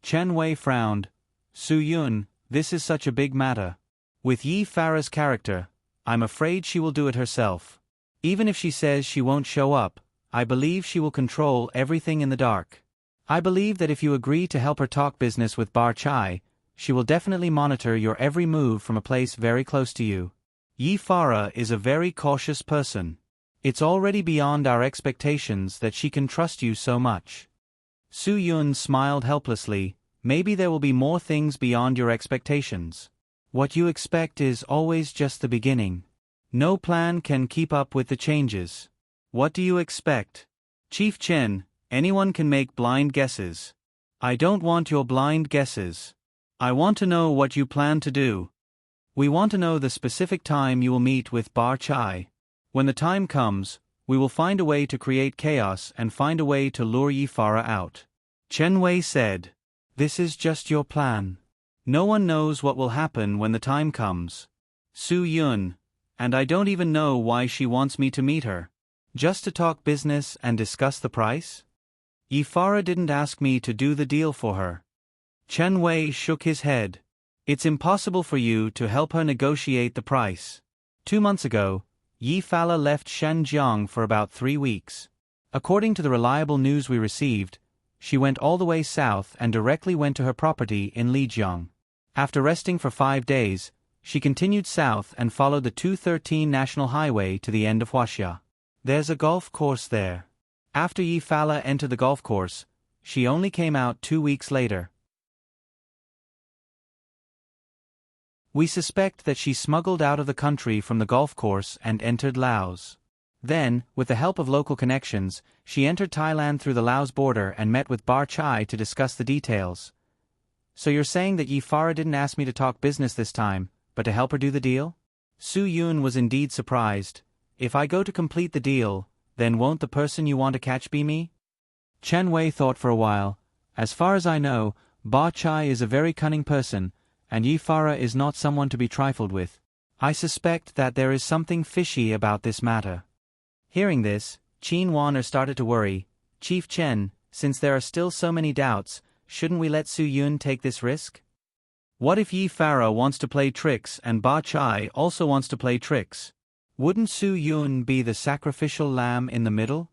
Chen Wei frowned. Su Yun, this is such a big matter. With Yi Farah's character, I'm afraid she will do it herself. Even if she says she won't show up, I believe she will control everything in the dark. I believe that if you agree to help her talk business with Bar Chai, she will definitely monitor your every move from a place very close to you. Yi Farah is a very cautious person. It's already beyond our expectations that she can trust you so much. Su Yun smiled helplessly. Maybe there will be more things beyond your expectations. What you expect is always just the beginning. No plan can keep up with the changes. What do you expect? Chief Chen, anyone can make blind guesses. I don't want your blind guesses. I want to know what you plan to do. We want to know the specific time you will meet with Bar Chai. When the time comes, we will find a way to create chaos and find a way to lure Yi Farah out. Chen Wei said, This is just your plan. No one knows what will happen when the time comes. Su Yun, and I don't even know why she wants me to meet her. Just to talk business and discuss the price? Yi Farah didn't ask me to do the deal for her. Chen Wei shook his head. It's impossible for you to help her negotiate the price. 2 months ago, Yi Farah left Shenjiang for about 3 weeks. According to the reliable news we received, she went all the way south and directly went to her property in Lijiang. After resting for 5 days, she continued south and followed the 213 National Highway to the end of Huaxia. There's a golf course there. After Yi Farah entered the golf course, she only came out 2 weeks later. We suspect that she smuggled out of the country from the golf course and entered Laos. Then, with the help of local connections, she entered Thailand through the Laos border and met with Bar Chai to discuss the details. So you're saying that Yi Farah didn't ask me to talk business this time, but to help her do the deal? Su Yun was indeed surprised. If I go to complete the deal, then won't the person you want to catch be me? Chen Wei thought for a while. As far as I know, Bar Chai is a very cunning person, and Yi Farah is not someone to be trifled with. I suspect that there is something fishy about this matter. Hearing this, Qin Wan started to worry. Chief Chen, since there are still so many doubts, shouldn't we let Su Yun take this risk? What if Yi Farah wants to play tricks and Ba Chai also wants to play tricks? Wouldn't Su Yun be the sacrificial lamb in the middle?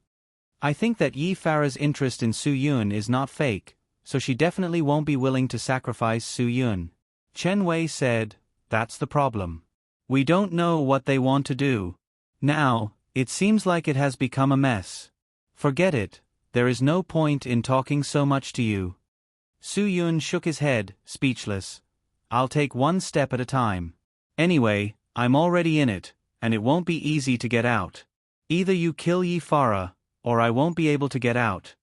I think that Yi Farah's interest in Su Yun is not fake, so she definitely won't be willing to sacrifice Su Yun. Chen Wei said, That's the problem. We don't know what they want to do. Now, it seems like it has become a mess. Forget it, there is no point in talking so much to you. Su Yun shook his head, speechless. I'll take one step at a time. Anyway, I'm already in it, and it won't be easy to get out. Either you kill Yi Farah, or I won't be able to get out.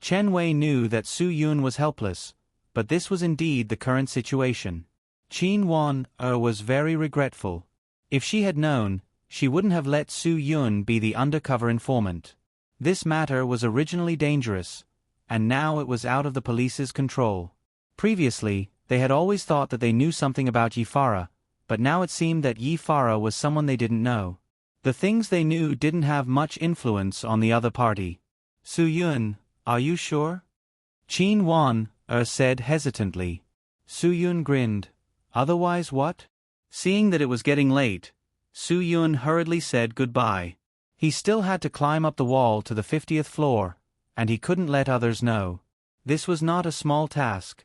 Chen Wei knew that Su Yun was helpless, but this was indeed the current situation. Qin Wan was very regretful. If she had known, she wouldn't have let Su Yun be the undercover informant. This matter was originally dangerous, and now it was out of the police's control. Previously, they had always thought that they knew something about Yi Farah, but now it seemed that Yi Farah was someone they didn't know. The things they knew didn't have much influence on the other party. Su Yun, are you sure? Qin Wan said hesitantly. Su Yun grinned. Otherwise what? Seeing that it was getting late, Su Yun hurriedly said goodbye. He still had to climb up the wall to the 50th floor, and he couldn't let others know. This was not a small task.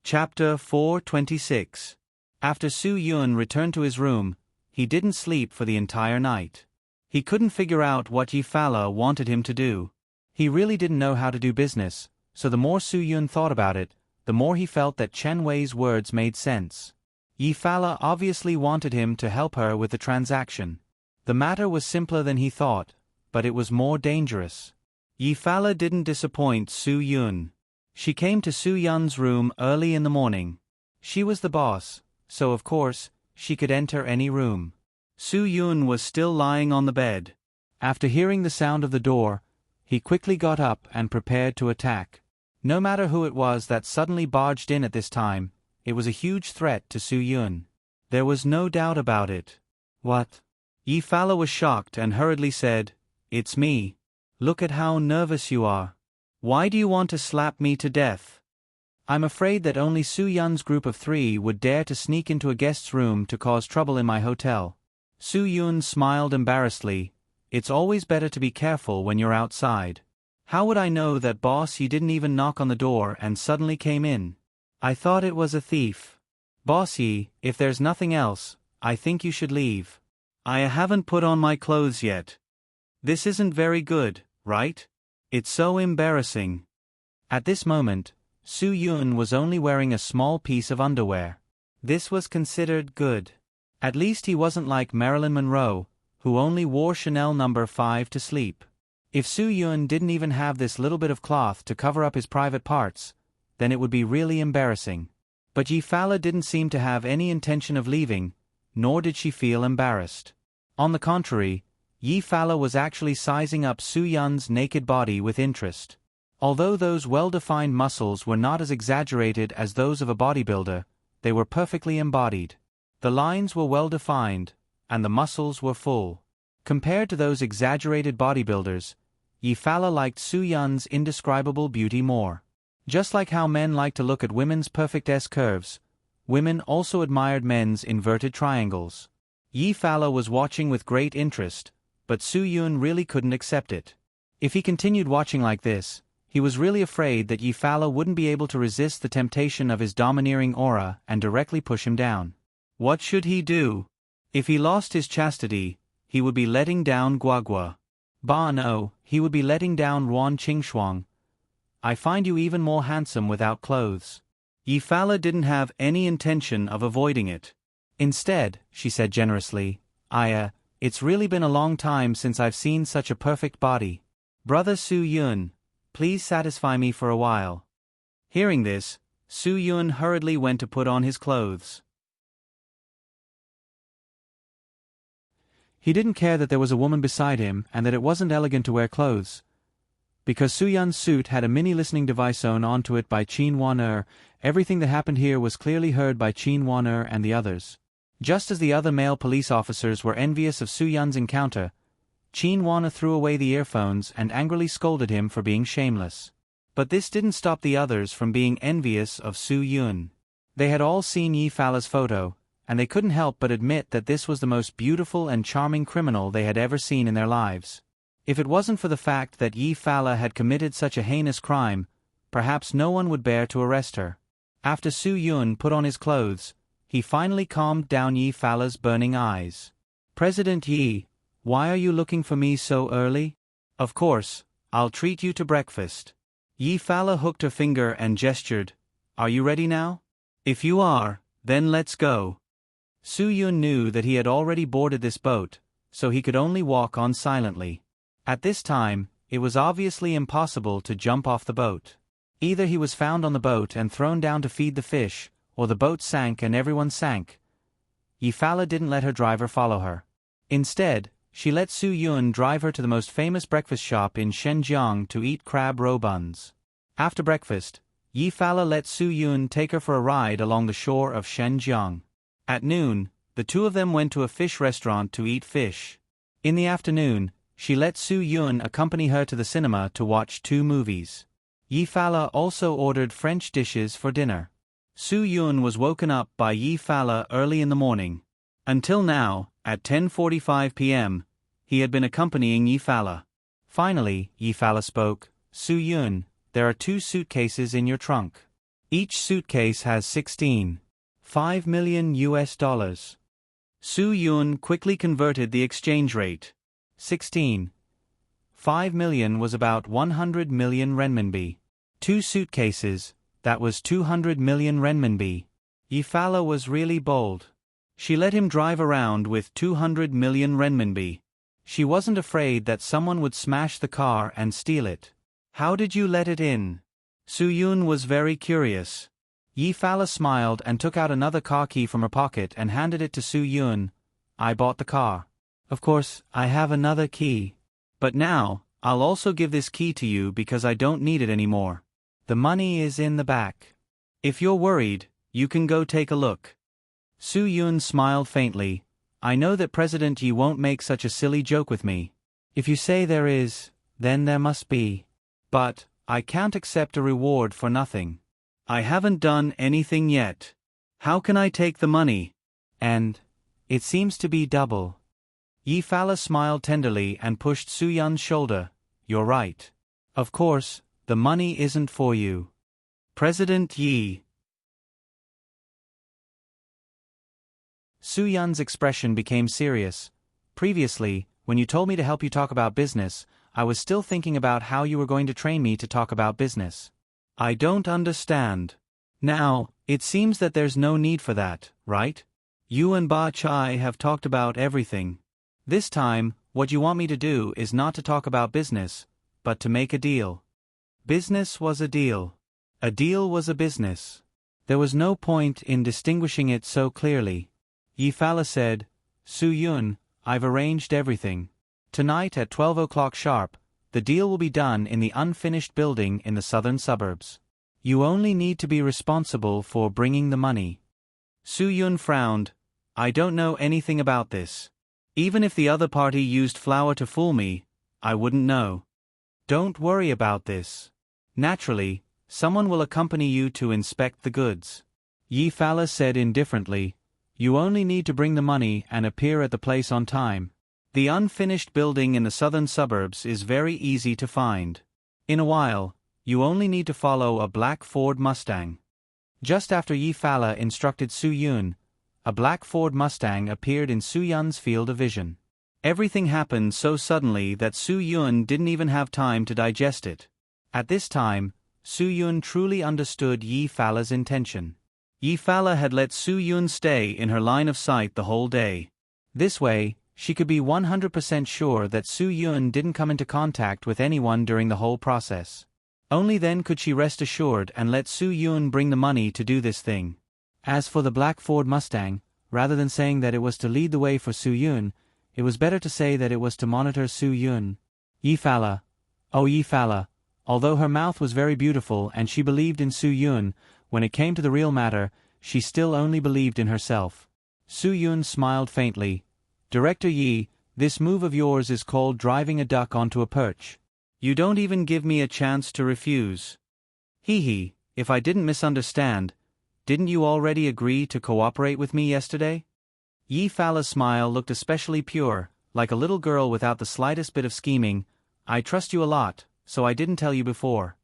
Chapter 426. After Su Yun returned to his room, he didn't sleep for the entire night. He couldn't figure out what Yi Farah wanted him to do. He really didn't know how to do business, so the more Su Yun thought about it, the more he felt that Chen Wei's words made sense. Yi Farah obviously wanted him to help her with the transaction. The matter was simpler than he thought, but it was more dangerous. Yi Farah didn't disappoint Su Yun. She came to Su Yun's room early in the morning. She was the boss, so of course, she could enter any room. Su Yun was still lying on the bed. After hearing the sound of the door, he quickly got up and prepared to attack. No matter who it was that suddenly barged in at this time, it was a huge threat to Su Yun. There was no doubt about it. What? Yi Fala was shocked and hurriedly said, "It's me. Look at how nervous you are. Why do you want to slap me to death?" "I'm afraid that only Su Yun's group of 3 would dare to sneak into a guest's room to cause trouble in my hotel." Su Yun smiled embarrassedly. "It's always better to be careful when you're outside. How would I know that, boss? You didn't even knock on the door and suddenly came in. I thought it was a thief. Boss Yi, if there's nothing else, I think you should leave. I haven't put on my clothes yet. This isn't very good, right? It's so embarrassing." At this moment, Su Yun was only wearing a small piece of underwear. This was considered good. At least he wasn't like Marilyn Monroe, who only wore Chanel No. 5 to sleep. If Su Yun didn't even have this little bit of cloth to cover up his private parts, then it would be really embarrassing. But Yi Fala didn't seem to have any intention of leaving, nor did she feel embarrassed. On the contrary, Yi Fala was actually sizing up Su Yun's naked body with interest. Although those well-defined muscles were not as exaggerated as those of a bodybuilder, they were perfectly embodied. The lines were well-defined, and the muscles were full. Compared to those exaggerated bodybuilders, Yi Fala liked Su Yun's indescribable beauty more. Just like how men like to look at women's perfect S-curves, women also admired men's inverted triangles. Yi Fala was watching with great interest, but Su Yun really couldn't accept it. If he continued watching like this, he was really afraid that Yi Fala wouldn't be able to resist the temptation of his domineering aura and directly push him down. What should he do? If he lost his chastity, he would be letting down Guagua. Bah no, he would be letting down Ruan Qingxuang. I find you even more handsome without clothes. Yi Fala didn't have any intention of avoiding it. Instead, she said generously, it's really been a long time since I've seen such a perfect body. Brother Su Yun, please satisfy me for a while." Hearing this, Su Yun hurriedly went to put on his clothes. He didn't care that there was a woman beside him and that it wasn't elegant to wear clothes. Because Su Yun's suit had a mini listening device sewn onto it by Qin Wan-er, everything that happened here was clearly heard by Qin Wan-er and the others. Just as the other male police officers were envious of Su Yun's encounter, Qin Wan-er threw away the earphones and angrily scolded him for being shameless. But this didn't stop the others from being envious of Su Yun. They had all seen Yi Fala's photo, and they couldn't help but admit that this was the most beautiful and charming criminal they had ever seen in their lives. If it wasn't for the fact that Yi Fala had committed such a heinous crime, perhaps no one would bear to arrest her. After Su Yun put on his clothes, he finally calmed down Yi Fala's burning eyes. "President Yi, why are you looking for me so early?" "Of course, I'll treat you to breakfast." Yi Fala hooked her finger and gestured, "Are you ready now?" "If you are, then let's go." Su Yun knew that he had already boarded this boat, so he could only walk on silently. At this time, it was obviously impossible to jump off the boat. Either he was found on the boat and thrown down to feed the fish, or the boat sank and everyone sank. Yi Fala didn't let her driver follow her. Instead, she let Su Yun drive her to the most famous breakfast shop in Shenzhen to eat crab roe buns. After breakfast, Yi Fala let Su Yun take her for a ride along the shore of Shenzhen. At noon, the two of them went to a fish restaurant to eat fish. In the afternoon, she let Su Yun accompany her to the cinema to watch 2 movies. Yi Fala also ordered French dishes for dinner. Su Yun was woken up by Yi Fala early in the morning. Until now, at 10:45 p.m., he had been accompanying Yi Fala. Finally, Yi Fala spoke, "Su Yun, there are 2 suitcases in your trunk. Each suitcase has $16.5 million. Su Yun quickly converted the exchange rate. 16.5 million was about 100 million renminbi. 2 suitcases, that was 200 million renminbi. Yi Fala was really bold. She let him drive around with 200 million renminbi. She wasn't afraid that someone would smash the car and steal it. "How did you let it in?" Su Yun was very curious. Yi Fala smiled and took out another car key from her pocket and handed it to Su Yun. I bought the car. Of course, I have another key. But now, I'll also give this key to you because I don't need it anymore. The money is in the back. If you're worried, you can go take a look. Su Yun smiled faintly. I know that President Yi won't make such a silly joke with me. If you say there is, then there must be. But, I can't accept a reward for nothing. I haven't done anything yet. How can I take the money? And, it seems to be double. Yi Fala smiled tenderly and pushed Su Yun's shoulder. You're right. Of course, the money isn't for you. President Yi. Su Yun's expression became serious. Previously, when you told me to help you talk about business, I was still thinking about how you were going to train me to talk about business. I don't understand. Now, it seems that there's no need for that, right? You and Ba Chai have talked about everything. This time, what you want me to do is not to talk about business, but to make a deal. Business was a deal. A deal was a business. There was no point in distinguishing it so clearly. Yi Fala said, Su Yun, I've arranged everything. Tonight at 12 o'clock sharp, the deal will be done in the unfinished building in the southern suburbs. You only need to be responsible for bringing the money. Su Yun frowned. I don't know anything about this. Even if the other party used flour to fool me, I wouldn't know. Don't worry about this. Naturally, someone will accompany you to inspect the goods. Yi Fala said indifferently, You only need to bring the money and appear at the place on time. The unfinished building in the southern suburbs is very easy to find. In a while, you only need to follow a black Ford Mustang. Just after Yi Fala instructed Su Yun, a black Ford Mustang appeared in Su Yun's field of vision. Everything happened so suddenly that Su Yun didn't even have time to digest it. At this time, Su Yun truly understood Yi Fala's intention. Yi Fala had let Su Yun stay in her line of sight the whole day. This way, she could be 100% sure that Su Yun didn't come into contact with anyone during the whole process. Only then could she rest assured and let Su Yun bring the money to do this thing. As for the black Ford Mustang, rather than saying that it was to lead the way for Su Yun, it was better to say that it was to monitor Su Yun. Yi Fala. Oh Yi Fala. Although her mouth was very beautiful and she believed in Su Yun, when it came to the real matter, she still only believed in herself. Su Yun smiled faintly. Director Yi, this move of yours is called driving a duck onto a perch. You don't even give me a chance to refuse. Hee, if I didn't misunderstand, didn't you already agree to cooperate with me yesterday? Yi Fala's smile looked especially pure, like a little girl without the slightest bit of scheming. I trust you a lot, so I didn't tell you before.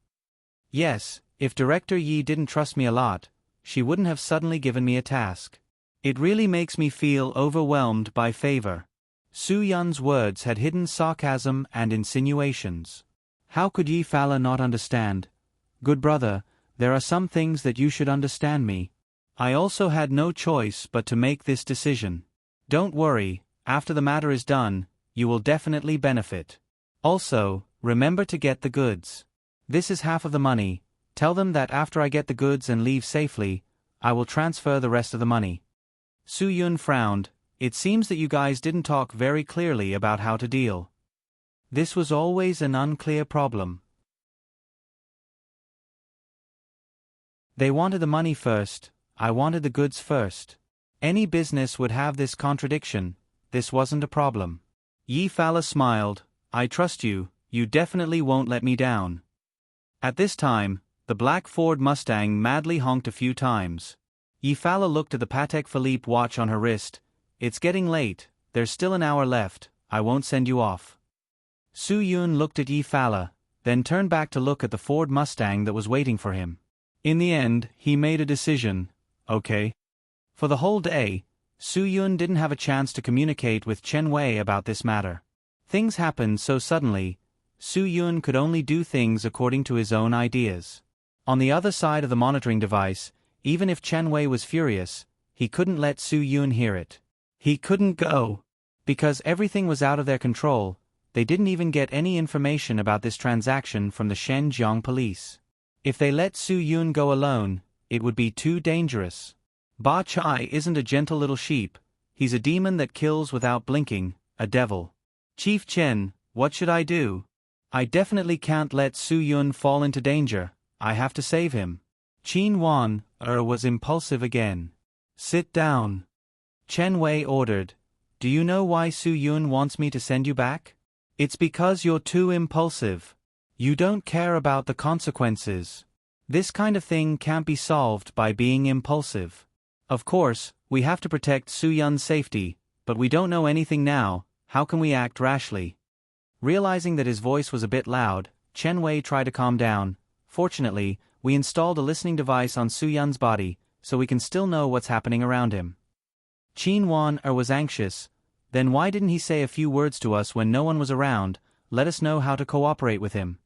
Yes, if Director Yi didn't trust me a lot, she wouldn't have suddenly given me a task. It really makes me feel overwhelmed by favor. Su Yun's words had hidden sarcasm and insinuations. How could Yi Fala not understand? Good brother, there are some things that you should understand me. I also had no choice but to make this decision. Don't worry, after the matter is done, you will definitely benefit. Also, remember to get the goods. This is half of the money. Tell them that after I get the goods and leave safely, I will transfer the rest of the money. Su Yun frowned. It seems that you guys didn't talk very clearly about how to deal. This was always an unclear problem. They wanted the money first, I wanted the goods first. Any business would have this contradiction. This wasn't a problem. Yi Fala smiled. I trust you, you definitely won't let me down. At this time, the black Ford Mustang madly honked a few times. Yi Fala looked at the Patek Philippe watch on her wrist. It's getting late, there's still an hour left, I won't send you off. Su Yun looked at Yi Fala, then turned back to look at the Ford Mustang that was waiting for him. In the end, he made a decision. Okay. For the whole day, Su Yun didn't have a chance to communicate with Chen Wei about this matter. Things happened so suddenly, Su Yun could only do things according to his own ideas. On the other side of the monitoring device, even if Chen Wei was furious, he couldn't let Su Yun hear it. He couldn't go. Because everything was out of their control, they didn't even get any information about this transaction from the Shenzhou police. If they let Su Yun go alone, it would be too dangerous. Ba Chai isn't a gentle little sheep, he's a demon that kills without blinking, a devil. Chief Chen, what should I do? I definitely can't let Su Yun fall into danger, I have to save him. Qin Wan was impulsive again. Sit down. Chen Wei ordered. Do you know why Su Yun wants me to send you back? It's because you're too impulsive. You don't care about the consequences. This kind of thing can't be solved by being impulsive. Of course, we have to protect Su Yun's safety, but we don't know anything now, how can we act rashly? Realizing that his voice was a bit loud, Chen Wei tried to calm down. Fortunately, we installed a listening device on Su Yun's body, so we can still know what's happening around him. Qin Wan was anxious. Then why didn't he say a few words to us when no one was around, let us know how to cooperate with him?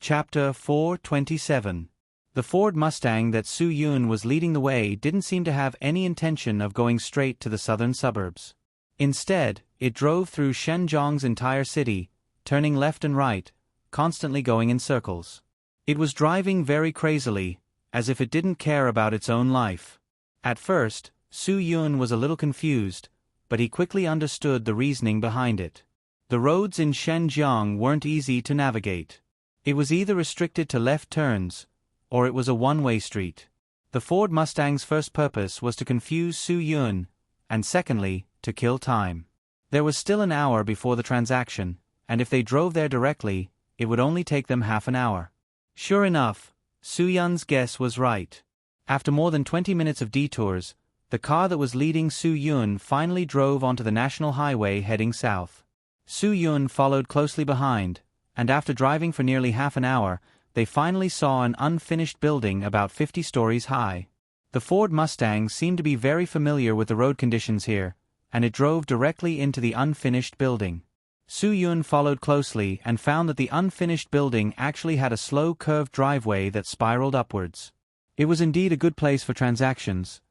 Chapter 427. The Ford Mustang that Su Yun was leading the way didn't seem to have any intention of going straight to the southern suburbs. Instead, it drove through Shenzhong's entire city, turning left and right, constantly going in circles. It was driving very crazily, as if it didn't care about its own life. At first, Su Yun was a little confused, but he quickly understood the reasoning behind it. The roads in Shenzhong weren't easy to navigate. It was either restricted to left turns, or it was a one-way street. The Ford Mustang's first purpose was to confuse Su Yun, and secondly, to kill time. There was still an hour before the transaction, and if they drove there directly, it would only take them half an hour. Sure enough, Su Yun's guess was right. After more than 20 minutes of detours, the car that was leading Su Yun finally drove onto the national highway heading south. Su Yun followed closely behind, and after driving for nearly half an hour, they finally saw an unfinished building about 50 stories high. The Ford Mustang seemed to be very familiar with the road conditions here, and it drove directly into the unfinished building. Su Yun followed closely and found that the unfinished building actually had a slow curved driveway that spiraled upwards. It was indeed a good place for transactions.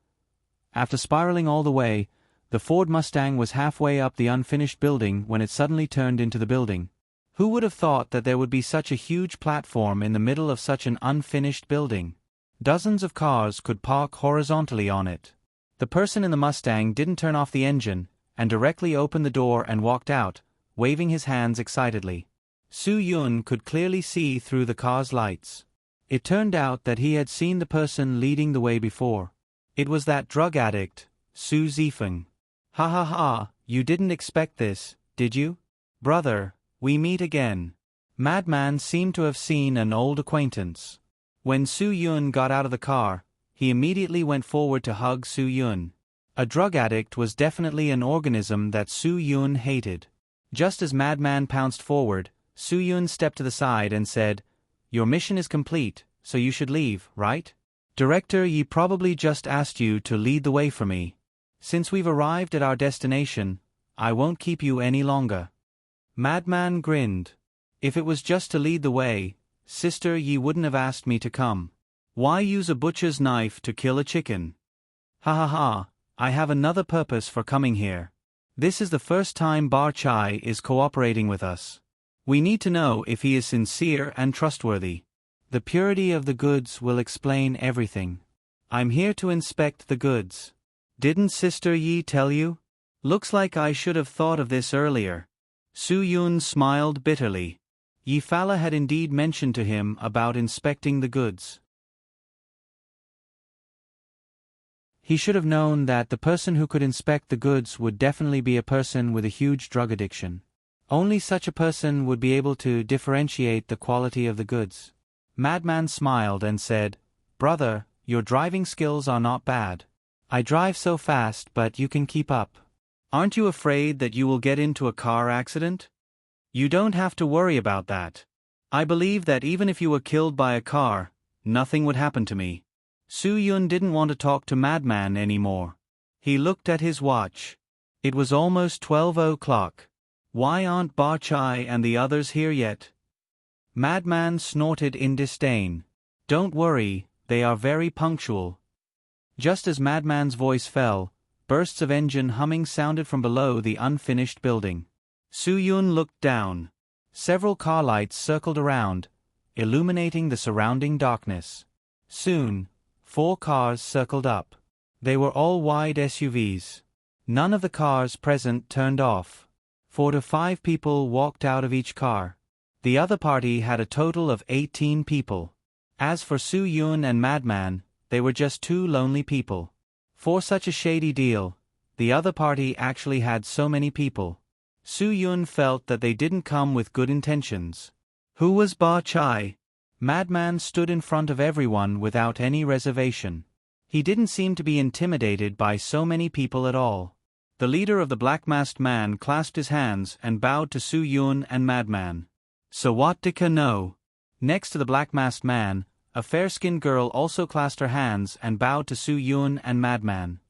After spiraling all the way, the Ford Mustang was halfway up the unfinished building when it suddenly turned into the building. Who would have thought that there would be such a huge platform in the middle of such an unfinished building? Dozens of cars could park horizontally on it. The person in the Mustang didn't turn off the engine, and directly opened the door and walked out, waving his hands excitedly. Su Yun could clearly see through the car's lights. It turned out that he had seen the person leading the way before. It was that drug addict, Su Zifeng. Ha ha ha, you didn't expect this, did you? Brother, we meet again. Madman seemed to have seen an old acquaintance. When Su Yun got out of the car, he immediately went forward to hug Su Yun. A drug addict was definitely an organism that Su Yun hated. Just as Madman pounced forward, Su Yun stepped to the side and said, "Your mission is complete, so you should leave, right? Director Yi probably just asked you to lead the way for me. Since we've arrived at our destination, I won't keep you any longer." Madman grinned. If it was just to lead the way, Sister Yi wouldn't have asked me to come. Why use a butcher's knife to kill a chicken? Ha ha ha, I have another purpose for coming here. This is the first time Bar Chai is cooperating with us. We need to know if he is sincere and trustworthy. The purity of the goods will explain everything. I'm here to inspect the goods. Didn't Sister Yi tell you? Looks like I should have thought of this earlier. Su Yun smiled bitterly. Yi Fala had indeed mentioned to him about inspecting the goods. He should have known that the person who could inspect the goods would definitely be a person with a huge drug addiction. Only such a person would be able to differentiate the quality of the goods. Madman smiled and said, "Brother, your driving skills are not bad. I drive so fast but you can keep up. Aren't you afraid that you will get into a car accident? You don't have to worry about that. I believe that even if you were killed by a car, nothing would happen to me." Su Yun didn't want to talk to Madman anymore. He looked at his watch. It was almost 12 o'clock. Why aren't Bar Chai and the others here yet? Madman snorted in disdain. Don't worry, they are very punctual. Just as Madman's voice fell, bursts of engine humming sounded from below the unfinished building. Soo-yoon looked down. Several car lights circled around, illuminating the surrounding darkness. Soon, 4 cars circled up. They were all wide SUVs. None of the cars present turned off. 4 to 5 people walked out of each car. The other party had a total of 18 people. As for Soo-yoon and Madman, they were just 2 lonely people. For such a shady deal, the other party actually had so many people. Soo-yoon felt that they didn't come with good intentions. Who was Ba Chai? Madman stood in front of everyone without any reservation. He didn't seem to be intimidated by so many people at all. The leader of the black-masked man clasped his hands and bowed to Soo-yoon and Madman. Sawatika no. Next to the black-masked man, a fair-skinned girl also clasped her hands and bowed to Soo-yoon and Madman.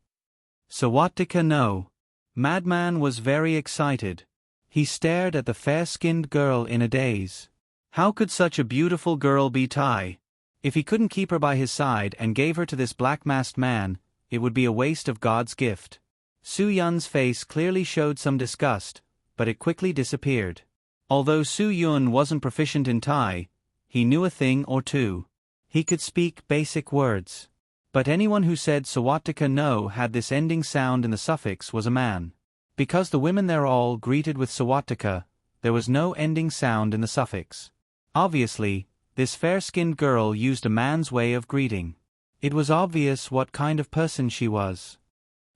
Sawatika no. Madman was very excited. He stared at the fair-skinned girl in a daze. How could such a beautiful girl be Thai? If he couldn't keep her by his side and gave her to this black-masked man, it would be a waste of God's gift. Soo-yoon's face clearly showed some disgust, but it quickly disappeared. Although Soo-yoon wasn't proficient in Thai, he knew a thing or two. He could speak basic words. But anyone who said Sawatika no had this ending sound in the suffix was a man. Because the women there all greeted with Sawatika, there was no ending sound in the suffix. Obviously, this fair-skinned girl used a man's way of greeting. It was obvious what kind of person she was.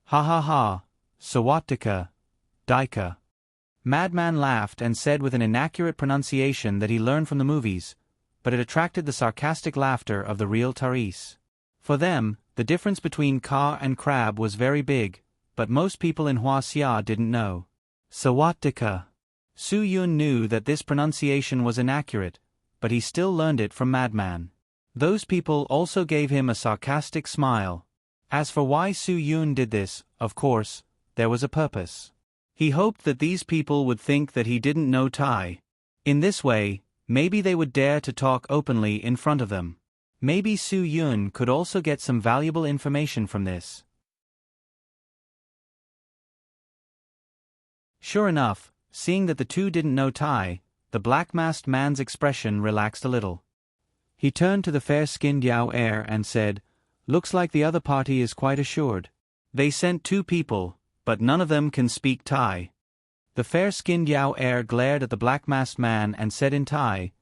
Ha ha ha, Sawatika, Daika. Madman laughed and said with an inaccurate pronunciation that he learned from the movies, but it attracted the sarcastic laughter of the real Therese. For them, the difference between ka and crab was very big, but most people in Hua-sia didn't know. Sawatika. Soo-yoon knew that this pronunciation was inaccurate, but he still learned it from Madman. Those people also gave him a sarcastic smile. As for why Soo-yoon did this, of course, there was a purpose. He hoped that these people would think that he didn't know Thai. In this way, maybe they would dare to talk openly in front of them. Maybe Soo-yoon could also get some valuable information from this. Sure enough, seeing that the two didn't know Thai, the black-masked man's expression relaxed a little. He turned to the fair-skinned Yao heir and said, "Looks like the other party is quite assured. They sent 2 people, but none of them can speak Thai." The fair-skinned Yao heir glared at the black-masked man and said in Thai,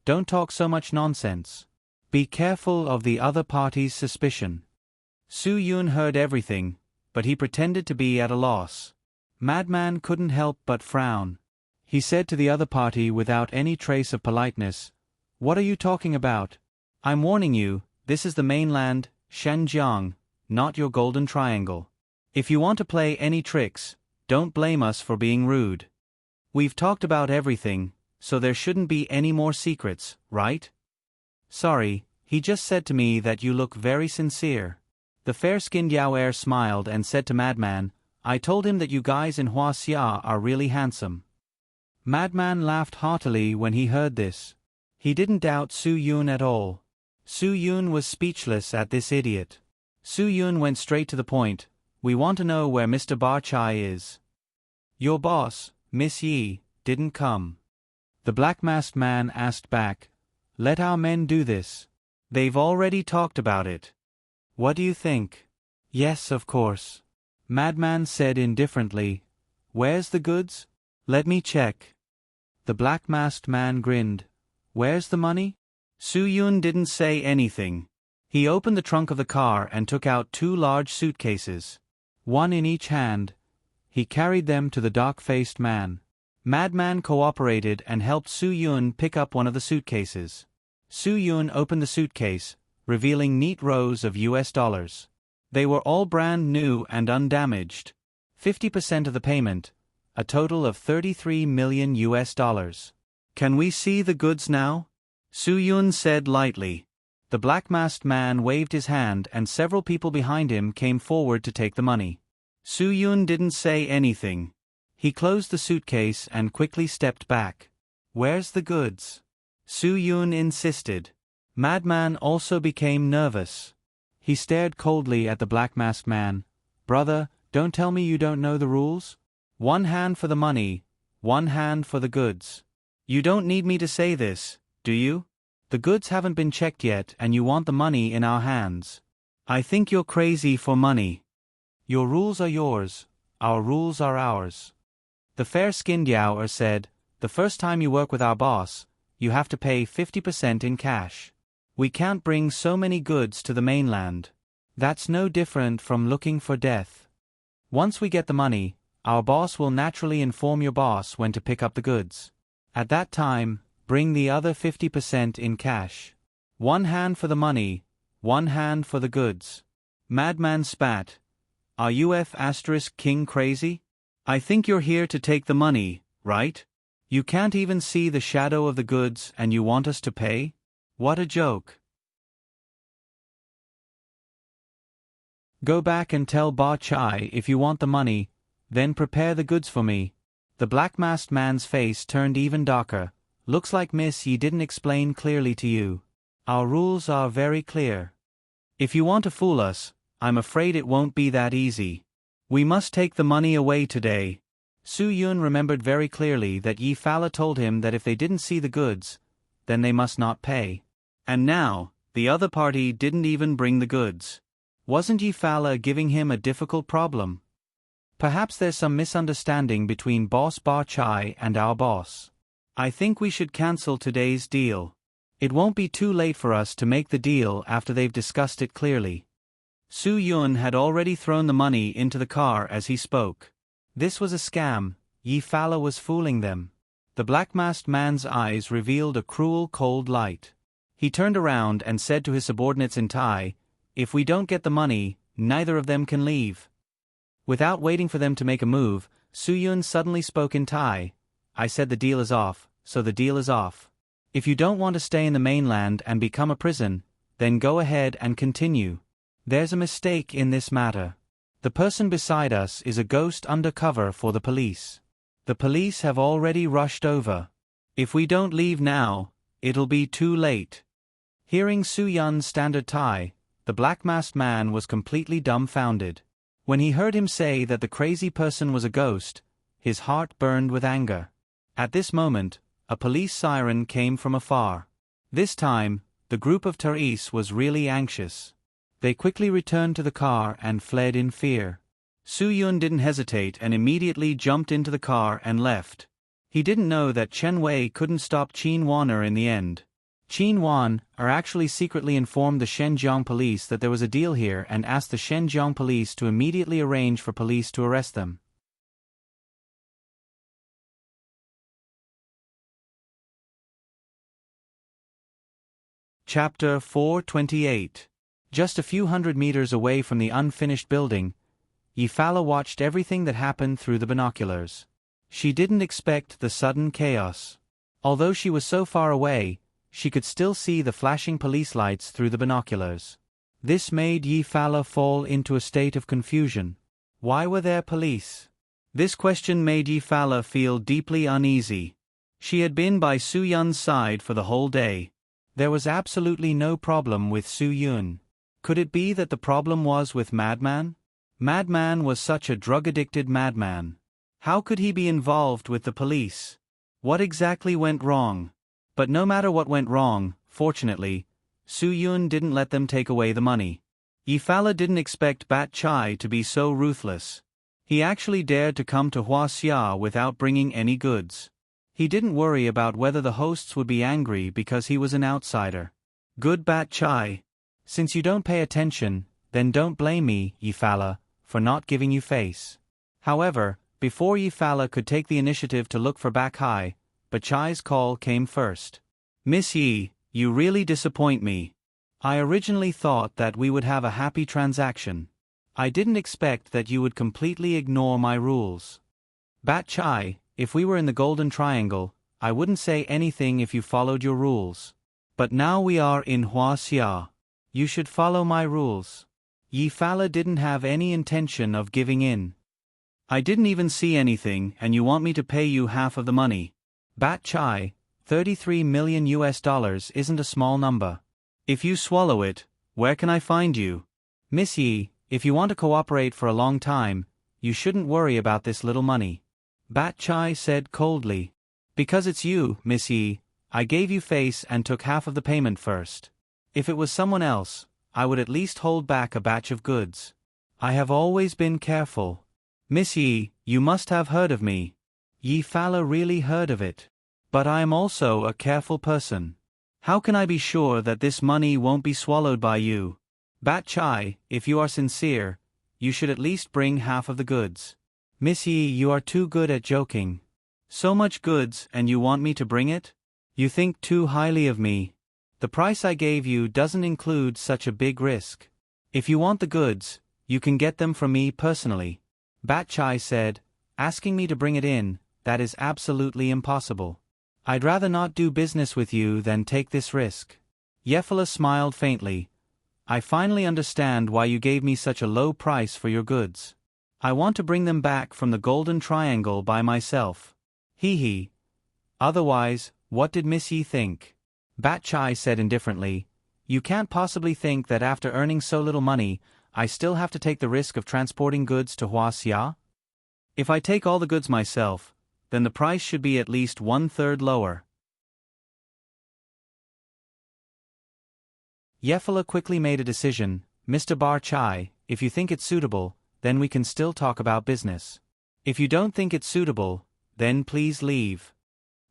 "Don't talk so much nonsense. Be careful of the other party's suspicion." Soo-yoon heard everything, but he pretended to be at a loss. Madman couldn't help but frown. He said to the other party without any trace of politeness, "What are you talking about? I'm warning you, this is the mainland, Xinjiang, not your Golden Triangle. If you want to play any tricks, don't blame us for being rude. We've talked about everything, so there shouldn't be any more secrets, right?" "Sorry, he just said to me that you look very sincere." The fair-skinned Yao heir smiled and said to Madman, "I told him that you guys in Hua-sia are really handsome." Madman laughed heartily when he heard this. He didn't doubt Soo-yoon at all. Soo-yoon was speechless at this idiot. Soo-yoon went straight to the point. "We want to know where Mr. Ba Chai is." "Your boss, Miss Yi, didn't come." The black-masked man asked back, "Let our men do this. They've already talked about it. What do you think?" "Yes, of course." Madman said indifferently, "Where's the goods? Let me check." The black-masked man grinned. "Where's the money?" Soo-yoon didn't say anything. He opened the trunk of the car and took out 2 large suitcases. One in each hand. He carried them to the dark-faced man. Madman cooperated and helped Soo-yoon pick up one of the suitcases. Soo-yoon opened the suitcase, revealing neat rows of US dollars. They were all brand new and undamaged. 50% of the payment, a total of 33 million US dollars. "Can we see the goods now?" Soo-yoon said lightly. The black-masked man waved his hand and several people behind him came forward to take the money. Soo-yoon didn't say anything. He closed the suitcase and quickly stepped back. "Where's the goods?" Soo-yoon insisted. Madman also became nervous. He stared coldly at the black-masked man. "Brother, Don't tell me you don't know the rules? One hand for the money, one hand for the goods. You don't need me to say this, do you? The goods haven't been checked yet and you want the money in our hands. I think you're crazy for money. Your rules are yours, our rules are ours. The fair-skinned Yaoer said, the first time you work with our boss, you have to pay 50% in cash. We can't bring so many goods to the mainland. That's no different from looking for death. Once we get the money, our boss will naturally inform your boss when to pick up the goods. At that time, bring the other 50% in cash. One hand for the money, one hand for the goods. Madman spat. Are you F***king crazy? I think you're here to take the money, right? You can't even see the shadow of the goods and you want us to pay? What a joke. Go back and tell Ba Chai if you want the money, then prepare the goods for me. The black-masked man's face turned even darker. Looks like Miss Yi didn't explain clearly to you. Our rules are very clear. If you want to fool us, I'm afraid it won't be that easy. We must take the money away today. Su Yun remembered very clearly that Yi Fala told him that if they didn't see the goods, then they must not pay. And now, the other party didn't even bring the goods. Wasn't Yi Fala giving him a difficult problem? Perhaps there's some misunderstanding between Boss Ba Chai and our boss. I think we should cancel today's deal. It won't be too late for us to make the deal after they've discussed it clearly. Su Yun had already thrown the money into the car as he spoke. This was a scam. Yi Fala was fooling them. The black-masked man's eyes revealed a cruel cold light. He turned around and said to his subordinates in Thai, if we don't get the money, neither of them can leave. Without waiting for them to make a move, Su Yun suddenly spoke in Thai. I said the deal is off, so the deal is off. If you don't want to stay in the mainland and become a prison, then go ahead and continue. There's a mistake in this matter. The person beside us is a ghost undercover for the police. The police have already rushed over. If we don't leave now, it'll be too late. Hearing Su Yun's standard Thai, the black-masked man was completely dumbfounded. When he heard him say that the crazy person was a ghost, his heart burned with anger. At this moment, a police siren came from afar. This time, the group of Tharis was really anxious. They quickly returned to the car and fled in fear. Su Yun didn't hesitate and immediately jumped into the car and left. He didn't know that Chen Wei couldn't stop Qin Wan in the end. Qin Wan actually secretly informed the Shenzhong police that there was a deal here and asked the Shenzhong police to immediately arrange for police to arrest them. Chapter 428. Just a few hundred meters away from the unfinished building, Yi Fala watched everything that happened through the binoculars. She didn't expect the sudden chaos. Although she was so far away, she could still see the flashing police lights through the binoculars. This made Yi Fala fall into a state of confusion. Why were there police? This question made Yi Fala feel deeply uneasy. She had been by Su Yun's side for the whole day. There was absolutely no problem with Su Yun. Could it be that the problem was with Madman? Madman was such a drug-addicted madman. How could he be involved with the police? What exactly went wrong? But no matter what went wrong, fortunately, Su Yun didn't let them take away the money. Yi Fala didn't expect Bat Chai to be so ruthless. He actually dared to come to Huaxia without bringing any goods. He didn't worry about whether the hosts would be angry because he was an outsider. Good Bat Chai. Since you don't pay attention, then don't blame me, Yi Fala, for not giving you face. However, before Yi Fala could take the initiative to look for Bat Chai, Bat Chai's call came first. Miss Yi, you really disappoint me. I originally thought that we would have a happy transaction. I didn't expect that you would completely ignore my rules. Bat Chai, if we were in the Golden Triangle, I wouldn't say anything if you followed your rules. But now we are in Huaxia. You should follow my rules. Yi Fala didn't have any intention of giving in. I didn't even see anything and you want me to pay you half of the money. Bat Chai, $33 million isn't a small number. If you swallow it, where can I find you? Miss Yi, if you want to cooperate for a long time, you shouldn't worry about this little money. Bat Chai said coldly. Because it's you, Miss Yi, I gave you face and took half of the payment first. If it was someone else, I would at least hold back a batch of goods. I have always been careful. Miss Yi, you must have heard of me. Yi Fala really heard of it. But I am also a careful person. How can I be sure that this money won't be swallowed by you? Bat Chai, if you are sincere, you should at least bring half of the goods. Miss Yi, you are too good at joking. So much goods and you want me to bring it? You think too highly of me. The price I gave you doesn't include such a big risk. If you want the goods, you can get them from me personally. Bat Chai said, asking me to bring it in, that is absolutely impossible. I'd rather not do business with you than take this risk. Yefala smiled faintly. I finally understand why you gave me such a low price for your goods. I want to bring them back from the Golden Triangle by myself. Hee. Otherwise, what did Miss Yi think? Bat Chai said indifferently, you can't possibly think that after earning so little money, I still have to take the risk of transporting goods to Huaxia? If I take all the goods myself, then the price should be at least 1/3 lower. Yefala quickly made a decision. Mr. Bar Chai, if you think it's suitable, then we can still talk about business. If you don't think it's suitable, then please leave.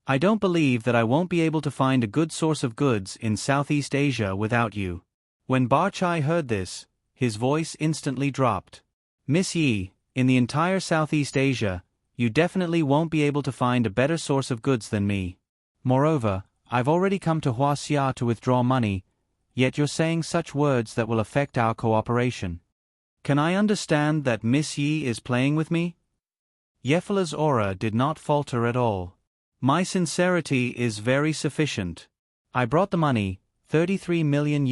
I don't believe that I won't be able to find a good source of goods in Southeast Asia without you. When Bar Chai heard this, his voice instantly dropped. Miss Yi, in the entire Southeast Asia, you definitely won't be able to find a better source of goods than me. Moreover, I've already come to Huaxia to withdraw money, yet you're saying such words that will affect our cooperation. Can I understand that Miss Yi is playing with me? Yefala's aura did not falter at all. My sincerity is very sufficient. I brought the money, $33 million,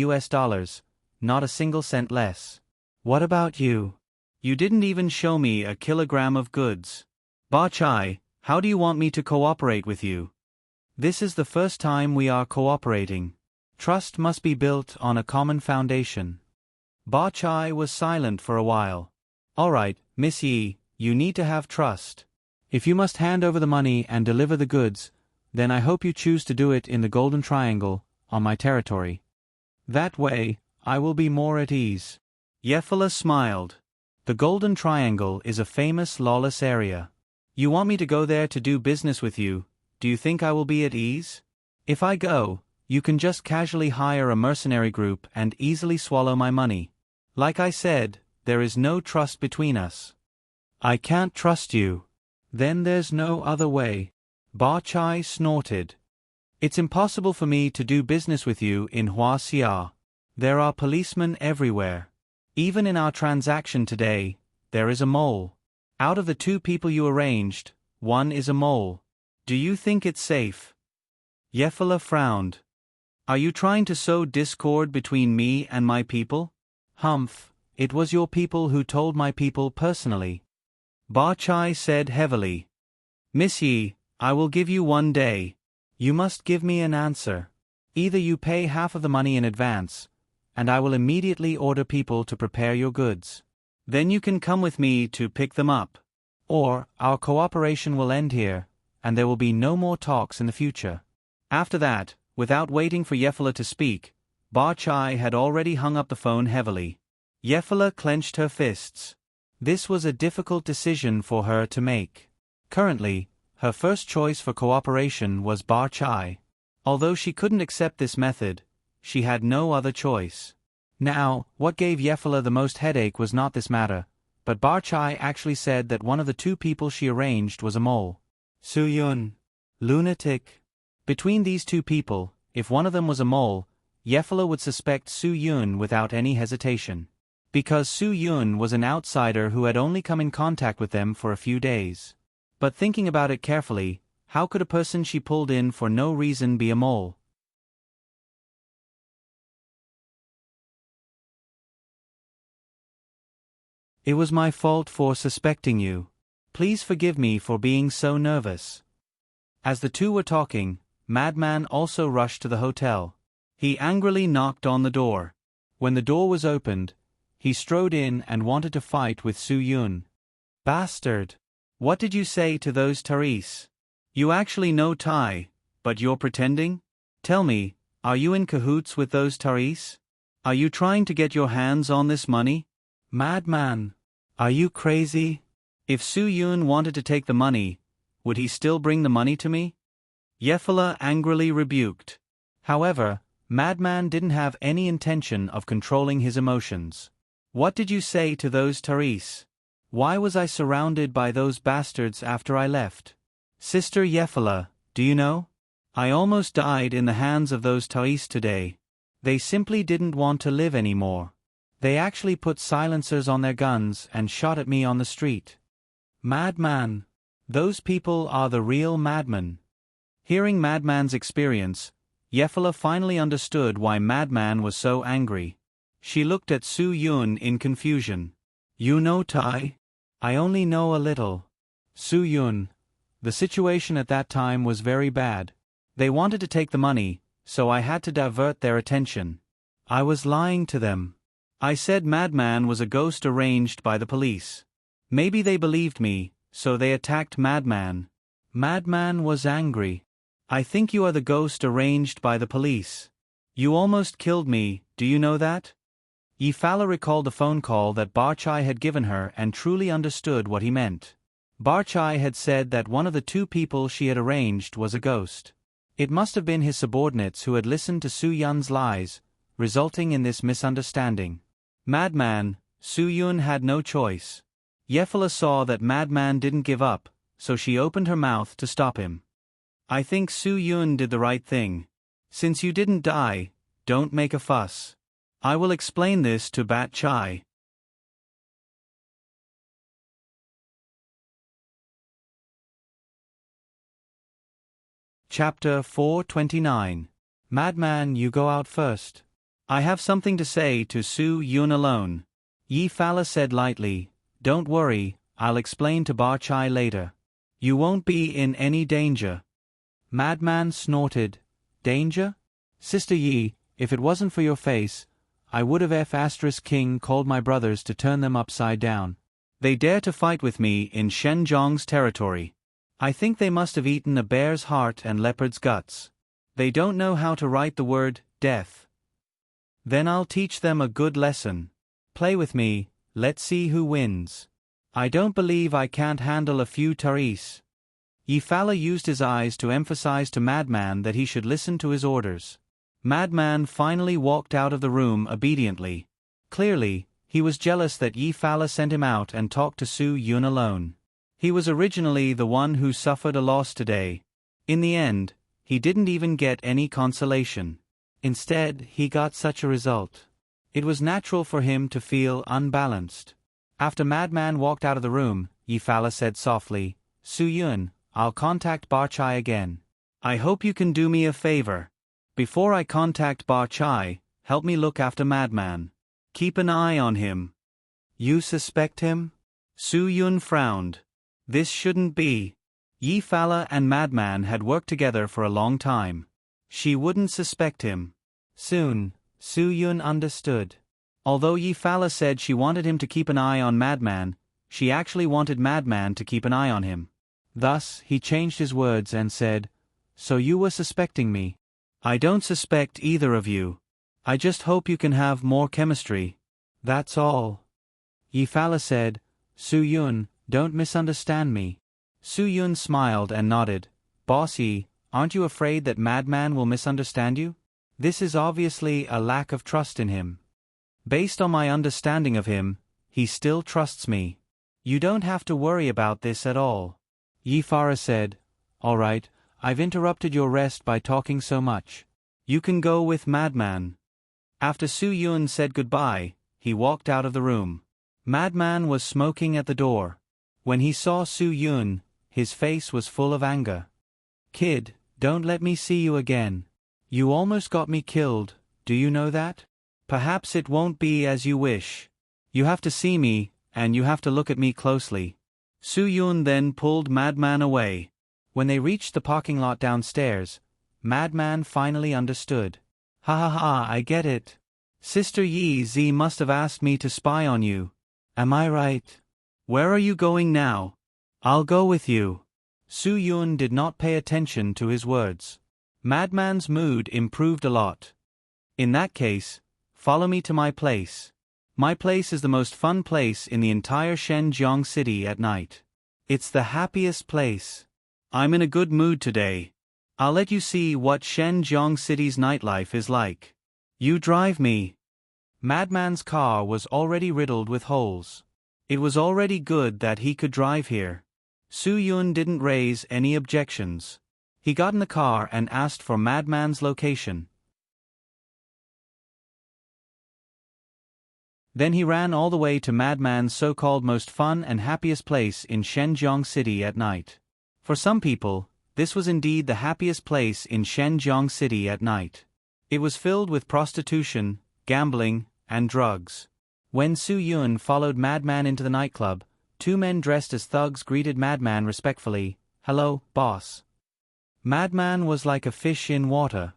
not a single cent less. What about you? You didn't even show me a kilogram of goods. Ba Chai, how do you want me to cooperate with you? This is the first time we are cooperating. Trust must be built on a common foundation. Ba Chai was silent for a while. All right, Miss Yi, you need to have trust. If you must hand over the money and deliver the goods, then I hope you choose to do it in the Golden Triangle, on my territory. That way, I will be more at ease. Yefala smiled. The Golden Triangle is a famous lawless area. You want me to go there to do business with you? Do you think I will be at ease? If I go, you can just casually hire a mercenary group and easily swallow my money. Like I said, there is no trust between us. I can't trust you. Then there's no other way. Ba Chai snorted. It's impossible for me to do business with you in Huaxia. There are policemen everywhere. Even in our transaction today, there is a mole. Out of the 2 people you arranged, 1 is a mole. Do you think it's safe? Yefala frowned. Are you trying to sow discord between me and my people? Humph, it was your people who told my people personally. Ba Chai said heavily. Miss Yi, I will give you 1 day. You must give me an answer. Either you pay half of the money in advance, and I will immediately order people to prepare your goods. Then you can come with me to pick them up. Or, our cooperation will end here, and there will be no more talks in the future. After that, without waiting for Yefala to speak, Ba Chai had already hung up the phone heavily. Yefala clenched her fists. This was a difficult decision for her to make. Currently, her first choice for cooperation was Ba Chai. Although she couldn't accept this method, she had no other choice. Now, what gave Yefala the most headache was not this matter, but Ba Chai actually said that one of the 2 people she arranged was a mole. Su Yun. Lunatic. Between these 2 people, if one of them was a mole, Yefala would suspect Su Yun without any hesitation. Because Su Yun was an outsider who had only come in contact with them for a few days. But thinking about it carefully, how could a person she pulled in for no reason be a mole? It was my fault for suspecting you. Please forgive me for being so nervous. As the 2 were talking, Madman also rushed to the hotel. He angrily knocked on the door. When the door was opened, he strode in and wanted to fight with Su Yun. Bastard! What did you say to those Therese? You actually know Thai, but you're pretending? Tell me, are you in cahoots with those Therese? Are you trying to get your hands on this money? Madman! Are you crazy? If Su Yun wanted to take the money, would he still bring the money to me? Yefala angrily rebuked. However, Madman didn't have any intention of controlling his emotions. What did you say to those Therese? Why was I surrounded by those bastards after I left? Sister Yefala, do you know? I almost died in the hands of those Therese today. They simply didn't want to live anymore. They actually put silencers on their guns and shot at me on the street. Madman! Those people are the real madmen. Hearing Madman's experience, Yefala finally understood why Madman was so angry. She looked at Su Yun in confusion. You know Thai? I only know a little. Su Yun. The situation at that time was very bad. They wanted to take the money, so I had to divert their attention. I was lying to them. I said Madman was a ghost arranged by the police. Maybe they believed me, so they attacked Madman. Madman was angry. I think you are the ghost arranged by the police. You almost killed me, do you know that? Yefala recalled the phone call that Barchai had given her and truly understood what he meant. Barchai had said that one of the two people she had arranged was a ghost. It must have been his subordinates who had listened to Su Yun's lies, resulting in this misunderstanding. Madman, Su Yun had no choice. Yefala saw that Madman didn't give up, so she opened her mouth to stop him. I think Su Yun did the right thing. Since you didn't die, don't make a fuss. I will explain this to Bat Chai. Chapter 429. Madman, you go out first. I have something to say to Su Yun alone. Yefala said lightly, don't worry, I'll explain to Barchai later. You won't be in any danger. Madman snorted. Danger? Sister Yi, if it wasn't for your face, I would have F*King called my brothers to turn them upside down. They dare to fight with me in Shenjiang's territory. I think they must have eaten a bear's heart and leopard's guts. They don't know how to write the word, death. Then I'll teach them a good lesson. Play with me, let's see who wins. I don't believe I can't handle a few Therese. Yefala used his eyes to emphasize to Madman that he should listen to his orders. Madman finally walked out of the room obediently. Clearly, he was jealous that Yefala sent him out and talked to Su Yun alone. He was originally the one who suffered a loss today. In the end, he didn't even get any consolation. Instead, he got such a result. It was natural for him to feel unbalanced. After Madman walked out of the room, Yefala said softly, Su Yun, I'll contact Barchai again. I hope you can do me a favor. Before I contact Barchai, help me look after Madman. Keep an eye on him. You suspect him? Su Yun frowned. This shouldn't be. Yefala and Madman had worked together for a long time. She wouldn't suspect him. Soon, Su Yun understood. Although Yefala said she wanted him to keep an eye on Madman, she actually wanted Madman to keep an eye on him. Thus, he changed his words and said, So you were suspecting me. I don't suspect either of you. I just hope you can have more chemistry. That's all. Yefala said, Su Yun, don't misunderstand me. Su Yun smiled and nodded. Bossy, aren't you afraid that Madman will misunderstand you? This is obviously a lack of trust in him. Based on my understanding of him, he still trusts me. You don't have to worry about this at all. Yefala said, All right, I've interrupted your rest by talking so much. You can go with Madman. After Su Yun said goodbye, he walked out of the room. Madman was smoking at the door. When he saw Su Yun, his face was full of anger. Kid, don't let me see you again. You almost got me killed, do you know that? Perhaps it won't be as you wish. You have to see me, and you have to look at me closely. Su Yun then pulled Madman away. When they reached the parking lot downstairs, Madman finally understood. Ha ha ha, I get it. Sister Yi Zi must have asked me to spy on you. Am I right? Where are you going now? I'll go with you. Su Yun did not pay attention to his words. Madman's mood improved a lot. In that case, follow me to my place. My place is the most fun place in the entire Shenzhong city at night. It's the happiest place. I'm in a good mood today. I'll let you see what Shenzhong city's nightlife is like. You drive me. Madman's car was already riddled with holes. It was already good that he could drive here. Su Yun didn't raise any objections. He got in the car and asked for Madman's location. Then he ran all the way to Madman's so-called most fun and happiest place in Shenzhong city at night. For some people, this was indeed the happiest place in Shenzhong city at night. It was filled with prostitution, gambling, and drugs. When Su Yun followed Madman into the nightclub, two men dressed as thugs greeted Madman respectfully. "Hello, boss." Madman was like a fish in water.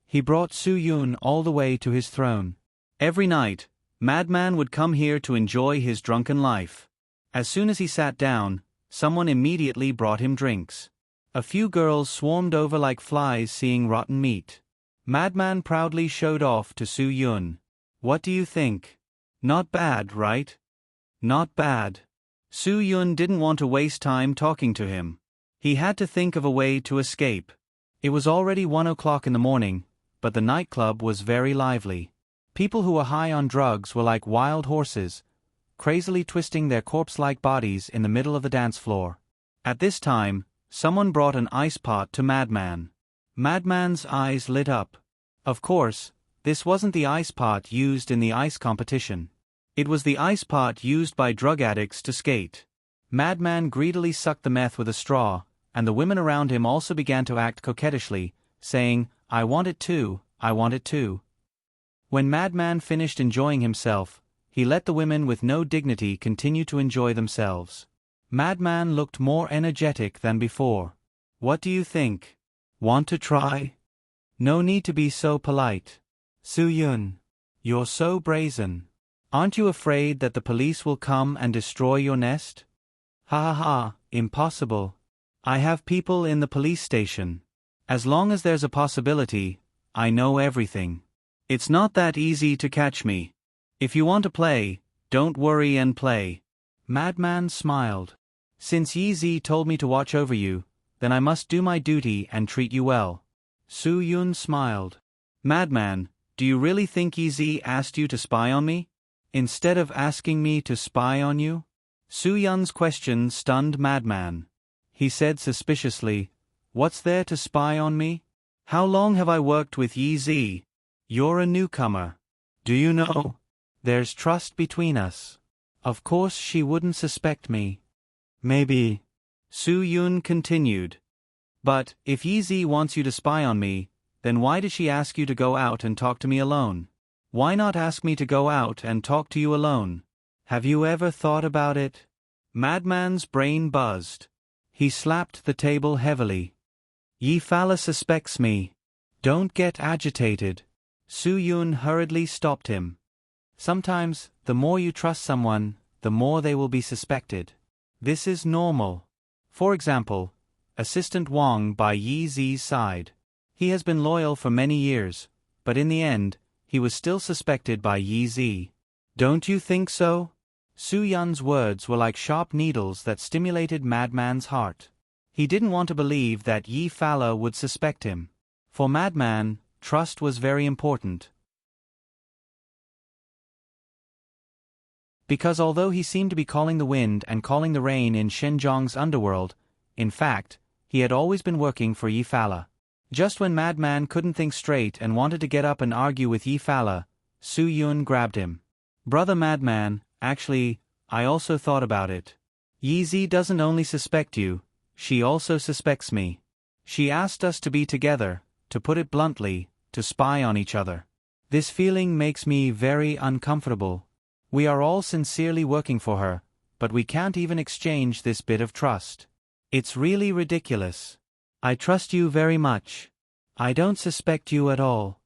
He brought Su Yun all the way to his throne. Every night, Madman would come here to enjoy his drunken life. As soon as he sat down, someone immediately brought him drinks. A few girls swarmed over like flies seeing rotten meat. Madman proudly showed off to Su Yun. "What do you think? Not bad, right?" "Not bad." Su Yun didn't want to waste time talking to him. He had to think of a way to escape. It was already 1 o'clock in the morning, but the nightclub was very lively. People who were high on drugs were like wild horses, crazily twisting their corpse-like bodies in the middle of the dance floor. At this time, someone brought an ice pot to Madman. Madman's eyes lit up. Of course, this wasn't the ice pot used in the ice competition. It was the ice pot used by drug addicts to skate. Madman greedily sucked the meth with a straw, and the women around him also began to act coquettishly, saying, "I want it too, I want it too." When Madman finished enjoying himself, he let the women with no dignity continue to enjoy themselves. Madman looked more energetic than before. "What do you think? Want to try?" "No need to be so polite. Su Yun, you're so brazen. Aren't you afraid that the police will come and destroy your nest?" "Ha ha ha, impossible. I have people in the police station. As long as there's a possibility, I know everything. It's not that easy to catch me. If you want to play, don't worry and play." Madman smiled. "Since Yi Zi told me to watch over you, then I must do my duty and treat you well." Su Yun smiled. "Madman, do you really think Yi Zi asked you to spy on me? Instead of asking me to spy on you?" Su Yun's question stunned Madman. He said suspiciously, "What's there to spy on me? How long have I worked with Yi Zi? You're a newcomer. Do you know? There's trust between us. Of course she wouldn't suspect me." "Maybe," Su Yun continued. "But, if Yi Zi wants you to spy on me, then why did she ask you to go out and talk to me alone? Why not ask me to go out and talk to you alone? Have you ever thought about it?" Madman's brain buzzed. He slapped the table heavily. "Yi Fala suspects me. Don't get agitated." Su Yun hurriedly stopped him. "Sometimes, the more you trust someone, the more they will be suspected. This is normal. For example, Assistant Wang by Yi Zi's side. He has been loyal for many years, but in the end, he was still suspected by Yi Zi. Don't you think so?" Su Yun's words were like sharp needles that stimulated Madman's heart. He didn't want to believe that Yi Fala would suspect him. For Madman, trust was very important. Because although he seemed to be calling the wind and calling the rain in Shenzhong's underworld, in fact, he had always been working for Yi Fala. Just when Madman couldn't think straight and wanted to get up and argue with Yi Fala, Su Yun grabbed him. "Brother Madman, actually, I also thought about it. Yi Zi doesn't only suspect you, she also suspects me. She asked us to be together, to put it bluntly, to spy on each other. This feeling makes me very uncomfortable. We are all sincerely working for her, but we can't even exchange this bit of trust. It's really ridiculous. I trust you very much. I don't suspect you at all."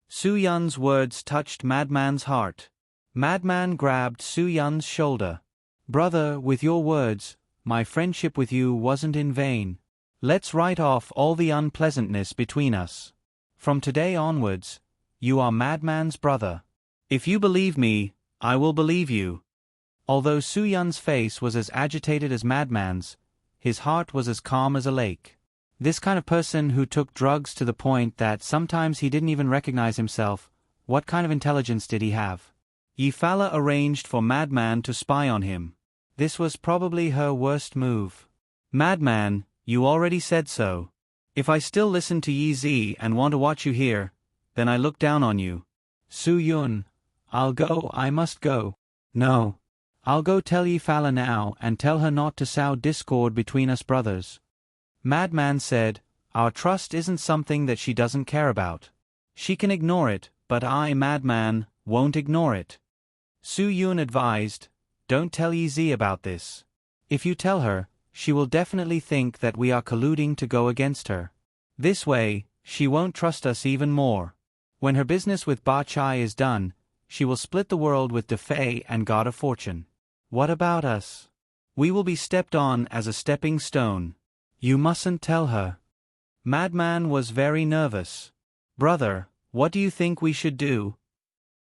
Su Yun's words touched Madman's heart. Madman grabbed Su Yun's shoulder. Brother, with your words, my friendship with you wasn't in vain. Let's write off all the unpleasantness between us. From today onwards, you are Madman's brother. If you believe me, I will believe you. Although Su Yun's face was as agitated as Madman's, his heart was as calm as a lake. This kind of person who took drugs to the point that sometimes he didn't even recognize himself, what kind of intelligence did he have? Yi Fala arranged for Madman to spy on him. This was probably her worst move. Madman, you already said so. If I still listen to Yi Zi and want to watch you here, then I look down on you. Su Yun, I must go. No. I'll go tell Yi Fala now and tell her not to sow discord between us brothers. Madman said, our trust isn't something that she doesn't care about. She can ignore it, but I, Madman, won't ignore it. Su Yun advised, don't tell Yi Zi about this. If you tell her, she will definitely think that we are colluding to go against her. This way, she won't trust us even more. When her business with Ba Chai is done, she will split the world with Defei and God of Fortune. What about us? We will be stepped on as a stepping stone. You mustn't tell her. Madman was very nervous. Brother, what do you think we should do?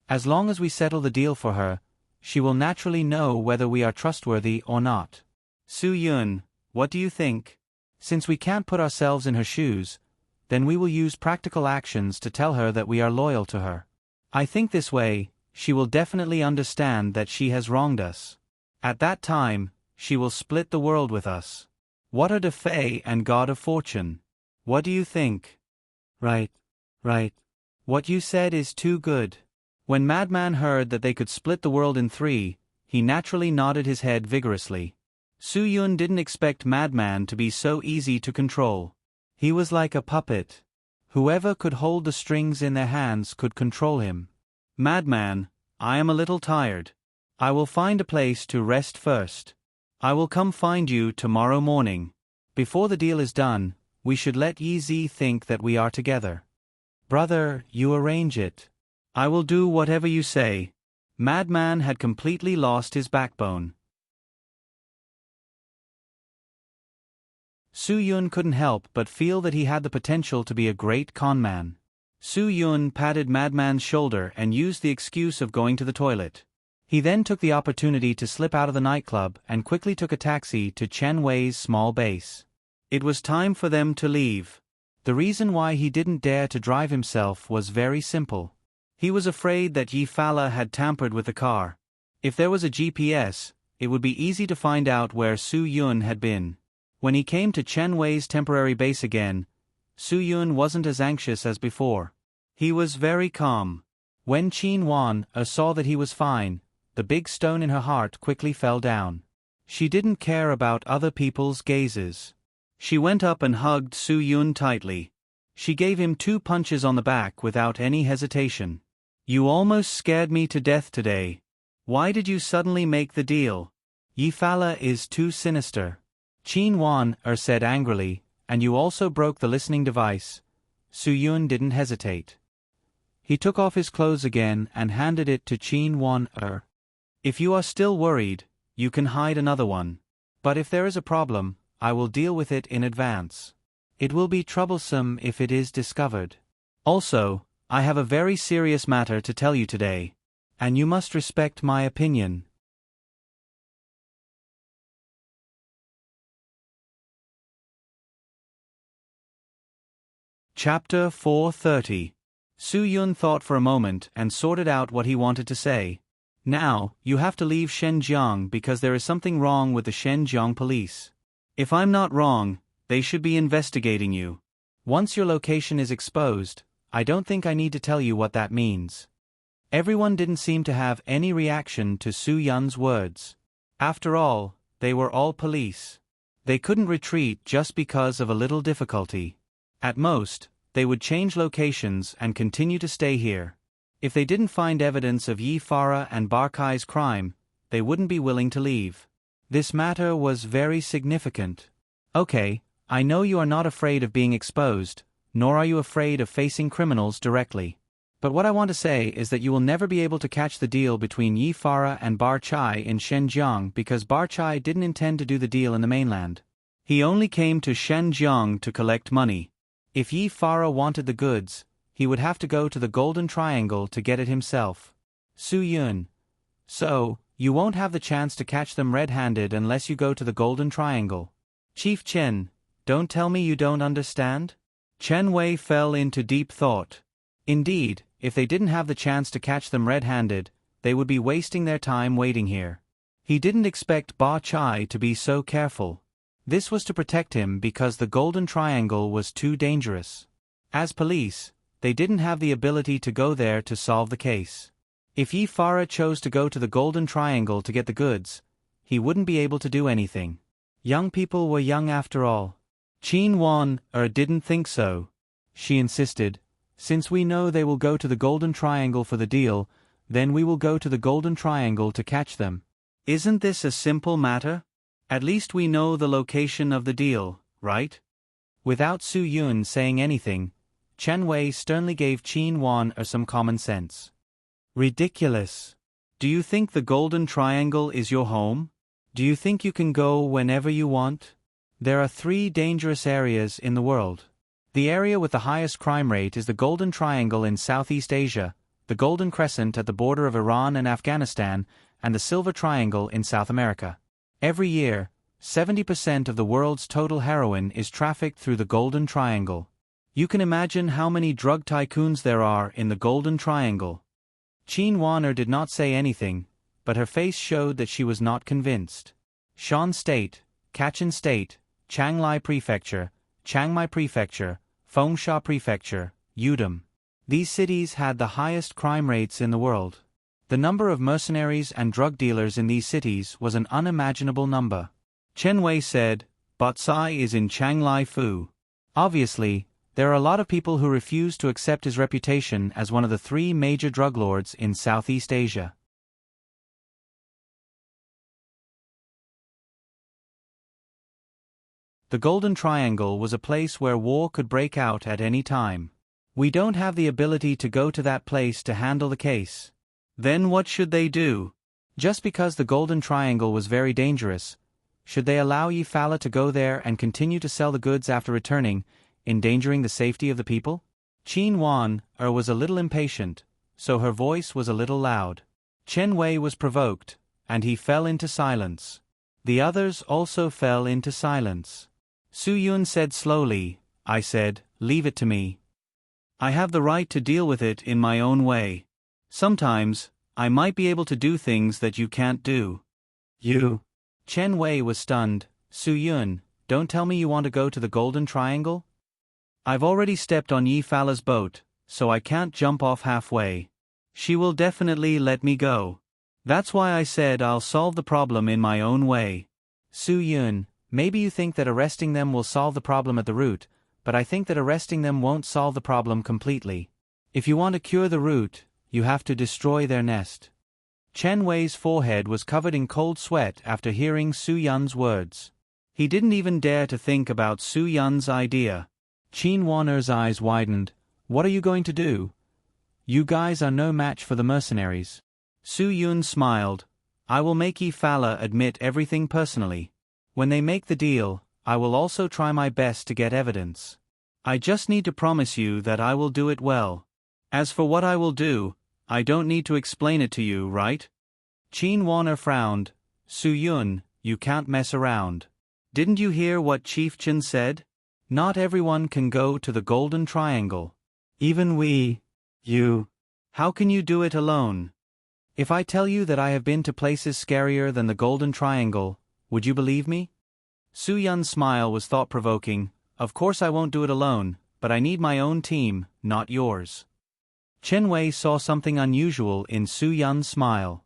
As long as we settle the deal for her, she will naturally know whether we are trustworthy or not. Su Yun, what do you think? Since we can't put ourselves in her shoes, then we will use practical actions to tell her that we are loyal to her. I think this way, she will definitely understand that she has wronged us. At that time, she will split the world with us. What are Defei and God of Fortune? What do you think? Right. What you said is too good. When Madman heard that they could split the world in three, he naturally nodded his head vigorously. Su Yun didn't expect Madman to be so easy to control. He was like a puppet. Whoever could hold the strings in their hands could control him. Madman, I am a little tired. I will find a place to rest first. I will come find you tomorrow morning. Before the deal is done, we should let Yi Zi think that we are together. Brother, you arrange it. I will do whatever you say. Madman had completely lost his backbone. Su Yun couldn't help but feel that he had the potential to be a great conman. Su Yun patted Madman's shoulder and used the excuse of going to the toilet. He then took the opportunity to slip out of the nightclub and quickly took a taxi to Chen Wei's small base. It was time for them to leave. The reason why he didn't dare to drive himself was very simple. He was afraid that Yi Fala had tampered with the car. If there was a GPS, it would be easy to find out where Su Yun had been. When he came to Chen Wei's temporary base again, Su Yun wasn't as anxious as before. He was very calm. When Qin Wan saw that he was fine, the big stone in her heart quickly fell down. She didn't care about other people's gazes. She went up and hugged Su Yun tightly. She gave him 2 punches on the back without any hesitation. You almost scared me to death today. Why did you suddenly make the deal? Yi Fala is too sinister. Qin Wan said angrily, and you also broke the listening device. Su Yun didn't hesitate. He took off his clothes again and handed it to Qin Wan. If you are still worried, you can hide another one. But if there is a problem, I will deal with it in advance. It will be troublesome if it is discovered. Also, I have a very serious matter to tell you today. And you must respect my opinion. Chapter 430. Su Yun thought for a moment and sorted out what he wanted to say. Now, you have to leave Shenzhen because there is something wrong with the Shenzhen police. If I'm not wrong, they should be investigating you. Once your location is exposed, I don't think I need to tell you what that means. Everyone didn't seem to have any reaction to Su Yun's words. After all, they were all police. They couldn't retreat just because of a little difficulty. At most, they would change locations and continue to stay here. If they didn't find evidence of Yi Fara and Barkai's crime, they wouldn't be willing to leave. This matter was very significant. Okay, I know you are not afraid of being exposed, nor are you afraid of facing criminals directly. But what I want to say is that you will never be able to catch the deal between Yi Farah and Bar Chai in Shenzhen because Bar Chai didn't intend to do the deal in the mainland. He only came to Shenzhen to collect money. If Yi Farah wanted the goods, he would have to go to the Golden Triangle to get it himself. Su Yun. So, you won't have the chance to catch them red-handed unless you go to the Golden Triangle. Chief Chen, don't tell me you don't understand? Chen Wei fell into deep thought. Indeed, if they didn't have the chance to catch them red-handed, they would be wasting their time waiting here. He didn't expect Ba Chai to be so careful. This was to protect him because the Golden Triangle was too dangerous. As police, they didn't have the ability to go there to solve the case. If Yi Farah chose to go to the Golden Triangle to get the goods, he wouldn't be able to do anything. Young people were young after all. Qin Wan didn't think so. She insisted, since we know they will go to the Golden Triangle for the deal, then we will go to the Golden Triangle to catch them. Isn't this a simple matter? At least we know the location of the deal, right? Without Su Yun saying anything, Chen Wei sternly gave Qin Wan some common sense. Ridiculous. Do you think the Golden Triangle is your home? Do you think you can go whenever you want? There are 3 dangerous areas in the world. The area with the highest crime rate is the Golden Triangle in Southeast Asia, the Golden Crescent at the border of Iran and Afghanistan, and the Silver Triangle in South America. Every year, 70% of the world's total heroin is trafficked through the Golden Triangle. You can imagine how many drug tycoons there are in the Golden Triangle. Qin Wan did not say anything, but her face showed that she was not convinced. Shan State, Kachin State, Changlai Prefecture, Chiang Mai Prefecture, Fengsha Prefecture, Yudam. These cities had the highest crime rates in the world. The number of mercenaries and drug dealers in these cities was an unimaginable number. Chen Wei said, Batsai is in Changlai Fu. Obviously, there are a lot of people who refuse to accept his reputation as one of the 3 major drug lords in Southeast Asia. The Golden Triangle was a place where war could break out at any time. We don't have the ability to go to that place to handle the case. Then what should they do? Just because the Golden Triangle was very dangerous, should they allow Yi Farah to go there and continue to sell the goods after returning, endangering the safety of the people? Qin Wan was a little impatient, so her voice was a little loud. Chen Wei was provoked, and he fell into silence. The others also fell into silence. Su Yun said slowly, I said, leave it to me. I have the right to deal with it in my own way. Sometimes, I might be able to do things that you can't do. You? Chen Wei was stunned. Su Yun, don't tell me you want to go to the Golden Triangle? I've already stepped on Yi Farah's boat, so I can't jump off halfway. She will definitely let me go. That's why I said I'll solve the problem in my own way. Su Yun, maybe you think that arresting them will solve the problem at the root, but I think that arresting them won't solve the problem completely. If you want to cure the root, you have to destroy their nest. Chen Wei's forehead was covered in cold sweat after hearing Su Yun's words. He didn't even dare to think about Su Yun's idea. Qin Wan's eyes widened. What are you going to do? You guys are no match for the mercenaries. Su Yun smiled. I will make Yi Farah admit everything personally. When they make the deal, I will also try my best to get evidence. I just need to promise you that I will do it well. As for what I will do, I don't need to explain it to you, right? Qin Wan frowned. Su Yun, you can't mess around. Didn't you hear what Chief Chen said? Not everyone can go to the Golden Triangle. Even we. You. How can you do it alone? If I tell you that I have been to places scarier than the Golden Triangle, would you believe me? Su Yun's smile was thought-provoking. Of course I won't do it alone, but I need my own team, not yours. Chen Wei saw something unusual in Su Yun's smile.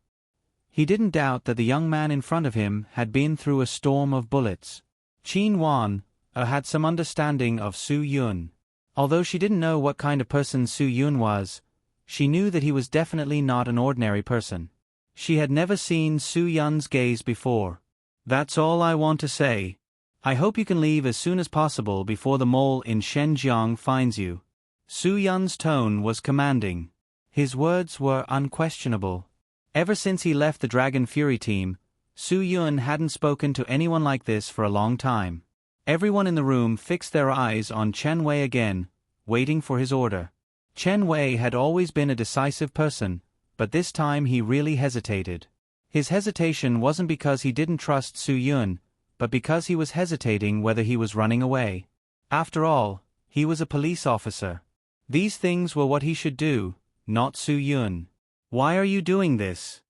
He didn't doubt that the young man in front of him had been through a storm of bullets. Qin Wan had some understanding of Su Yun. Although she didn't know what kind of person Su Yun was, she knew that he was definitely not an ordinary person. She had never seen Su Yun's gaze before. That's all I want to say. I hope you can leave as soon as possible before the mole in Shenzhen finds you. Su Yun's tone was commanding. His words were unquestionable. Ever since he left the Dragon Fury team, Su Yun hadn't spoken to anyone like this for a long time. Everyone in the room fixed their eyes on Chen Wei again, waiting for his order. Chen Wei had always been a decisive person, but this time he really hesitated. His hesitation wasn't because he didn't trust Su Yun, but because he was hesitating whether he was running away. After all, he was a police officer. These things were what he should do, not Su Yun. Why are you doing this?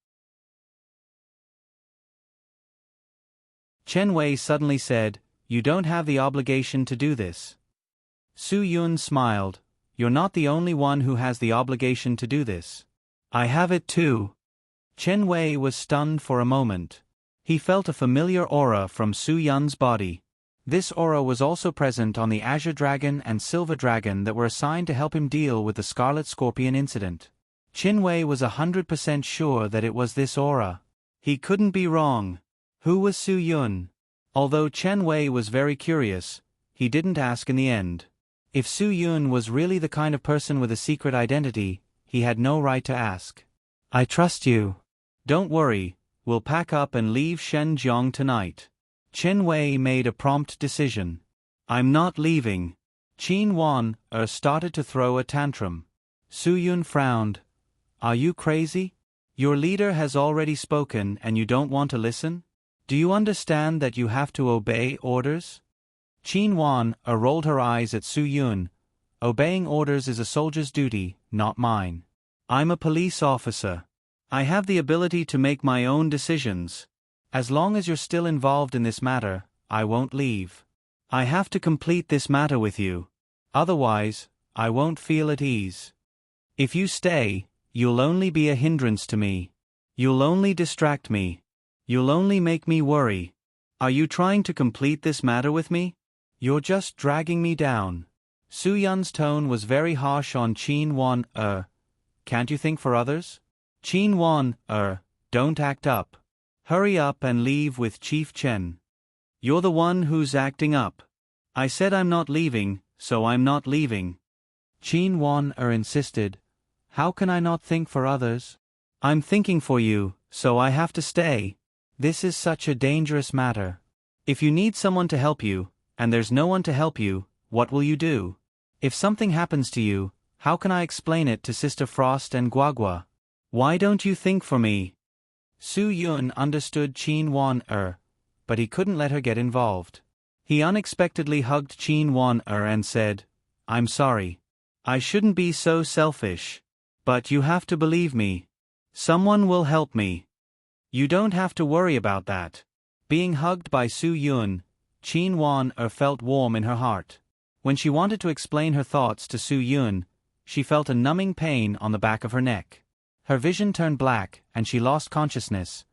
Chen Wei suddenly said, "You don't have the obligation to do this." Su Yun smiled. "You're not the only one who has the obligation to do this. I have it too." Chen Wei was stunned for a moment. He felt a familiar aura from Su Yun's body. This aura was also present on the Azure Dragon and Silver Dragon that were assigned to help him deal with the Scarlet Scorpion incident. Chen Wei was 100% sure that it was this aura. He couldn't be wrong. Who was Su Yun? Although Chen Wei was very curious, he didn't ask in the end. If Su Yun was really the kind of person with a secret identity, he had no right to ask. "I trust you. Don't worry, we'll pack up and leave Shenzhong tonight." Chen Wei made a prompt decision. "I'm not leaving." Qin Wan started to throw a tantrum. Su Yun frowned. "Are you crazy? Your leader has already spoken and you don't want to listen? Do you understand that you have to obey orders?" Qin Wan rolled her eyes at Su Yun. "Obeying orders is a soldier's duty, not mine. I'm a police officer. I have the ability to make my own decisions. As long as you're still involved in this matter, I won't leave. I have to complete this matter with you. Otherwise, I won't feel at ease. If you stay, you'll only be a hindrance to me. You'll only distract me. You'll only make me worry. Are you trying to complete this matter with me? You're just dragging me down." Su Yun's tone was very harsh on Qin Wan. Can't you think for others? Qin Wan, don't act up. Hurry up and leave with Chief Chen. You're the one who's acting up. I said I'm not leaving, so I'm not leaving. Qin Wan insisted. How can I not think for others? I'm thinking for you, so I have to stay. This is such a dangerous matter. If you need someone to help you, and there's no one to help you, what will you do? If something happens to you, how can I explain it to Sister Frost and Guagua? Why don't you think for me? Su Yun understood Qin Wan but he couldn't let her get involved. He unexpectedly hugged Qin Wan and said, "I'm sorry. I shouldn't be so selfish. But you have to believe me. Someone will help me. You don't have to worry about that." Being hugged by Su Yun, Qin Wan felt warm in her heart. When she wanted to explain her thoughts to Su Yun, she felt a numbing pain on the back of her neck. Her vision turned black, and she lost consciousness.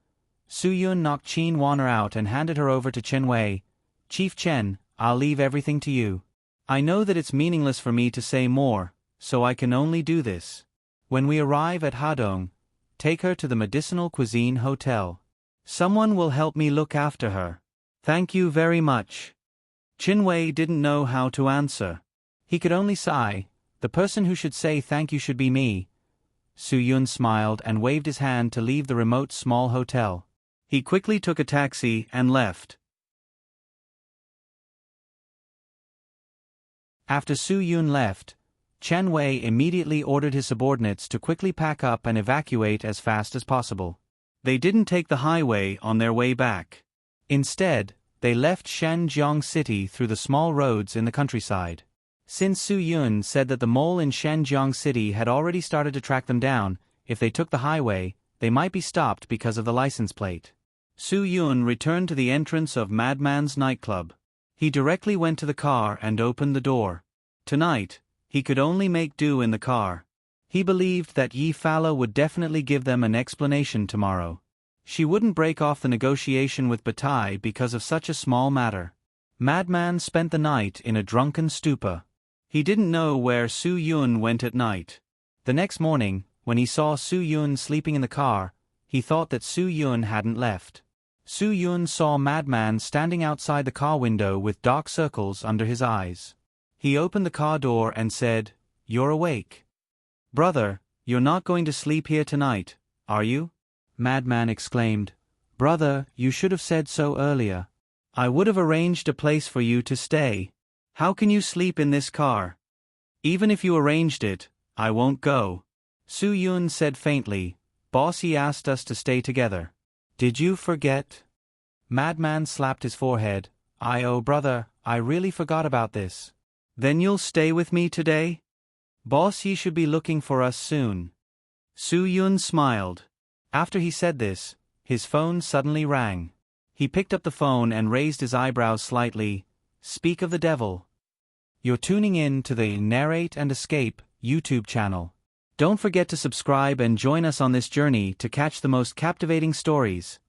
Su Yun knocked Qin Wan out and handed her over to Chen Wei. "Chief Chen, I'll leave everything to you. I know that it's meaningless for me to say more, so I can only do this. When we arrive at Hadong, take her to the Medicinal Cuisine Hotel. Someone will help me look after her. Thank you very much." Chen Wei didn't know how to answer. He could only sigh. The person who should say thank you should be me. Su Yun smiled and waved his hand to leave the remote small hotel. He quickly took a taxi and left. After Su Yun left, Chen Wei immediately ordered his subordinates to quickly pack up and evacuate as fast as possible. They didn't take the highway on their way back. Instead, they left Shenzhong City through the small roads in the countryside. Since Su Yun said that the mole in Shenzhong City had already started to track them down, if they took the highway, they might be stopped because of the license plate. Su Yun returned to the entrance of Madman's nightclub. He directly went to the car and opened the door. Tonight, he could only make do in the car. He believed that Yi Fala would definitely give them an explanation tomorrow. She wouldn't break off the negotiation with Bataille because of such a small matter. Madman spent the night in a drunken stupor. He didn't know where Su Yun went at night. The next morning, when he saw Su Yun sleeping in the car, he thought that Su Yun hadn't left. Su Yun saw Madman standing outside the car window with dark circles under his eyes. He opened the car door and said, "You're awake. Brother, You're not going to sleep here tonight, are you? Madman exclaimed. Brother, you should have said so earlier. I would have arranged a place for you to stay. How can you sleep in this car? Even if you arranged it, I won't go. Su Yun said faintly. Boss, he asked us to stay together. Did you forget? Madman slapped his forehead. Oh brother, I really forgot about this. Then you'll stay with me today? Boss, he should be looking for us soon. Su Yun smiled. After he said this, his phone suddenly rang. He picked up the phone and raised his eyebrows slightly. Speak of the devil. You're tuning in to the Narrate and Escape YouTube channel. Don't forget to subscribe and join us on this journey to catch the most captivating stories.